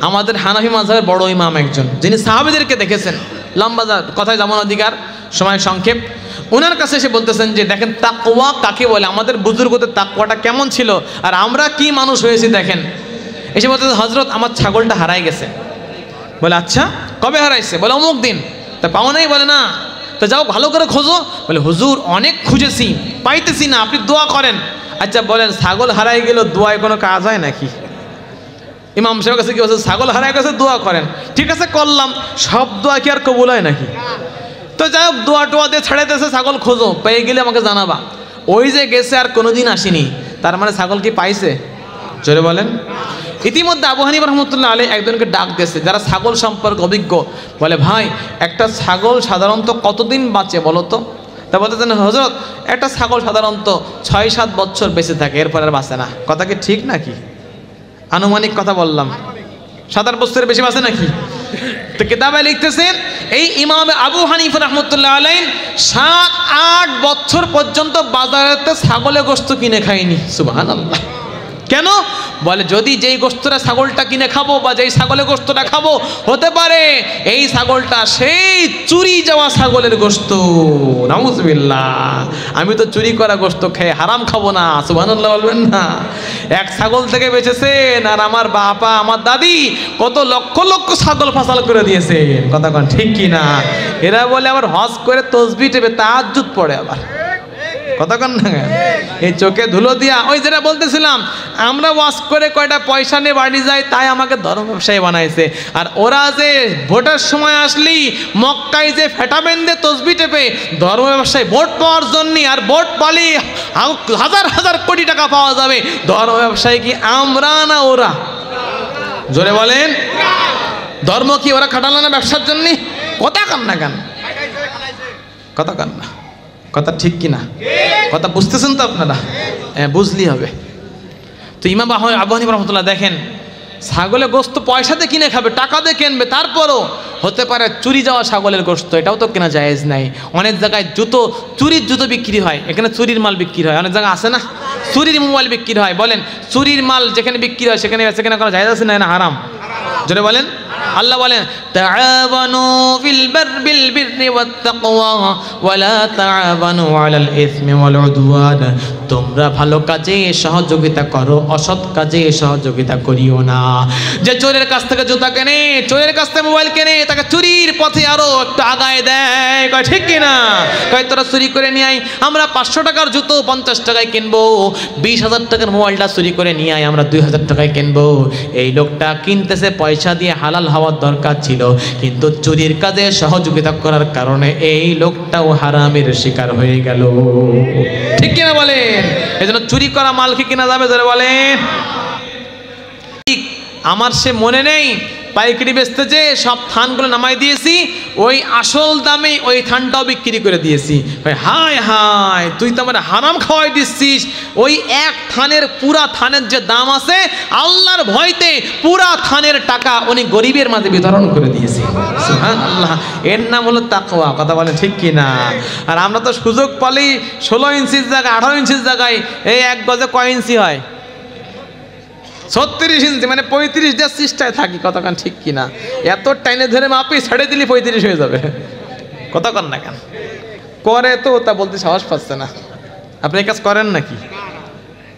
আমাদের হানাফি মাযহাবের বড় ইমাম একজন, যিনি সাহাবীদেরকে দেখেছেন। লম্বা কথায় যেমন অধিকার, সময় সংক্ষেপ। ওনার কাছে এসে বলতেছেন যে দেখেন তাকওয়া কাকে বলে, আমাদের বুজুর্গদের তাকওয়াটা কেমন ছিল আর আমরা কি মানুষ হয়েছি দেখেন। এসে বলতেছে হযরত আমার ছাগলটা হারাই গেছে। বলে আচ্ছা কবে হারাইছে? বলে অমুক দিন। তা পাও নাই? বলে না। তো যাও ভালো করে খোঁজো। বলে হুজুর অনেক খুঁজেছি, পাইতেছি না, আপনি দোয়া করেন। আচ্ছা বলেন ছাগল হারাই গেল দোয়ায় কোনো কাজ হয় নাকি? ইমাম সাহেবের কাছে কি বলছে? ছাগল হারাই গেছে দোয়া করেন। ঠিক আছে করলাম, সব দোয়া কি আর কবুল হয় নাকি? তো যাই হোক দোয়া টোয়া দিয়ে ছাড়াইতেছে, ছাগল খোঁজো, পেয়ে গেলে আমাকে জানাবা। ওই যে গেছে আর কোনোদিন আসেনি, তার মানে ছাগল কি পাইছে? জোরে বলেন। ইতিমধ্যে আবু হানিফা রহমতুল্লাহ আলাইহি একজনকে ডাক দিয়েছে যারা ছাগল সম্পর্কে অভিজ্ঞ। বলে, ভাই একটা ছাগল সাধারণত কতদিন বাঁচে বলো তো? তা বলতেছেন, হযরত একটা ছাগল সাধারণত 6-7 বছর বেঁচে থাকে, এরপর আর বাঁচে না। কথা কি ঠিক নাকি? আনুমানিক কথা বললাম, 7-8 বছরের বেশি বাঁচে নাকি? তো কিতাবে লিখতেছেন এই ইমাম আবু হানিফা রহমতুল্লাহ আলাইহি 7-8 বছর পর্যন্ত বাজারেতে ছাগলের গোশত কিনে খায়নি। সুবহানাল্লাহ। কেন? বলে, যদি যেই গোশতটা ছাগলটা কিনে খাবো বা যেই ছাগলের গোশতটা খাবো, হতে পারে এই ছাগলটা সেই চুরি যাওয়া ছাগলের গোশত। নাউজুবিল্লাহ। আমি তো চুরি করা গোশত খেয়ে হারাম খাবো না। সুবহানাল্লাহ বলবেন না? এক ছাগল থেকে বেঁচেছেন, আর আমার বাবা আমার দাদি কত লক্ষ লক্ষ ছাগল ফাসাল করে দিয়েছেন। কথা কন ঠিক কি না? এরা বলে আবার হজ করে তসবিহ টেপে তাহাজ্জুদ পড়ে আবার। কথা কন না? এই চোখে ধুলো দিয়া, ওই যেটা বলতেছিলাম, আমরা ওয়াজ করে কয়টা পয়সা নিয়ে বাড়ি যাই, তাই আমাকে ধর্ম ব্যবসায়ী বানাইছে। আর ওরা যে ভোটের সময় আসলি মক্কায় যে ফেটা বেঁধে তসবি টেপে ধর্ম ব্যবসায়ী ভোট পাওয়ার জন্য, আর ভোট পালি হাজার হাজার কোটি টাকা পাওয়া যাবে, ধর্ম ব্যবসায়ী কি আমরা না ওরা? জোরে বলেন। ধর্ম কি ওরা খাটালো না ব্যবসার জন্য? কথা কান না কেন? কথা কান না? কথা ঠিক কিনা? কথা বুঝতেছেন তো আপনারা? হ্যাঁ, বুঝলি হবে। তো ইমাম আবু হানিফা রহমতুল্লাহ দেখেন, ছাগলের গোশত পয়সাতে কিনে খাবে, টাকা দিয়ে কিনবে, তারপরও হতে পারে চুরি যাওয়া ছাগলের গোশত, এটাও তো কেনা জায়েজ নাই। অনেক জায়গায় জুতো, চুরির জুতো বিক্রি হয়, এখানে চুরির মাল বিক্রি হয়। অনেক জায়গায় আছে না চুরির মোবাইল বিক্রি হয়। বলেন, চুরির মাল যেখানে বিক্রি হয় সেখানে সেখানে কোনো জায়েজ আছে না হারাম? জোরে বলেন। আল্লাহ বলেন, তাআওয়ানু বিল বিররি ওয়াত তাকওয়া ওয়া লা তাআওয়ানু আলাল ইসমি ওয়াল উদওয়ান। তোমরা ভালো কাজে সহযোগিতা করো, অসৎ কাজে সহযোগিতা করিও না। যে চোরের কাছ থেকে জুতা কেনে, চোরের কাছ থেকে মোবাইল কেনে, তাকে চুরির পথে আরো একটু আগায় দেয়। কয় ঠিক কিনা? কয় তোরা চুরি করে নিয়ে আয়, আমরা 500 টাকার জুতো 50 টাকায় কিনবো, 20,000 টাকার মোবাইলটা চুরি করে নিয়ে আয়, আমরা 2,000 টাকায় কিনবো। এই লোকটা কিনতেছে পয়সা দিয়ে, হালাল হওয়ার দরকার ছিল, কিন্তু চুরির কাজে সহযোগিতা করার কারণে এই লোকটাও হারামের শিকার হয়ে গেল। ঠিক কিনা বলেন? এই জন্য চুরি করা মাল কি কিনা যাবে? ধরে বলেন। আমার সে মনে নেই, পাইকারি বেচতে যে সব থানগুলো নামাই দিয়েছি, ওই আসল দামে ওই থানটাও বিক্রি করে দিয়েছি। হায় হায়, তুই তো আমার হারাম খাওয়াই দিচ্ছিস। ওই এক থানের, পুরা থানের যে দাম আছে, আল্লাহর ভয়তে পুরা থানের টাকা উনি গরিবের মাঝে বিতরণ করে দিয়েছি। সুবহানাল্লাহ। এর নাম হলো তাকওয়া। কথা বলে ঠিক কিনা? আর আমরা তো সুযোগ পালি 16 ইঞ্চির জায়গায় 18 ইঞ্চির জায়গায় এই 1 গজে কয় ইঞ্চি হয়? 36 ইঞ্চি, মানে 35 দিয়ে চেষ্টায় থাকি। কতক্ষণ ঠিক কিনা? এত টাইনে ধরে মাপি ছেড়ে দিলি 35 হয়ে যাবে। কতক্ষণ না কেন করে তো তা বলতে সাহস পাচ্ছে না। আপনি এই কাজ করেন নাকি?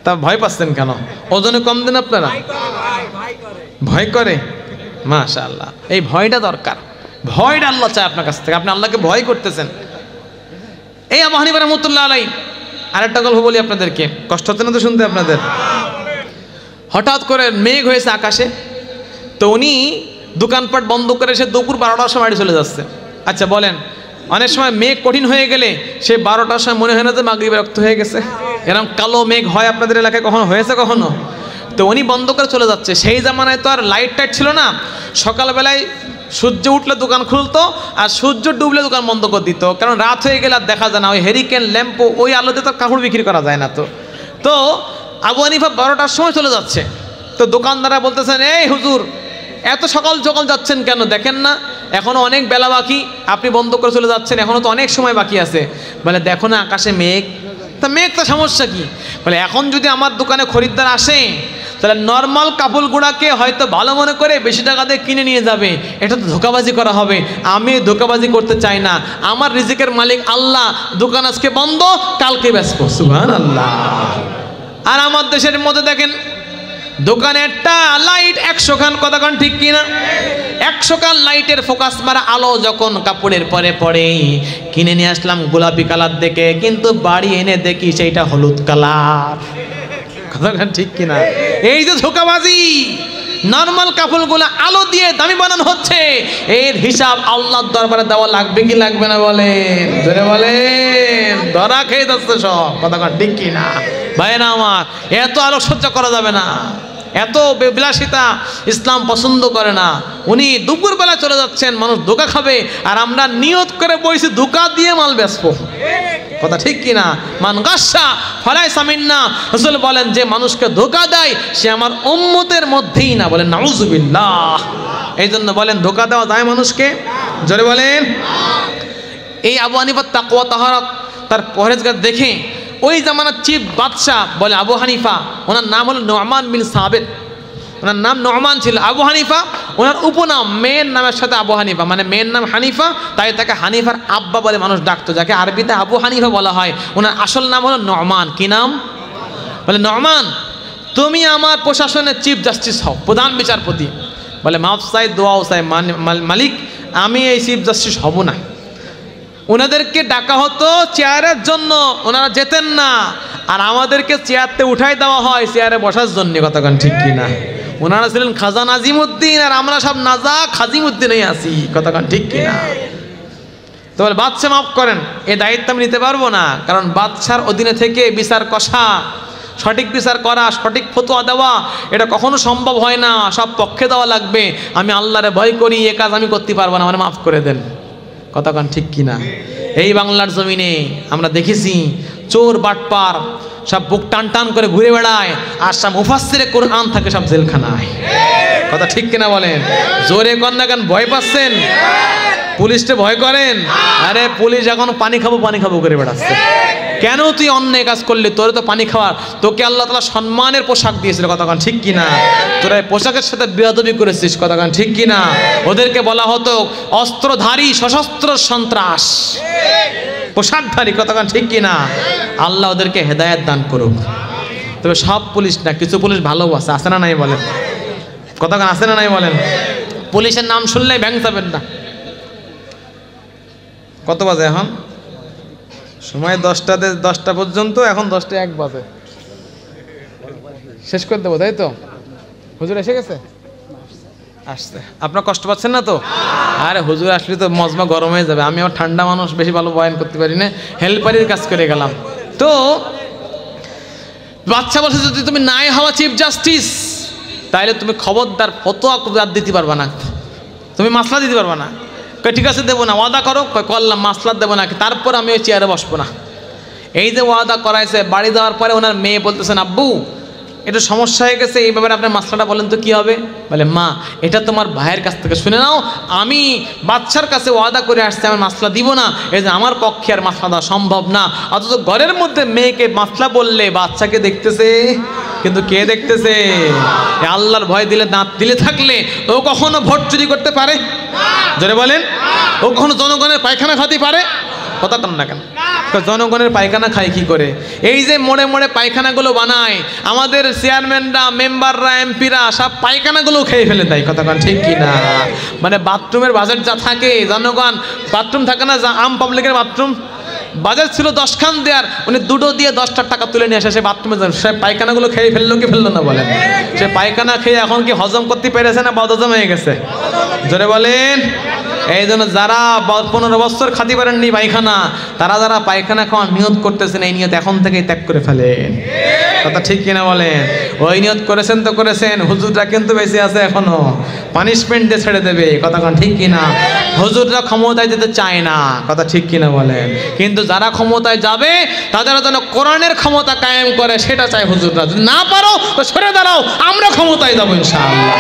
তা ভয় পাচ্ছেন কেন? ওজনে কম দেন আপনারা? ভয় করে? মাশাআল্লাহ, এই ভয়টা দরকার। ভয়টা আল্লাহ চায় আপনার কাছ থেকে, আপনি আল্লাহকে ভয় করতেছেন। এই আবু হানিফা রাহমাতুল্লাহ আলাইহি আরেকটা গল্প বলি আপনাদেরকে, কষ্ট হচ্ছে না তো শুনতে আপনাদের? হঠাৎ করে মেঘ হয়েছে আকাশে, তো উনি দোকানপাট বন্ধ করে সে দুপুর 12টার সময় বাড়ি চলে যাচ্ছে। আচ্ছা বলেন, অনেক সময় মেঘ কঠিন হয়ে গেলে সে 12টার সময় মনে হয় না যে মাগরিবের রক্ত হয়ে গেছে? এরকম কালো মেঘ হয় আপনাদের এলাকায় কখনো হয়েছে? কখনো? তো উনি বন্ধ করে চলে যাচ্ছে। সেই জামানায় তো আর লাইট টাইট ছিল না। সকালবেলায় সূর্য উঠলে দোকান খুলতো, আর সূর্য ডুবলে দোকান বন্ধ করে দিত, কারণ রাত হয়ে গেলে আর দেখা যায় না। ওই হেরিকেন ল্যাম্পো, ওই আলোতে তো কাপড় বিক্রি করা যায় না। তো আবু হানিফা 12টার সময় চলে যাচ্ছে। তো দোকানদাররা বলতেছেন, এই হুজুর এত সকাল সকাল যাচ্ছেন কেন? দেখেন না এখনো অনেক বেলা বাকি, আপনি বন্ধ করে চলে যাচ্ছেন, এখনো তো অনেক সময় বাকি আছে। বলে, দেখো না আকাশে মেঘ। তা মেঘ তো সমস্যা কি? বলে, এখন যদি আমার দোকানে খরিদ্দার আসে, তাহলে নর্মাল কাপড়গুড়াকে হয়তো ভালো মনে করে বেশি টাকা দিয়ে কিনে নিয়ে যাবে, এটা তো ধোকাবাজি করা হবে। আমি ধোকাবাজি করতে চাই না। আমার রিজিকের মালিক আল্লাহ, দোকান আজকে বন্ধ, কালকে ব্যস্ত। সুবহানাল্লাহ। আর আমার দেশের মধ্যে দেখেন, দোকানে একটা লাইট 100 খান। কতক্ষণ ঠিক কিনা? 100 খান লাইটের ফোকাস মারা আলো যখন কাপড়ের পরে পড়ে, কিনে নিয়ে আসলাম গোলাপি কালার দেখে, কিন্তু বাড়ি এনে দেখি সেইটা হলুদ কালার। কতক্ষণ ঠিক কিনা? এই যে ধোকাবাজি, নর্মাল কাপড়গুলো আলো দিয়ে দামি বানানো হচ্ছে, এর হিসাব আল্লাহর দরবারে দেওয়া লাগবে কি লাগবে না? বলেন, ধরে বলেন। ধরা খেয়ে যাচ্ছে সব। কতক্ষণ ঠিক কিনা? ভাইয়েরা আমার, এত আলোকসজ্জা করা যাবে না, এত বিলাসিতা ইসলাম পছন্দ করে না। উনি দুপুরবেলা চলে যাচ্ছেন, মানুষ ধোকা খাবে, আর আমরা নিয়ত করে বইছি ধোকা দিয়ে মাল বেচবো। কথা ঠিক কিনা? মান গাসসা ফালাইসা মিন্না। রাসূল বলেন যে মানুষকে ধোকা দেয় সে আমার উম্মতের মধ্যেই না। বলেন নাউযুবিল্লাহ। এই জন্য বলেন ধোকা দেওয়া যায় মানুষকে? জোরে বলেন। এই আবু হানিফার তাকওয়া তাহারাত, তার পরহেজগার দেখে ওই জামানার চিফ বাদশাহ বলে আবু হানিফা, ওনার নাম হলো নু'মান বিন সাবিত। ওনার নাম নু'মান ছিল। আবু হানিফা ওনার উপনাম, মেয়ের নামের সাথে আবু হানিফা, মানে মেয়ের নাম হানিফা, তাই তাকে হানিফার আব্বা বলে মানুষ ডাকতো, যাকে আরবিতে আবু হানিফা বলা হয়। ওনার আসল নাম হলো নু'মান। কি নাম? বলে নু'মান, তুমি আমার প্রশাসনের চিফ জাস্টিস হও, প্রধান বিচারপতি। বলে মাফ চাই, দোয়াও চাই, মালিক আমি এই চিফ জাস্টিস হব না। ওনাদেরকে ডাকা হতো চেয়ারের জন্য, ওনারা যেতেন না, আর আমাদেরকে চেয়ারতে উঠাই দেওয়া হয় চেয়ারে বসার জন্য। কতক্ষণ ঠিক কিনা? ওনারা ছিলেন খাজা নাজিমউদ্দিন, আর আমরা সব নাজা খাজিমউদ্দিনেই আছি। কতক্ষণ ঠিক কিনা? তো বলে বাদশা মাফ করেন, এই দায়িত্ব আমি নিতে পারবো না, কারণ বাদশার অধীনে থেকে বিচার কষা, সঠিক বিচার করা, সঠিক ফতোয়া দেওয়া, এটা কখনো সম্ভব হয় না, সব পক্ষে দেওয়া লাগবে। আমি আল্লাহরে ভয় করি, এ কাজ আমি করতে পারবো না, মানে মাফ করে দেন। কতক্ষণ ঠিক কিনা? এই বাংলার জমিনে আমরা দেখেছি চোর বাটপার সব বুক টান টান করে ঘুরে বেড়ায়, আর সব মুফাসসিরে কোরআন থাকে সব জেলখানায়। কথা ঠিক কিনা বলেন? জোরে কর না কেন? ভয় পাচ্ছেন? পুলিশকে ভয় করেন? আরে পুলিশ এখন পানি খাবো করে বেড়াচ্ছে। কেন তুই অন্যায় কাজ করলি? তোরে তো পানি খাওয়ার, তোকে আল্লাহ তাআলা সম্মানের পোশাক দিয়েছিল। কতক্ষণ ঠিক কিনা? তোরা এই পোশাকের সাথে বেয়াদবি করেছিস। কতক্ষণ ঠিক কিনা? ওদেরকে বলা হতো অস্ত্রধারী সশস্ত্র সন্ত্রাস, পোশাকধারী। কতক্ষণ ঠিক কিনা? আল্লাহ ওদেরকে হেদায়েত দান করুক। তবে সব পুলিশ না, কিছু পুলিশ ভালো আছে না নাই বলেন? কতক্ষণ আছে না নাই বলেন? পুলিশের নাম শুনলেই ভ্যাং যাবেন না। কত বাজে এখন? সময় 10টা পর্যন্ত, এখন 10টা 1 বাজে। শেষ করে দেবো, তাই তো? হুজুর এসে গেছে? আসছে। আপনার কষ্ট পাচ্ছেন না তো? আরে হুজুর আসলে তো মজমা গরম হয়ে যাবে। আমি আমার ঠান্ডা মানুষ, বেশি ভালো বয়ান করতে পারি না, হেল্পারির কাজ করে গেলাম। তো বাচ্চা বলছে যদি তুমি নাই হওয়া চিফ জাস্টিস, তাহলে তুমি খবরদার ফতোয়া দিতে পারবা না, তুমি মাসলা দিতে পারবা না। ঠিক আছে দেবো না। ওয়াদা করো। করলাম, মাসলা দেবো না, তারপর আমি ওই চেয়ারে বসবো না। এই যে ওয়াদা করাইছে, বাড়ি যাওয়ার পরে ওনার মেয়ে বলতেছেন আব্বু এটা সমস্যা হয়ে গেছে, এই ব্যাপারে আপনার মাসলাটা বলেন তো কি হবে? বলে মা এটা তোমার ভাইয়ের কাছ থেকে শুনে নাও, আমি বাচ্চার কাছে ওয়াদা করে আসছি আমি মাসলা দিব না, এই যে আমার পক্ষে আর মাসলা দেওয়া সম্ভব না। অথচ ঘরের মধ্যে মেয়েকে মাসলা বললে বাচ্চাকে দেখতেছে, কিন্তু কে দেখতেছে? আল্লাহর ভয় দিলে, দাঁত দিলে থাকলে ও কখনো ভোট চুরি করতে পারে? জোরে বলেন। ও কখনো জনগণের পায়খানা খাতে পারে? কথা কন না কেন? জনগণের পায়খানা খায় কি করে? এই যে মোড়ে মোড়ে পায়খানাগুলো বানায়, আমাদের চেয়ারম্যানরা, মেম্বাররা, এমপিরা সব পায়খানাগুলো খেয়ে ফেলে দেয়। কথা কন ঠিক কি না? মানে বাথরুমের বাজেট যা থাকে, জনগণ বাথরুম থাকে না, যা আম পাবলিকের বাথরুম বাজেট ছিল 10 খান দেওয়ার, উনি 2টো দিয়ে 10টা টাকা তুলে নিয়ে আসে সে বাথরুমে যান। সে পায়খানাগুলো খেয়ে ফেললো কি ফেললো না বলেন? সে পায়খানা খেয়ে এখন কি হজম করতে পেরেছে না বদহজম হয়ে গেছে? জোরে বলেন। এই জন্য যারা 15 বছর খাতে পারেননি পায়খানা, যারা পায়খানা খাওয়ার নিয়ত করতেছেন, এই নিয়ত এখন থেকেই ত্যাগ করে ফেলেন। কথা ঠিক কিনা বলেন? ওই নিয়ত করেছেন তো করেছেন, হুজুররা কিন্তু বেঁচে আছে এখনো, পানিশমেন্ট দিয়ে ছেড়ে দেবে। কথা কোন ঠিক কিনা? হুজুররা ক্ষমতায় যেতে চায় না। কথা ঠিক কিনা বলেন? কিন্তু যারা ক্ষমতায় যাবে তাদের যেন কোরআনের ক্ষমতা কায়েম করে সেটা চায় হুজুররা। যদি না পারো তো সরে দাঁড়াও, আমরা ক্ষমতায় যাবো ইনশাআল্লাহ।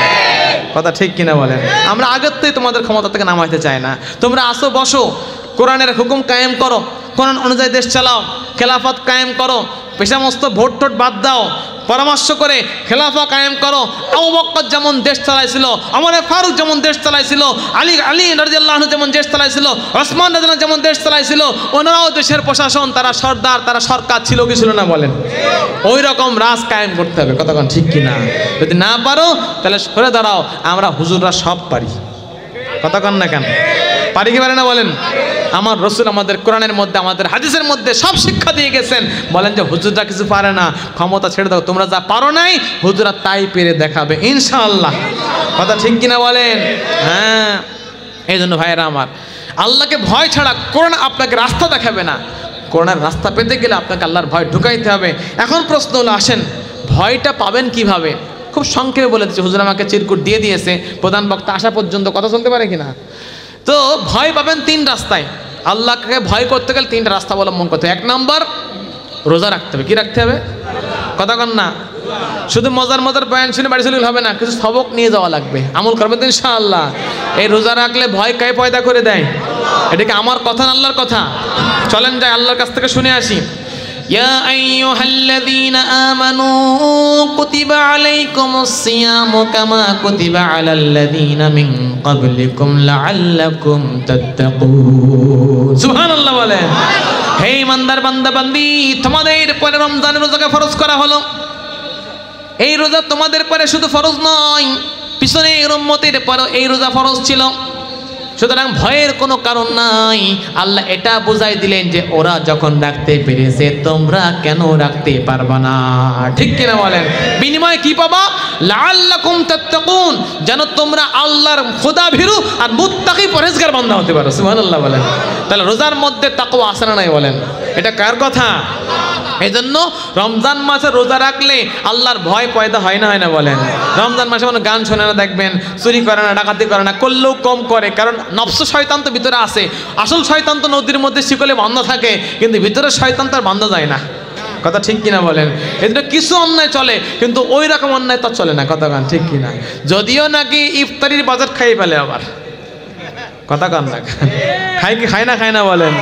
কথা ঠিক কিনা বলেন? আমরা আগের থেকে তোমাদের ক্ষমতা থেকে নামাইতে চাই না। তোমরা আসো, বসো, কোরআনের হুকুম কায়েম করো, কোরআন অনুযায়ী দেশ চালাও, খেলাফত কায়েম করো, পেশামস্ত ভোট টোট বাদ দাও, পরামর্শ করে খেলাফা কায়েম করো। আবু বকর যেমন দেশ চালাইছিল, ওমর ফারুক যেমন দেশ চালাইছিল, আলী রাদিয়াল্লাহু আনহু যেমন দেশ চালাইছিল, ওসমান রাদিয়াল্লাহু যেমন দেশ চালাইছিল, ওনারাও দেশের প্রশাসন, তারা সর্দার, তারা সরকার ছিল কি ছিল না বলেন? ওই রকম রাজ কায়েম করতে হবে। কতক্ষণ ঠিক কিনা? যদি না পারো তাহলে সরে দাঁড়াও, আমরা হুজুররা সব পারি। কতক্ষণ না কেন? পারি কি পারে না বলেন? আমার রসুল আমাদের কোরআনের মধ্যে, আমাদের হাদিসের মধ্যে সব শিক্ষা দিয়ে গেছেন। বলেন যে হুজুররা কিছু পারে না, ক্ষমতা ছেড়ে দাও, তোমরা যা পারো নাই হুজুরা তাই পেরে দেখাবে ইনশাআল্লাহ। কথা ঠিক কিনা বলেন? হ্যাঁ। এই জন্য ভাইয়েরা আমার, আল্লাহকে ভয় ছাড়া কোরআন আপনাকে রাস্তা দেখাবে না। করোনার রাস্তা পেতে গেলে আপনাকে আল্লাহর ভয় ঢুকাইতে হবে। এখন প্রশ্ন হলো, আসেন ভয়টা পাবেন কিভাবে? খুব সংক্ষেপে বলে দিচ্ছি, হুজুর আমাকে চিরকুট দিয়ে দিয়েছে, প্রধান বক্তা আসা পর্যন্ত কথা চলতে পারে কিনা। তো ভয় পাবেন 3 রাস্তায়। আল্লাহকে ভয় করতে গেলে 3টা রাস্তা অবলম্বন করতে হবে। 1 নম্বর, রোজা রাখতে হবে। কি রাখতে হবে? কথা কন না। শুধু মজার বয়ান শুনে বাড়ি চলে হবে না, কিছু সবক নিয়ে যাওয়া লাগবে, আমল করবেন তো ইনশাআল্লাহ। এই রোজা রাখলে ভয় কে পয়দা করে দেয়? এটা কি আমার কথা না আল্লাহর কথা? চলেন যাই আল্লাহর কাছ থেকে শুনে আসি। ইয়া আইয়ুহাল্লাযীনা আমানু কুতিবা আলাইকুমুস সিয়ামু কামা কুতিবা আলাল্লাযীনা মিন ক্বাবলিকুম লাআল্লাকুম তাত্তাকুন। সুবহানাল্লাহ বলেন। হে ইমানদার বান্দা বান্দি, তোমাদের পরে রমজানের রোজাকে ফরজ করা হলো। এই রোজা তোমাদের পরে শুধু ফরজ নয়, পিছনের উম্মতের পরে এই রোজা ফরজ ছিল। সুতরাং ভয়ের কোনো কারণ নাই। আল্লাহ এটা বুঝাই দিলেন যে ওরা যখন রাখতে পেরেছে তোমরা কেন রাখতে পারবা না? ঠিক কিনা বলেন? বিনিময়ে কি পাবা? লাআল্লাকুম তাত্তাকুন, যেন তোমরা আল্লাহর খোদা ভীরু আর মুত্তাকি পরহেজগার বান্দা হতে পারো। সুবহানাল্লাহ বলেন। তাহলে রোজার মধ্যে তাকওয়া আছে না নাই বলেন? এটা কার কথা? এই জন্য রমজান মাসে রোজা রাখলে আল্লাহর ভয় পয়দা হয় না, হয় না বলেন? রমজান মাসে মানে গান শোনে না, দেখবেন চুরি করে না, ডাকাতি করে না, করলেও কম করে, কারণ নফস শয়তান তো ভিতরে আছে। আসল শয়তান তো নদীর মধ্যে শিকলে বাঁধা থাকে, কিন্তু ভিতরে শয়তান তার বাঁধা যায় না। কথা ঠিক কিনা বলেন? এজন্য কিছু অন্যায় চলে, কিন্তু ওই রকম অন্যায় তো চলে না। কথা গান ঠিক কিনা? যদিও নাকি ইফতারির বাজার খাইয়ে ফেলে আবার। কথা গান না খায় কি খায় না বলেন?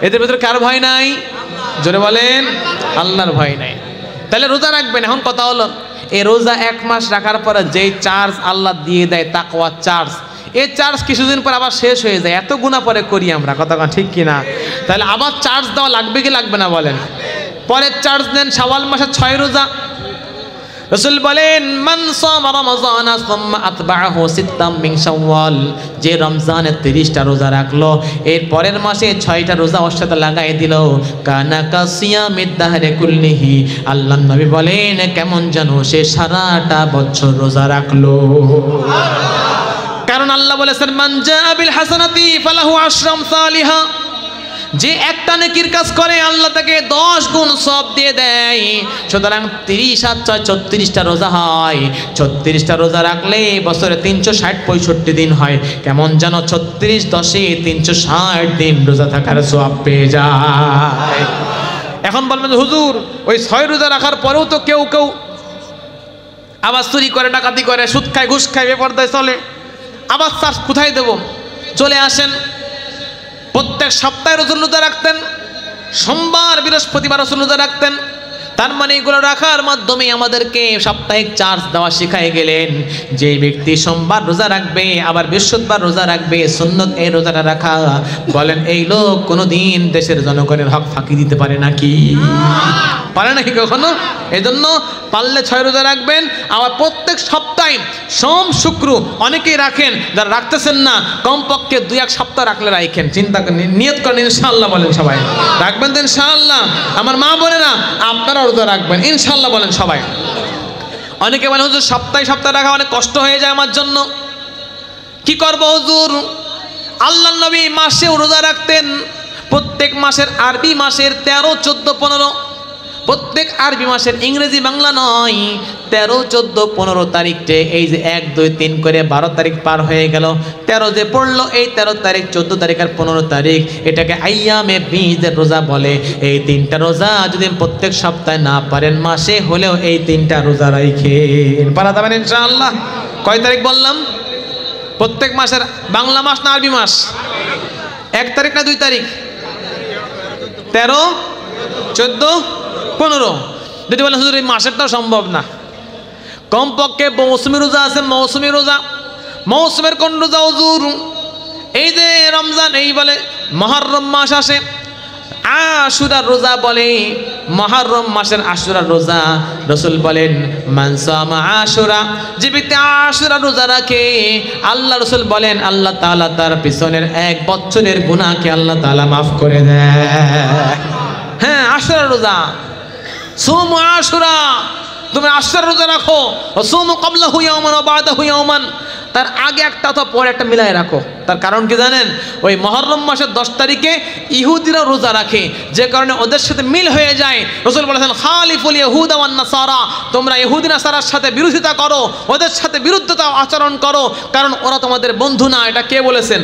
এদের ভিতরে কার ভয় নাই? জোরে বলেন, আল্লাহর ভয় নাই। তাহলে রোজা রাখবেন। এখন কথা হলো, এই রোজা 1 মাস রাখার পরে যেই চার্জ আল্লাহ দিয়ে দেয় তাকওয়া চার্জ, এই চার্জ কিছুদিন পর আবার শেষ হয়ে যায়। এত গুনাহ পরে করি আমরা। কথা ঠিক কিনা? তাহলে আবার চার্জ দেওয়া লাগবে কি লাগবে না বলেন? পরের চার্জ দেন শাওয়াল মাসে 6 রোজা। রাসূল বলেন, মান সামা রমাযানা সুম্মা আতবাআহু সিত্তাম মিন শাওয়াল, যে রমজানে 30টা রোজা রাখলো, এর পরের মাসে 6টা রোজা ওর সাথে লাগাই দিল, কানা কাসিয়ামিদ দাহরে কুল্লিহি, আল্লাহর নবী বলেন কেমন যেন সে সারাটা বছর রোজা রাখলো। কারণ আল্লাহ বলেছেন, মান জাআ বিল হাসানাতি ফালাহু আশরু আমসালিহা, যে একটা নেকির কাজ করে আল্লাহ তাকে 10 গুণ সওয়াব দিয়ে দেয়। সুতরাং 30 আর 6 36টা রোজা হয়। 36টা রোজা রাখলে বছরে 360-65 দিন হয়। কেমন যেন 36 10 360 দিন রোজা থাকার সওয়াব পেয়ে যায়। এখন বলবেন হুজুর, ওই 6 রোজা রাখার পরেও তো কেউ আবার চুরি করে, ডাকাতি করে, সুদ খায়, ঘুষ খায়, বেপরদায় চলে, আবার চার্জ কোথায় দেব? চলে আসেন, প্রত্যেক সপ্তাহে রোজা রাখতেন, সোমবার বৃহস্পতিবার রোজা রাখতেন। তার মানে এগুলো রাখার মাধ্যমে আমাদেরকে সাপ্তাহিক চার্জ দেওয়া শিখাই গেলেন। যে ব্যক্তি সোমবার রোজা রাখবে, আবার বৃহস্পতিবার রোজা রাখবে, সুন্নত এই রোজাটা রাখা, বলেন এই লোক কোনোদিন দেশের জনগণের হক ফাঁকি দিতে পারে নাকি? পারে নাকি কখনো? এজন্য পারলে 6 রোজা রাখবেন। আবার প্রত্যেক সপ্তাহে সোম শুক্র অনেকেই রাখেন, যারা রাখতেছেন না কমপক্ষে 2-1 সপ্তাহ রাখলে রাখেন। চিন্তা করেন, নিয়ত করেন ইনশাআল্লাহ বলেন সবাই। রাখবেন তো ইনশাআল্লাহ? আমার মা বোনেরা আপনারা রোজা রাখবেন ইনশাআল্লাহ বলেন সবাই। অনেকে বলে হুজুর সপ্তাহে রাখা অনেক কষ্ট হয়ে যায় আমার জন্য, কি করব হুজুর? আল্লাহর নবী মাসেও রোজা রাখতেন। প্রত্যেক মাসের আরবি মাসের 13, 14, 15, প্রত্যেক আরবি মাসের ইংরেজি বাংলা নয়, 13, 14, 15 তারিখে এই যে 1, 2, 3 করে 12 তারিখ পার হয়ে গেল। 13 যে পড়লো, এই 13 তারিখ, 14 তারিখ আর 15 তারিখ, এটাকে আইয়ামে বীজের রোজা বলে। এই 3টা রোজা যদি প্রত্যেক সপ্তাহে না পারেন, মাসে হলেও এই 3টা রোজা রাখেন, পারা যাবেন ইনশাআল্লাহ। কয় তারিখ বললাম? প্রত্যেক মাসের বাংলা মাস না আরবি মাস? 1 তারিখ না 2 তারিখ? 13, 14, 15। যদি বলেন হুজুর এই মাসেরটাও সম্ভব না, কমপক্ষে মৌসুমি রোজা আছে। মৌসুমের কোন রোজা হুজুর? এই যে রমজান, এই বলে মুহররম মাস আসে, আশুরার রোজা বলে, মুহররম মাসের আশুরার রোজা। রাসূল বলেন মান সামা আশুরা, যে ব্যক্তি আশুরার রোজা রাখে, আল্লাহ রাসূল বলেন আল্লাহ তাআলা তার পিছনের 1 বছরের গুনাহকে আল্লাহ তাআলা মাফ করে দেয়। হ্যাঁ, আশুরার রোজা, সুমু আশুরা, তুমি আশুরার রোজা রাখো। সুমু ক্বাবলাহু ইয়াওমান ওয়া বা'দাহু ইয়াওমান, তার আগে একটা অথবা পরে একটা মিলাই রাখো। তার কারণ কি জানেন? ওই মুহররম মাসের 10 তারিখে ইহুদিরা রোজা রাখে, যে কারণে ওদের সাথে মিল হয়ে যায়। রাসূল বলেছেন খালিফুল ইয়াহুদা ওয়ান নাসারা, তোমরা ইহুদি নাসারার সাথে বিরোধিতা করো, ওদের সাথে বিরুদ্ধতা আচরণ করো, কারণ ওরা তোমাদের বন্ধু না। এটা কে বলেছেন?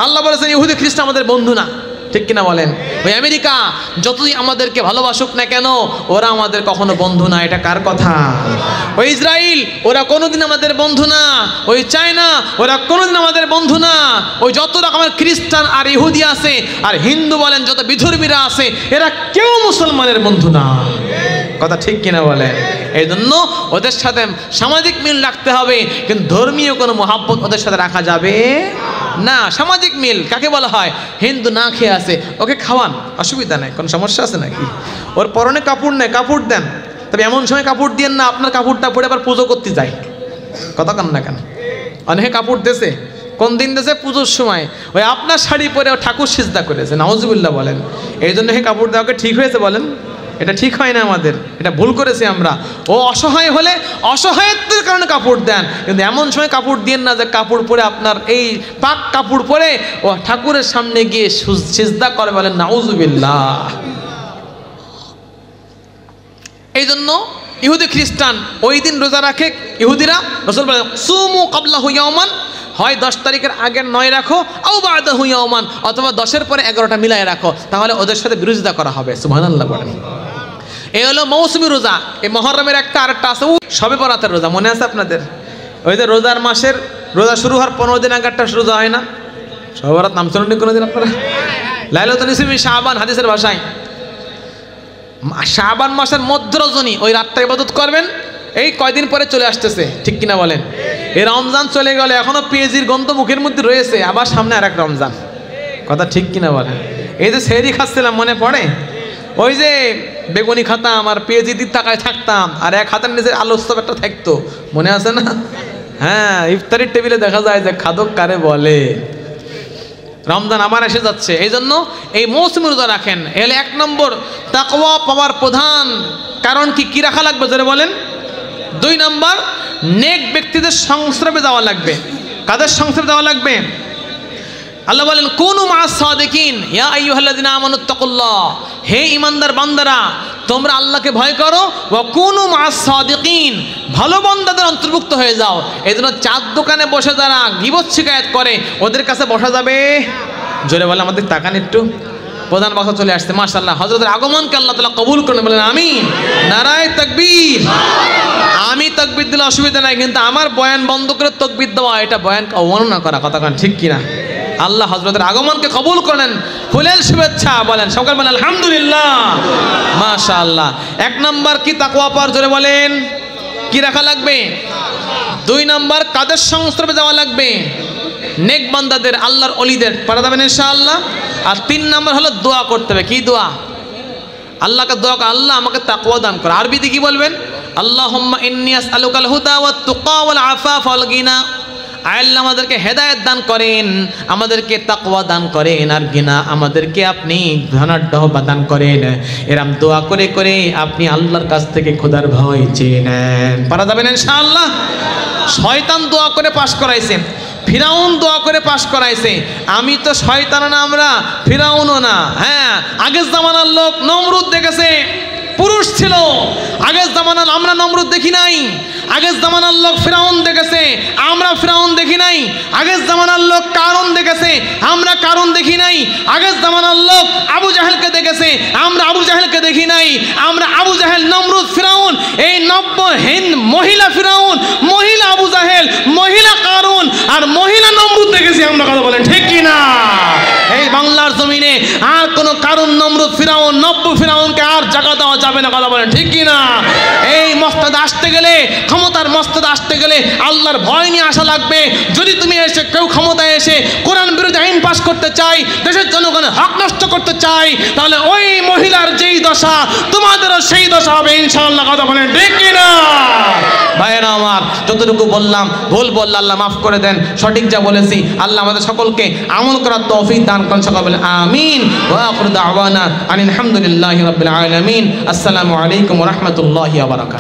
আল্লাহ বলেছেন ইহুদি খ্রিস্টান আমাদের বন্ধু না, ঠিক কিনা বলেন? ওই আমেরিকা যতই আমাদেরকে ভালোবাসুক না কেন, ওরা আমাদের কখনো বন্ধু না। এটা কার কথা? ওই ইসরায়েল, ওরা কোনোদিন আমাদের বন্ধু না। ওই চায়না, ওরা কোনোদিন আমাদের বন্ধু না। ওই যত রকমের খ্রিস্টান আর ইহুদি আছে আর হিন্দু বলেন, যত বিধর্মীরা আছে, এরা কেউ মুসলমানের বন্ধু না। কথা ঠিক কিনা বলেন? এই জন্য ওদের সাথে সামাজিক মিল রাখতে হবে, কিন্তু ধর্মীয় কোনো মহাব্বত ওদের সাথে রাখা যাবে না। সামাজিক মিল কাকে বলা হয়? হিন্দু না খেয়ে আছে, ওকে খাওয়ান, অসুবিধা নেই, কোনো সমস্যা আছে নাকি? ওর পরনে কাপড় নেই, কাপড় দেন, তবে এমন সময় কাপড় দিয়েন না আপনার কাপড়টা পরে আবার পুজো করতে যায়। কথা কান না কেন? অনেকে কাপড় দেশে কোন দিন দেশে? পুজোর সময়। ওই আপনার শাড়ি পরে ঠাকুর সিজদা করেছে, নাউজুবিল্লাহ বলেন। এই জন্য হে কাপড় দেওয়াকে ঠিক হয়েছে বলেন? এটা ঠিক হয় না, আমাদের এটা ভুল করেছি আমরা। ও অসহায় হলে অসহায়ত্বের কারণে কাপড় দেন, কিন্তু এমন সময় কাপড় দিয়েন না যে কাপড় পরে আপনার এই পাক কাপড় পরে ও ঠাকুরের সামনে গিয়ে সিজদা করে, বলেন নাউজুবিল্লাহ। এই জন্য ইহুদি খ্রিস্টান ওই দিন রোজা রাখে ইহুদিরা। রাসূল বলেন সুমু ক্বাবলাহু ইয়াওমান, হয় 10 তারিখের আগের 9 রাখো, আও বাদাহু ইয়াওমান, অথবা 10-এর পরে 11টা মিলাই রাখো, তাহলে ওদের সাথে বিরোধিতা করা হবে। সুবহানাল্লাহ বলেন। এই হলো মৌসুমী রোজা। এই মুহররমের আরেকটা আছে শবে বরাতের রোজা, মনে আছে আপনাদের? ওই যে রোজার মাসের রোজা শুরু হওয়ার 15 দিন আগে একটা রোজা হয় না? শবে বরাত নাম শুনেননি কোনোদিন আপনারা? লাইলাতুল নিসফি শাবান, হাদিসের ভাষায় শাবান মাসের মধ্য রজনী, ওই রাতটা ইবাদত করবেন। এই কয়দিন পরে চলে আসতেছে, ঠিক কিনা বলেন? এই রমজান চলে গেলে এখনো পেঁয়াজির গন্ধ মুখের মধ্যে রয়েছে, আবার সামনে আর এক রমজান। কথা ঠিক কিনা বলেন? এই যে সেহরি খাচ্ছিলাম, মনে পড়ে? ওই যে বেগুনি খাতাম আর পেঁয়াজি দিয়ে তাকায় থাকতাম, আর এক হাতের নিচে আলুর চপ একটা থাকতো, মনে আছে না? হ্যাঁ, ইফতারির টেবিলে দেখা যায় যে খাদক কারে বলে। রমজান আবার এসে যাচ্ছে, এই জন্য এই মৌসুমী রোজা রাখেন। এলে 1 নম্বর তাকওয়া পাওয়ার প্রধান কারণ কি রাখা লাগবে জোরে বলেন? 2 নম্বর নেক ব্যক্তিদের সংস্রবে যাওয়া লাগবে। কাদের সংস্রবে যাওয়া লাগবে? আল্লাহ বলেন কুনু মা'আস সাদিকিন ইয়া আইয়ুহাল্লাযিনা আমানুত্তাকুল্লাহ, হে ঈমানদার বান্দারা তোমরা আল্লাহকে ভয় করো, ওয়া কুনু মা'আস সাদিকিন, ভালো বান্দাদের অন্তর্ভুক্ত হয়ে যাও। এজন্য চার দোকানে বসে যারা গীবত শিকায়াত করে ওদের কাছে বসা যাবে? জোরে বলে আমাদের তাকান একটু। প্রধান বক্তা চলে আসছে, মাশাআল্লাহ। হযরতের আগমনকে আল্লাহ তাআলা কবুল করুন, বলেন আমিন। নারায়ে তাকবীর। আমি তাকবীর দিলে অসুবিধা নাই, কিন্তু আমার বয়ান বন্ধ করে তাকবীর দেওয়া, এটা বয়ান অবমাননা করা। কথা কান ঠিক কিনা? আল্লাহ হযরতের আগমনকে কবুল করেন, ফুলেল শুভেচ্ছা বলেন, সকল বলেন আলহামদুলিল্লাহ, মাশাআল্লাহ। 1 নম্বর কি তাকওয়া পাওয়ার জোরে বলেন কি রাখা লাগবে? 2 নম্বর কাদের সংস্রবে যাওয়া লাগবে? নেক বান্দাদের, আল্লাহর ওলিদের, পারা যাবেন ইনশাআল্লাহ। আর 3 নম্বর হলো দোয়া করতে হবে। কি দোয়া? আল্লাহকে দোয়া করে, আল্লাহ আমাকে তাকওয়া দান করো। আরবিতে কি বলবেন? আল্লাহুম্মা ইন্নী আসআলুকাল হুদা ওয়াত তুকা ওয়াল আফাফ ওয়াল গিনা। আল্লাহ আমাদেরকে হেদায়েত দান করেন, আমাদেরকে তাকওয়া দান করেন, আর গিনা আমাদেরকে আপনি ধনাঢ্য দান করেন। এরম দোয়া করে করে আপনি আল্লাহর কাছ থেকে খোদার ভয় চেয়ে নেন। পারা যাবেন ইনশাআল্লাহ। শয়তান দোয়া করে পাশ করাইছে, ফিরাউন দোয়া করে পাশ করাইছে। আমি তো শয়তান না, আমরা ফিরাউনও না। হ্যাঁ, আগের জামানার লোক নমরুদ দেখেছে, পুরুষ ছিল। আগের জামানার আমরা নমরুদ দেখি নাই। আগের জামানার লোক ফিরাউন দেখেছে, আমরা ফিরাউন দেখি নাই। আগের জামানার লোক কারুন দেখেছে, আমরা কারুন দেখি নাই। আগের জামানার লোক আবু জাহেলকে দেখেছে, আমরা আবু জাহেলকে দেখি নাই। আমরা আবু জাহেল, নমরুদ, ফিরাউন, এই নব্য হিন্দ মহিলা ফিরাউন, মহিলা আবু জাহেল, মহিলা কারুন আর মহিলা নমরুদ দেখেছি আমরা। কথা বলেন ঠিক কি না? এই বাংলার জমিনে আর কোনো কারুন, নমরুদ, ফিরাউন, নব্য ফিরাউনকে আর জায়গা দেওয়া যাবে না। কথা বলেন ঠিক কি না? এই মস্তাদে আসতে গেলে, ক্ষমতার মস্তাদে আসতে গেলে আল্লাহর ভয় নিয়ে আসা লাগবে। যদি তুমি এসে কেউ ক্ষমতায় এসে কোরআন বিরোধী আইন পাস করতে চাই, দেশের জনগণের হক নষ্ট করতে চাই, তাহলে ওই মহিলার যেই দশা তোমাদেরও সেই দশা হবে ইনশাআল্লাহ। কথা বলেন ঠিক কি না? ভাইয়েরা আমার, যতটুকু বললাম ভুল বললে আল্লাহ মাফ করে দেন, সঠিক যা বলেছি আল্লাহ আমাদের সকলকে আমল করার তৌফিক দান করেন। সকল বলেন আমিন। ওয়া আখিরু দাওয়ানা আনিল হামদুলিল্লাহি রাব্বিল আলামিন। আসসালামু আলাইকুম ওয়া রাহমাতুল্লাহি ওয়া বারাকাতুহু।